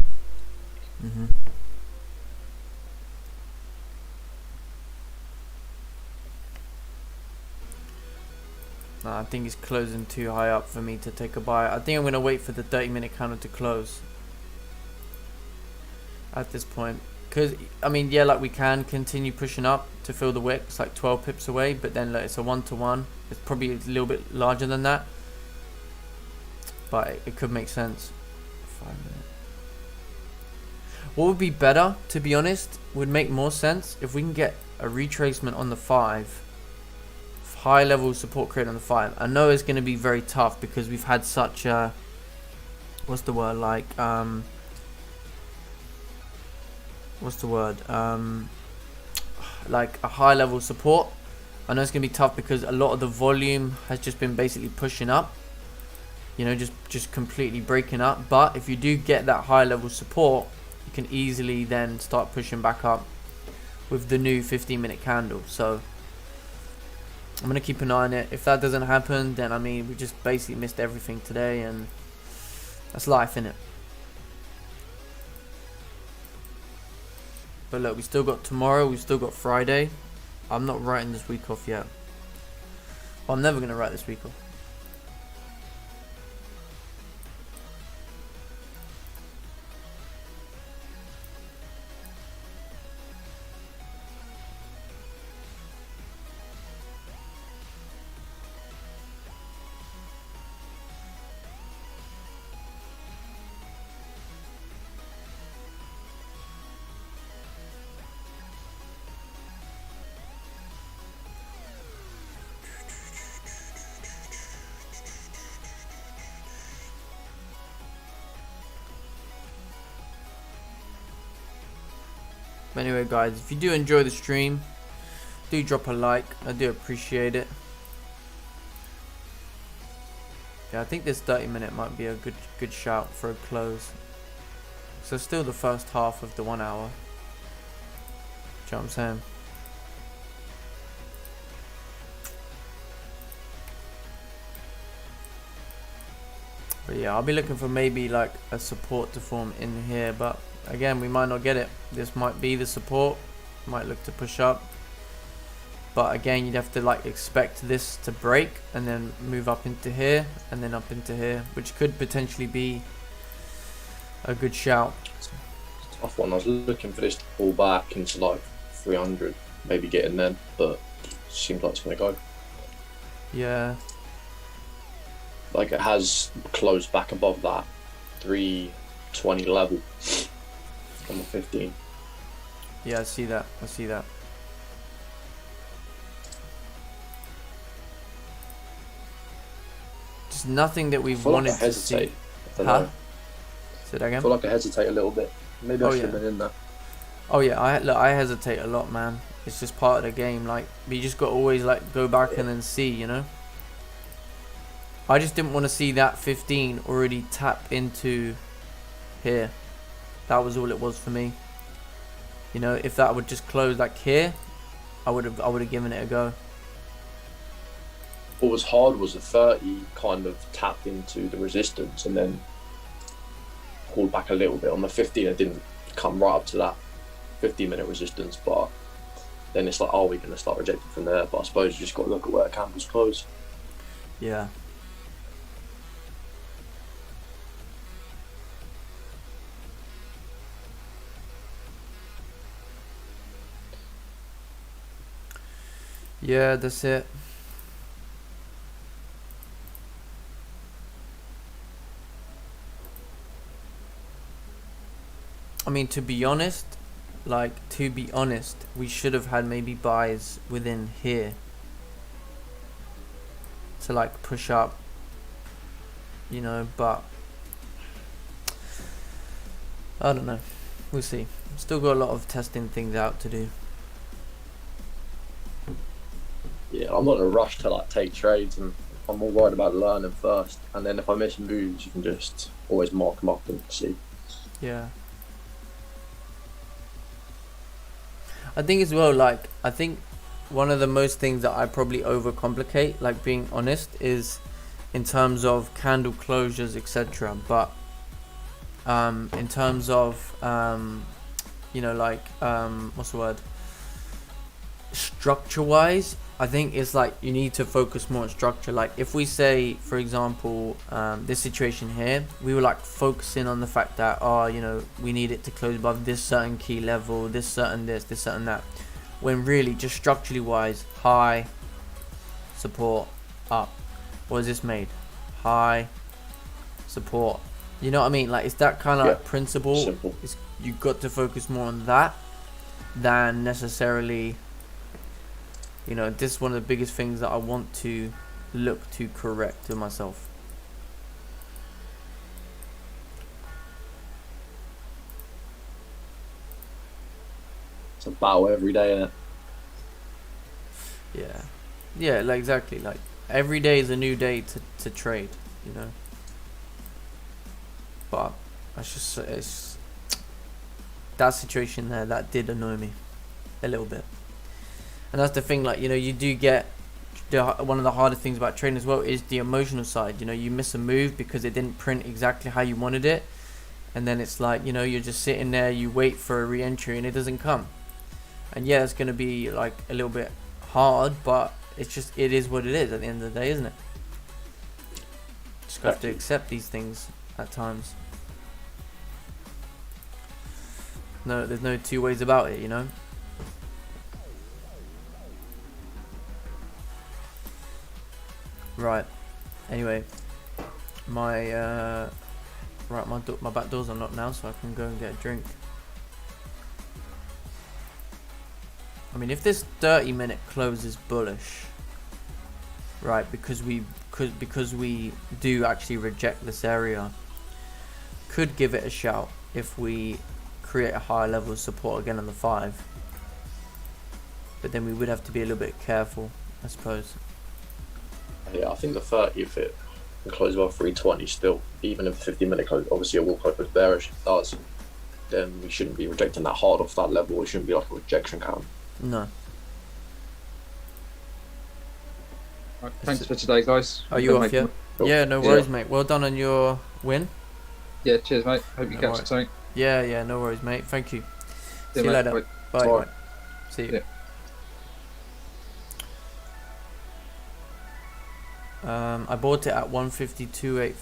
Mm-hmm. No, I think it's closing too high up for me to take a buy. I think I'm gonna wait for the 30-minute candle to close at this point. Because, I mean, yeah, like we can continue pushing up to fill the wick. It's like 12 pips away, but then like, it's a 1-to-1. It's probably a little bit larger than that. But it could make sense. 5 minutes. What would be better, to be honest, would make more sense if we can get a retracement on the 5. High level support created on the 5. I know it's going to be very tough because we've had such a, what's the word, like, like a high level support. I know it's going to be tough because a lot of the volume has just been basically pushing up, you know, just completely breaking up. But if you do get that high level support, you can easily then start pushing back up with the new 15-minute candle. So I'm going to keep an eye on it. If that doesn't happen, then I mean, we just basically missed everything today, and that's life, innit? But look, we still got tomorrow, we still got Friday. I'm not writing this week off yet. Well, I'm never going to write this week off. But anyway, guys, if you do enjoy the stream, do drop a like. I do appreciate it. Yeah, I think this 30-minute might be a good shout for a close. So still the first half of the 1 hour. Do you know what I'm saying? But yeah, I'll be looking for maybe like a support to form in here, but again, we might not get it. This might be the support. Might look to push up. But again, you'd have to like expect this to break and then move up into here and then up into here, which could potentially be a good shout. Tough one. I was looking for this to pull back into like 300, maybe getting then, but it seems like it's going to go. Yeah. Like it has closed back above that 320 level on the 15. Yeah, I see that. I see that. Just nothing that we've wanted to see. I don't Huh? know. Say that again? I feel like I hesitate a little bit. Maybe I should have been in there. Oh yeah, I hesitate a lot, man. It's just part of the game. Like, you just got to always like go back and then see, you know. I just didn't want to see that 15 already tap into here. That was all it was for me. You know, if that would just close like here, I would have given it a go. What was hard was the 30 kind of tapped into the resistance and then pulled back a little bit. On the 15, it didn't come right up to that 15-minute resistance, but then it's like, are we going to start rejecting from there? But I suppose you just got to look at where the candles close. Yeah. Yeah, that's it. I mean, to be honest, we should have had maybe buys within here to like push up, you know, but I don't know. We'll see. Still got a lot of testing things out to do. Yeah, I'm not in a rush to like take trades, and I'm more worried about learning first. And then if I miss moves, you can just always mark them up and see. Yeah. I think as well, like, I think one of the most things that I probably overcomplicate, like being honest, is in terms of candle closures, etc. But in terms of what's the word? Structure wise, I think it's like you need to focus more on structure. Like if we say, for example, this situation here, we were like focusing on the fact that we need it to close above this certain key level, this certain that, when really just structurally wise, high support up. What is this made? High support. You know what I mean? Like it's that kind of like principle. Simple. You got to focus more on that than necessarily. This is one of the biggest things that I want to look to correct to myself. It's a battle every day, innit? Yeah, like exactly. Like every day is a new day to trade, But it's that situation there that did annoy me a little bit. And that's the thing, like, you do get one of the hardest things about trading as well is the emotional side. You miss a move because it didn't print exactly how you wanted it. And then it's like, you're just sitting there, you wait for a re-entry and it doesn't come. And yeah, it's going to be like a little bit hard, but it is what it is at the end of the day, isn't it? Just have to accept these things at times. No, there's no two ways about it, Right. Anyway, my back door's unlocked now, so I can go and get a drink. I mean, if this 30-minute close is bullish, right? Because we do actually reject this area, could give it a shout if we create a higher level of support again on the 5. But then we would have to be a little bit careful, I suppose. Yeah, I think the 30, if it can close above 320 still, even if the 50-minute close, obviously it will close bearish. If it does, then we shouldn't be rejecting that hard off that level. It shouldn't be like a rejection count. No. Right, thanks for today, guys. Are you off yet? Yeah, no worries, mate. Well done on your win. Yeah, cheers, mate. Hope you No catch worries. something. Yeah, no worries, mate. Thank you. See you mate. later. Bye. Bye. See you. Yeah. I bought it at 152.85.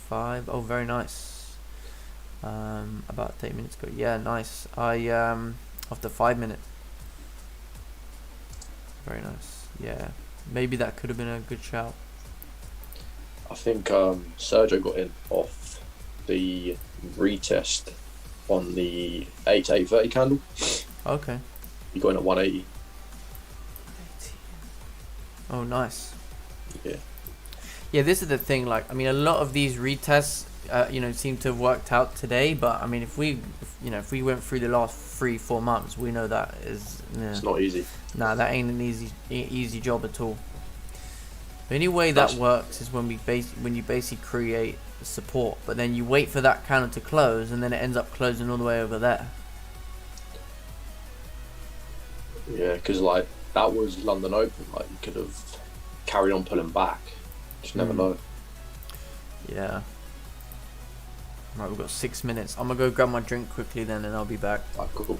152.85. Oh, very nice. About 30 minutes ago. Yeah, nice. After 5 minutes. Very nice. Yeah, maybe that could have been a good shout. I think Sergio got in off the retest on the 8-8-30 candle. Okay. He got in at 180. Oh, nice. Yeah. Yeah, this is the thing. Like, I mean, a lot of these retests, seem to have worked out today. But I mean, if we went through the last 3-4 months, we know that is. Yeah. It's not easy. Nah, that ain't an easy job at all. The only way that works is when you basically create support, but then you wait for that candle to close, and then it ends up closing all the way over there. Yeah, because like that was London Open. Like you could have carried on pulling back. Just never know. Yeah. Right, we've got 6 minutes. I'm gonna go grab my drink quickly then, and I'll be back. Like, cool.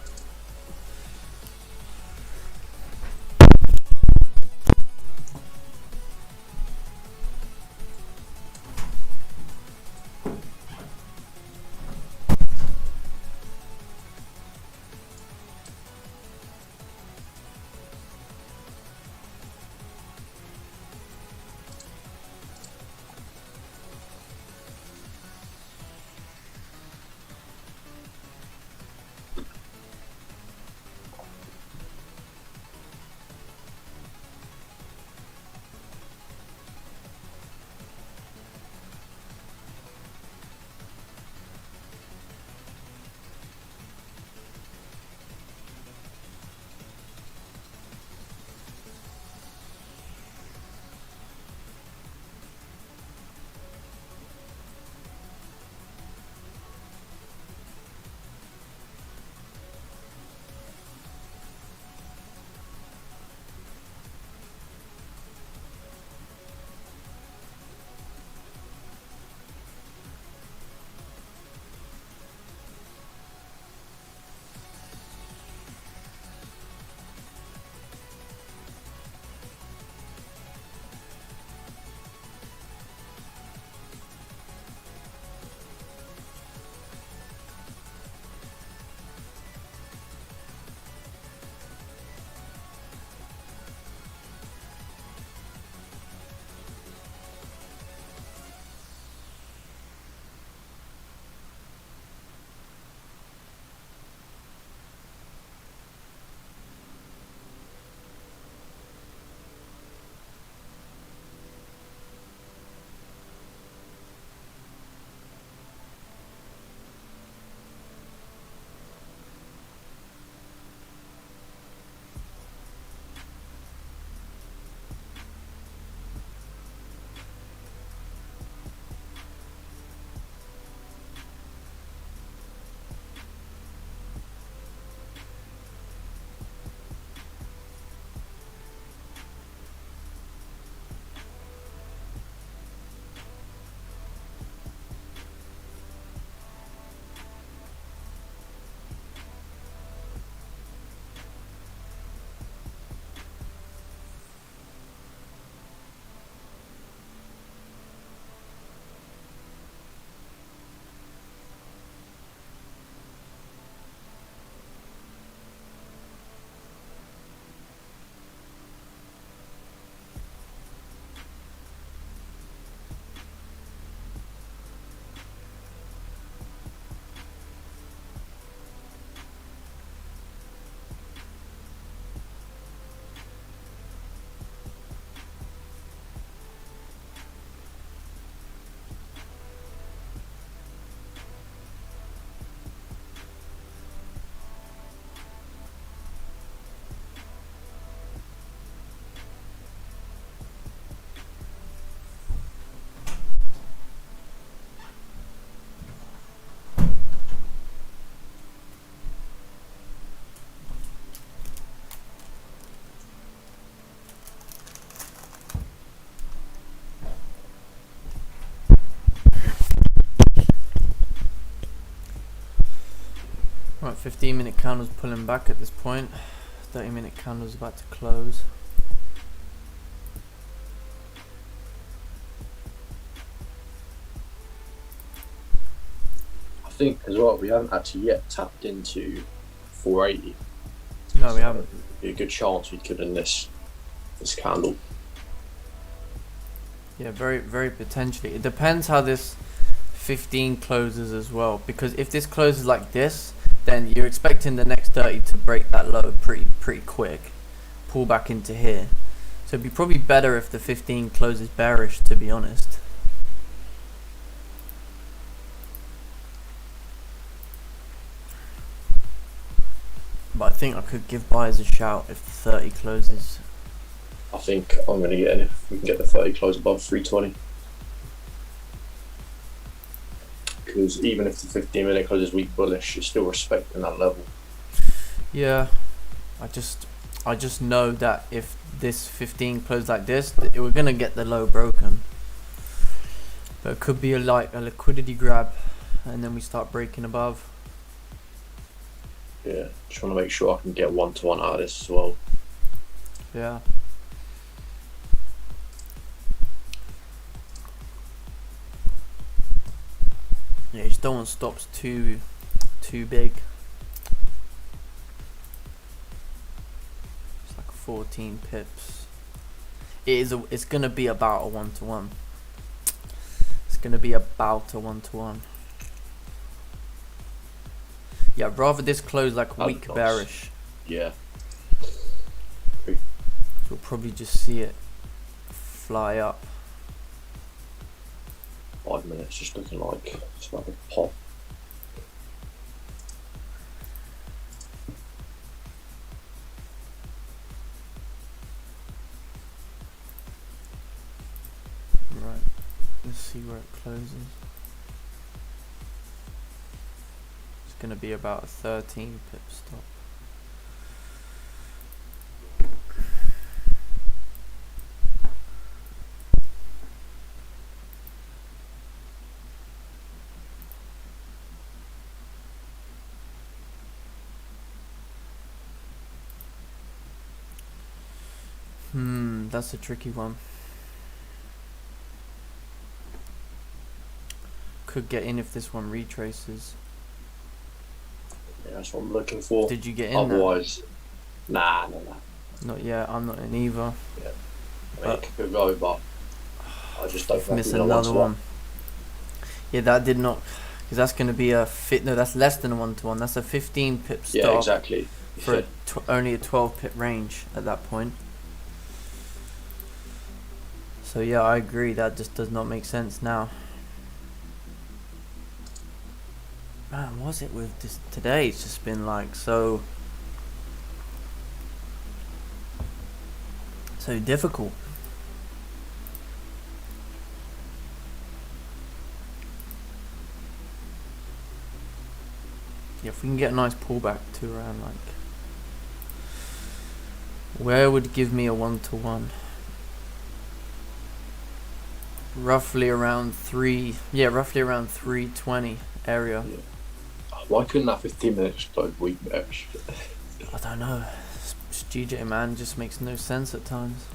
Right, 15-minute candle's pulling back at this point. 30-minute candle's about to close. I think as well we haven't actually yet tapped into 480. No, we haven't. Be a good chance we could in this candle. Yeah, very, very potentially. It depends how this 15 closes as well. Because if this closes like this, then you're expecting the next 30 to break that low pretty quick. Pull back into here. So it'd be probably better if the 15 closes bearish, to be honest. But I think I could give buyers a shout if the 30 closes. I think I'm going to get in if we can get the 30 close above 320. Because even if the 15-minute closes weak bullish, you're still respecting that level. Yeah, I just know that if this 15 closes like this, we're gonna get the low broken. But it could be like a liquidity grab, and then we start breaking above. Yeah, just want to make sure I can get 1-to-1 out of this as well. Yeah. Yeah, you just don't want stops too big. It's like 14 pips. It's gonna be about a 1-to-1. It's gonna be about a 1-to-1. Yeah, rather this close like weak bearish. Yeah. We'll probably just see it fly up. 5 minutes, just looking like it's about to pop. Right, let's see where it closes. It's gonna be about a 13 pip stop. That's a tricky one. Could get in if this one retraces. Yeah, that's what I'm looking for. Did you get in? Otherwise, nah. Not yet. I'm not in either. Yeah, I mean, it could go, but I just don't Miss another one. Yeah, that did not, because that's going to be a no, that's less than a 1-to-1. That's a 15 pip stop. Yeah, exactly. For only a 12 pip range at that point. So yeah, I agree. That just does not make sense now. Man, what's it with this today? It's just been like so difficult. Yeah, if we can get a nice pullback to around like, where would give me a 1-to-1? Roughly around 320 area. Yeah. Why couldn't that 15 minutes go weak bearish? I don't know. It's GJ, man, just makes no sense at times.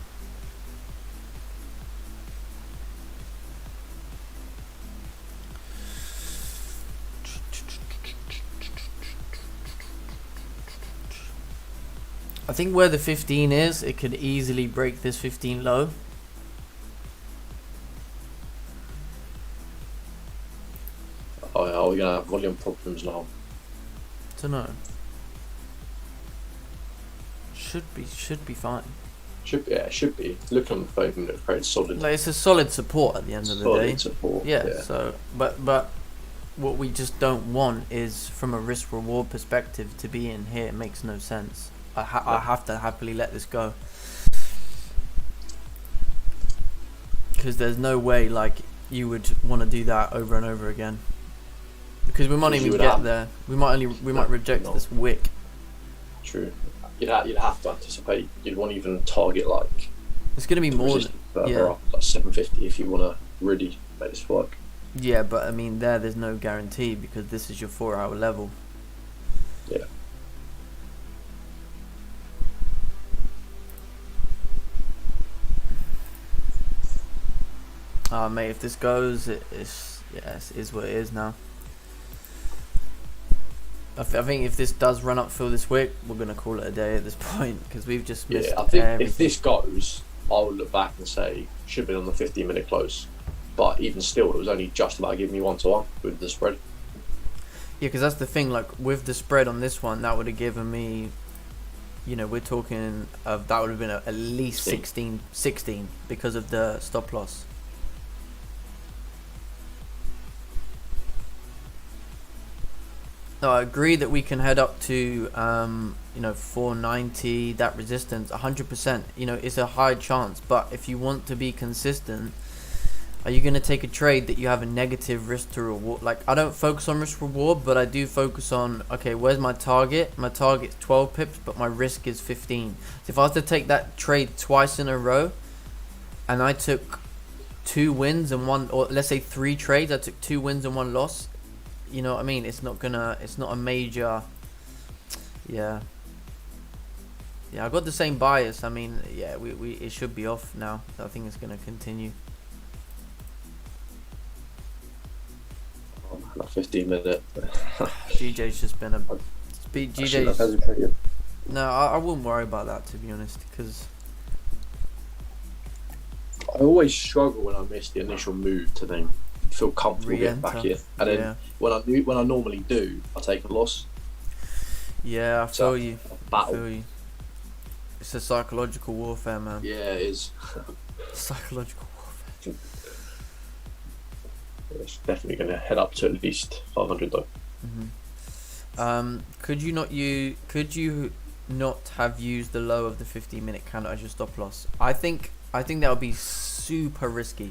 I think where the 15 is, it could easily break this 15 low. Oh yeah, we're gonna have volume problems now. Don't know. Should be fine. It should be. Looking on the phone, it's very solid. Like, it's a solid support at the end of the day. Solid support. Yeah. So, but what we just don't want is, from a risk reward perspective, to be in here. It makes no sense. I have to happily let this go, because there's no way like you would want to do that over and over again. Because we might even get there. We might reject this wick. True. You'd have to anticipate. You'd want to even target like. It's gonna be more. Further up, like 750 if you want to really make this work. Yeah, but I mean, there's no guarantee, because this is your 4-hour level. Mate, if this goes, it is what it is now. I think if this does run up fill this week, we're gonna call it a day at this point because we've just missed I think everything. if this goes, I'll look back and say should have been on the 15-minute close. But even still, it was only just about giving me 1-1 with the spread. Yeah, because that's the thing. Like with the spread on this one, that would have given me, we're talking of that would have been at least 16 because of the stop loss. No, I agree that we can head up to 490, that resistance 100%. It's a high chance, but if you want to be consistent, are you going to take a trade that you have a negative risk to reward? Like, I don't focus on risk reward, but I do focus on, okay, where's my target? My target's 12 pips, but my risk is 15. So if I was to take that trade twice in a row, and I took 2 wins and one, or let's say 3 trades, I took 2 wins and 1 loss. You know what I mean? It's not a major. Yeah, I got the same bias. I mean, yeah, it should be off now. I think it's gonna continue. Oh man, that 15-minute. GJ's just been a. GJ's. No, I wouldn't worry about that, to be honest, because I always struggle when I miss the initial move to then feel comfortable getting back in, and then when I normally do, I take a loss. Yeah, I feel you. Battle. I feel you. It's a psychological warfare, man. Yeah, it is. Psychological warfare. It's definitely going to head up to at least 500 though. Could you not have used the low of the 15-minute candle as your stop loss? I think that would be super risky.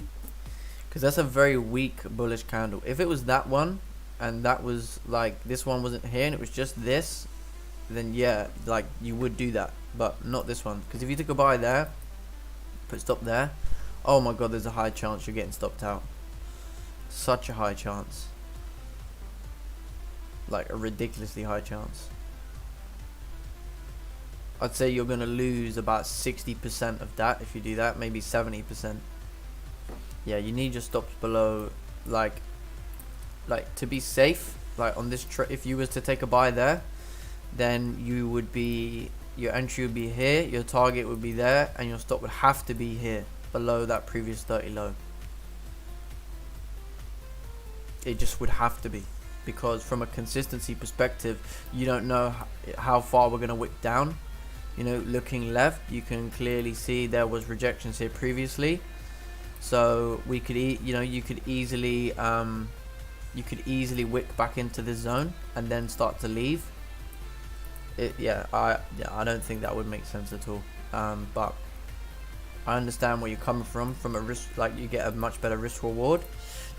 Because that's a very weak bullish candle. If it was that one, and that was like this one wasn't here, and it was just this, then yeah, like you would do that. But not this one. Because if you took a buy there, put stop there, oh my god, there's a high chance you're getting stopped out. Such a high chance. Like a ridiculously high chance. I'd say you're going to lose about 60% of that if you do that, maybe 70%. Yeah, you need your stops below, like to be safe. Like on this if you was to take a buy there, then your entry would be here, your target would be there, and your stop would have to be here below that previous 30 low. It just would have to be, because from a consistency perspective, you don't know how far we're going to wick down. Looking left, you can clearly see there was rejections here previously. So we could, you could easily wick back into this zone and then start to leave. I don't think that would make sense at all. But I understand where you're coming from a risk, like you get a much better risk reward,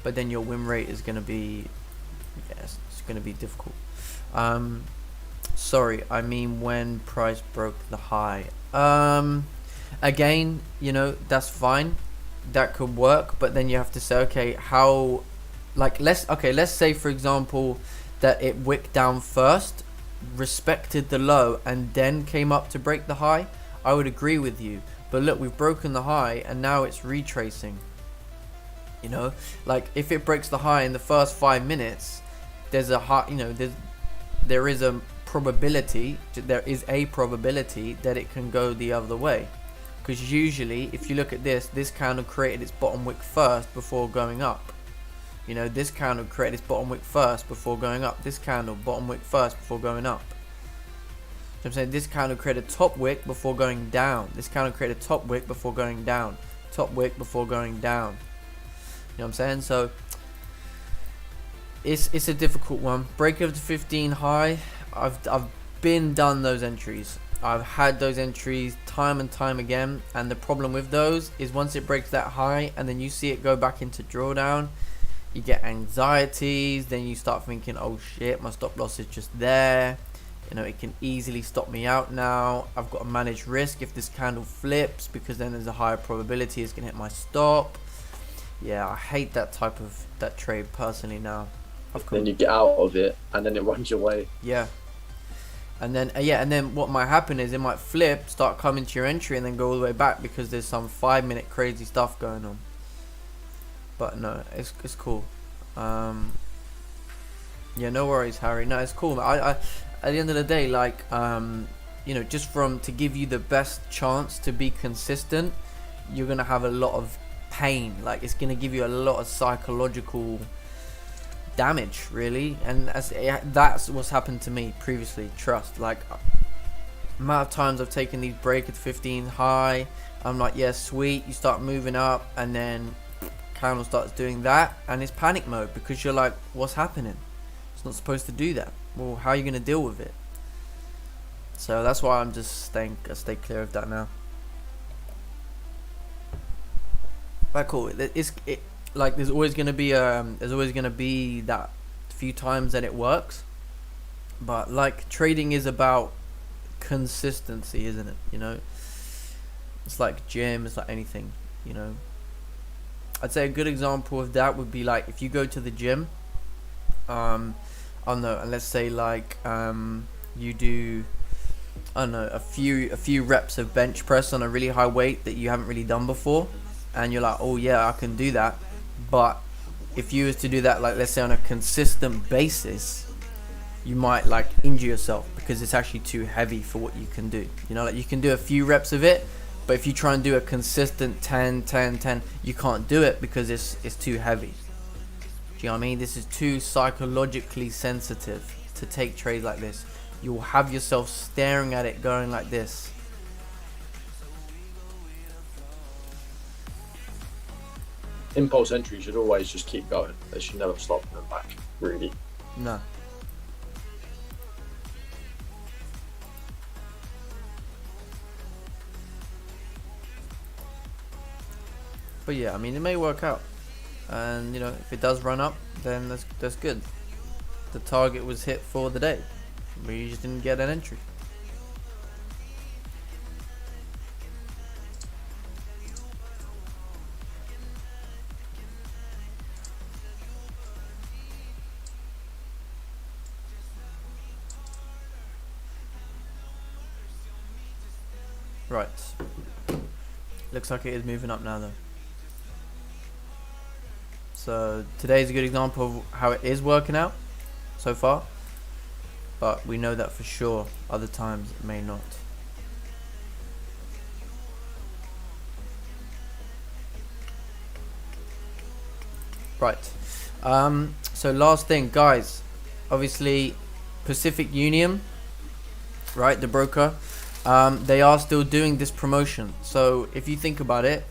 but then your win rate is going to be, it's going to be difficult. Sorry, I mean when price broke the high. Again, that's fine. That could work, but then you have to say, okay, how, like, let's say for example that it wicked down first, respected the low, and then came up to break the high. I would agree with you, but look, we've broken the high and now it's retracing. Like if it breaks the high in the first 5 minutes, there's a high, there is a probability that it can go the other way. Because usually, if you look at this candle created its bottom wick first before going up. This candle created its bottom wick first before going up. This candle, bottom wick first before going up. So I'm saying this candle created top wick before going down. This candle created top wick before going down. Top wick before going down. You know what I'm saying? So, it's a difficult one. Break of the 15 high. I've been done those entries. I've had those entries time and time again, and the problem with those is once it breaks that high and then you see it go back into drawdown, you get anxieties. Then you start thinking, oh shit, my stop loss is just there, it can easily stop me out now. I've got to manage risk if this candle flips, because then there's a higher probability it's gonna hit my stop. Yeah, I hate that trade personally now. Then you get out of it and then it runs your way. Yeah. And then what might happen is it might flip, start coming to your entry, and then go all the way back because there's some 5-minute crazy stuff going on. But no, it's cool. Yeah, no worries, Harry. No, it's cool. I at the end of the day, like, you know, just to give you the best chance to be consistent, you're gonna have a lot of pain. Like, it's gonna give you a lot of psychological damage, really. And that's what's happened to me previously. Trust. Like, amount of times I've taken these break at 15 high. I'm like, yeah, sweet. You start moving up, and then candle starts doing that, and it's panic mode because you're like, what's happening? It's not supposed to do that. Well, how are you going to deal with it? So that's why I'm just I stay clear of that now. But cool. Like, there's always going to be that few times that it works. But like, trading is about consistency, isn't it? You know, it's like gym. It's like anything. You know, I'd say a good example of that would be like if you go to the gym. I don't know, and let's say like you do, I don't know, a few reps of bench press on a really high weight that you haven't really done before, and you're like, oh yeah, I can do that. But if you was to do that, like, let's say on a consistent basis, you might like injure yourself because it's actually too heavy for what you can do. You know, like, you can do a few reps of it, but if you try and do a consistent 10, you can't do it because it's too heavy. Do you know what I mean? This is too psychologically sensitive to take trades like this. You'll have yourself staring at it going like this. Impulse entry should always just keep going. They should never stop them back, really. No. But yeah, I mean, it may work out. And, you know, if it does run up, then that's good. The target was hit for the day. We just didn't get an entry. Right. Looks like it is moving up now, though. So today's a good example of how it is working out so far, but we know that for sure other times it may not. Right. So last thing, guys, obviously Pacific Union, right, the broker, they are still doing this promotion. So if you think about it,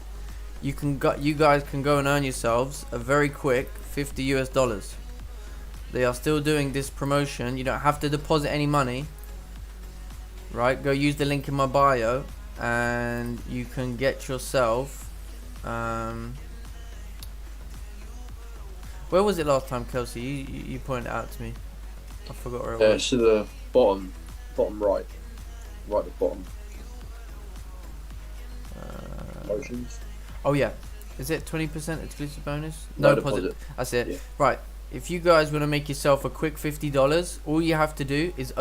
you guys can go and earn yourselves a very quick $50 US. They are still doing this promotion. You don't have to deposit any money, right? Go use the link in my bio and you can get yourself where was it last time, Kelsey? You pointed it out to me. I forgot where it was. To the bottom right at the bottom. Promotions. Oh yeah, is it 20% exclusive bonus? No deposit. That's it. Yeah. Right. If you guys want to make yourself a quick $50, all you have to do is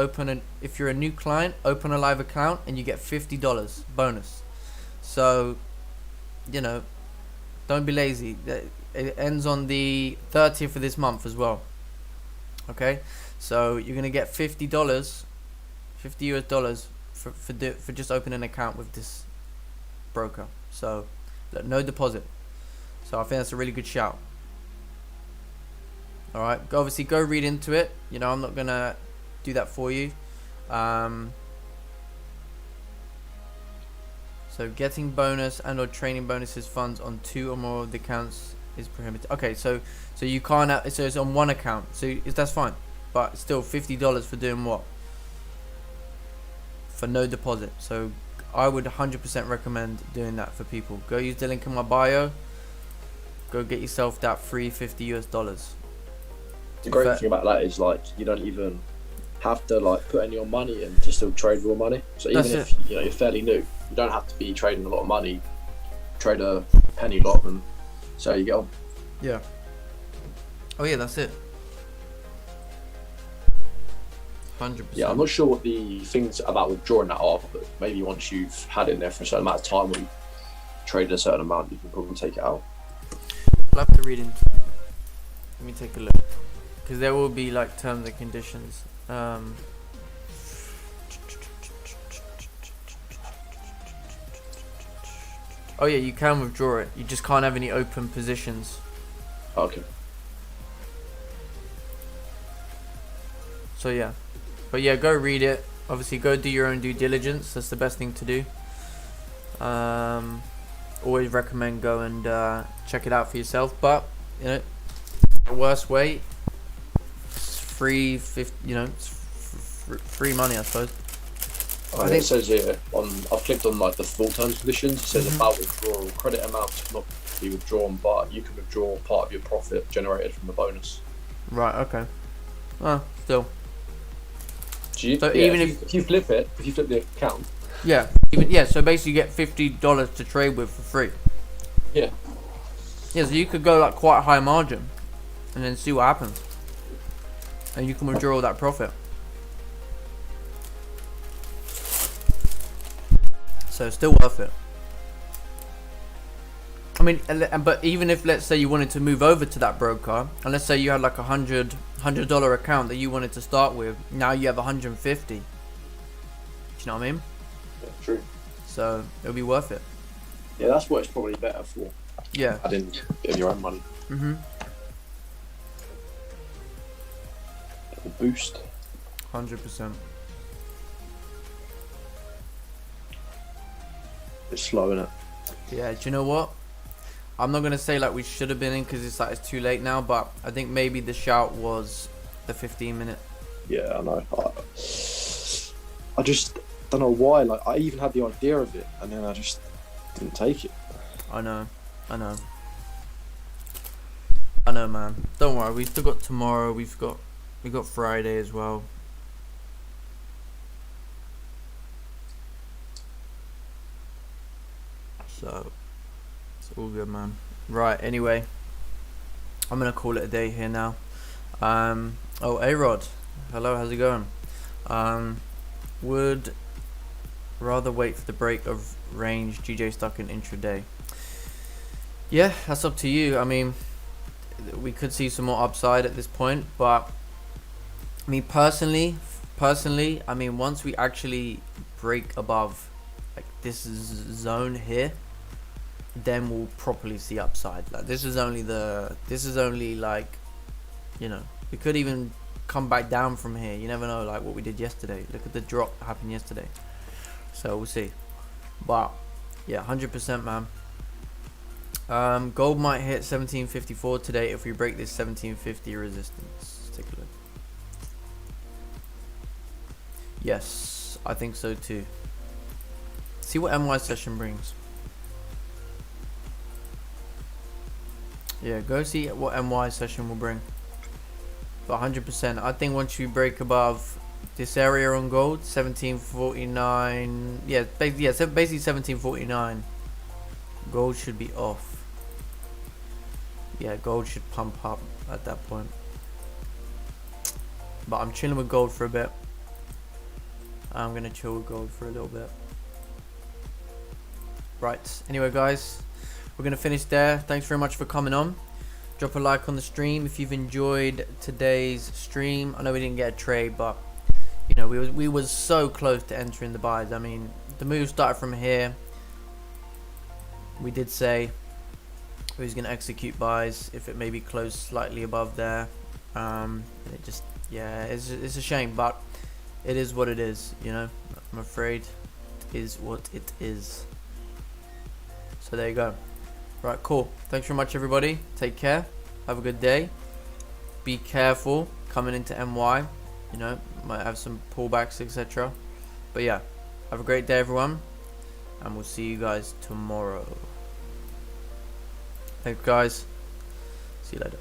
if you're a new client, open a live account and you get $50 bonus. So, you know, don't be lazy. It ends on the 30th of this month as well. Okay, so you're gonna get $50, $50 US for just opening an account with this broker. So. Look, no deposit. So I think that's a really good shout. Alright, obviously go read into it. You know, I'm not gonna do that for you. So getting bonus and or training bonuses funds on 2 or more of the accounts is prohibited. Okay, so you can't so it's on one account. So that's fine. But still $50 for doing what? For no deposit. So I would 100% recommend doing that for people. Go use the link in my bio. Go get yourself that free $50 US. The great thing about that is, like, you don't even have to like put any of your money in to still trade real money. So even if you know you're fairly new, you don't have to be trading a lot of money. Trade a penny lot and so you get on. Yeah. Oh yeah, that's it. 100%. Yeah, I'm not sure what the things about withdrawing that are, but maybe once you've had it in there for a certain amount of time, when you trade a certain amount, you can probably take it out. I'll have to read into it. Let me take a look. Because there will be like terms and conditions. Oh yeah, you can withdraw it. You just can't have any open positions. Okay. So yeah. But yeah, go read it. Obviously, go do your own due diligence. That's the best thing to do. Always recommend go and check it out for yourself. But you know, the worst way, it's free. It's free money, I suppose. I think it says here I've clicked on like the full terms and conditions. It says about withdrawal. Credit amounts cannot be withdrawn, but you can withdraw part of your profit generated from the bonus. Right. Okay. Well, still. So even if you flip the account. Yeah. So basically, you get $50 to trade with for free. Yeah. Yeah. So you could go like quite a high margin, and then see what happens, and you can withdraw all that profit. So it's still worth it. I mean, but even if, let's say, you wanted to move over to that broker, and let's say you had like $100 account that you wanted to start with, now you have 150. Do you know what I mean? Yeah, true. So it'll be worth it. Yeah, that's what it's probably better for. Yeah. Adding a bit of your own money. Little boost. 100%. It's slow, isn't it? Yeah. Do you know what? I'm not gonna say like we should have been in because it's too late now, but I think maybe the shout was the 15-minute. Yeah, I know. I just don't know why. Like, I even had the idea of it, and then I just didn't take it. I know, man. Don't worry. We've still got tomorrow. We got Friday as well. So it's all good, man. Right. Anyway, I'm gonna call it a day here now. Oh, A-Rod. Hello. How's it going? Would rather wait for the break of range. GJ stuck in intraday. Yeah, that's up to you. I mean, we could see some more upside at this point, but I mean, personally, I mean, once we actually break above like this zone here, then we'll properly see upside. Like this is only like, you know, we could even come back down from here. You never know, like what we did yesterday. Look at the drop that happened yesterday. So we'll see. But yeah, 100%, man. Gold might hit 1754 today if we break this 1750 resistance. Let's take a look. Yes, I think so too. See what MY session brings. Yeah, go see what MY session will bring. But 100%, I think once you break above this area on gold, 1749, basically 1749, gold should be off. Yeah, gold should pump up at that point. But I'm chilling with gold for a bit. I'm gonna chill with gold for a little bit. Right, anyway guys, we're gonna finish there. Thanks very much for coming on. Drop a like on the stream if you've enjoyed today's stream. I know we didn't get a trade, but you know, we was so close to entering the buys. I mean, the move started from here. We did say we was gonna execute buys if it maybe closed slightly above there. And it just, yeah, it's a shame, but it is what it is, you know. I'm afraid it is what it is. So there you go. Right, cool. Thanks very much, everybody. Take care. Have a good day. Be careful coming into MY. You know, might have some pullbacks, etc. But yeah, have a great day, everyone. And we'll see you guys tomorrow. Thanks, guys. See you later.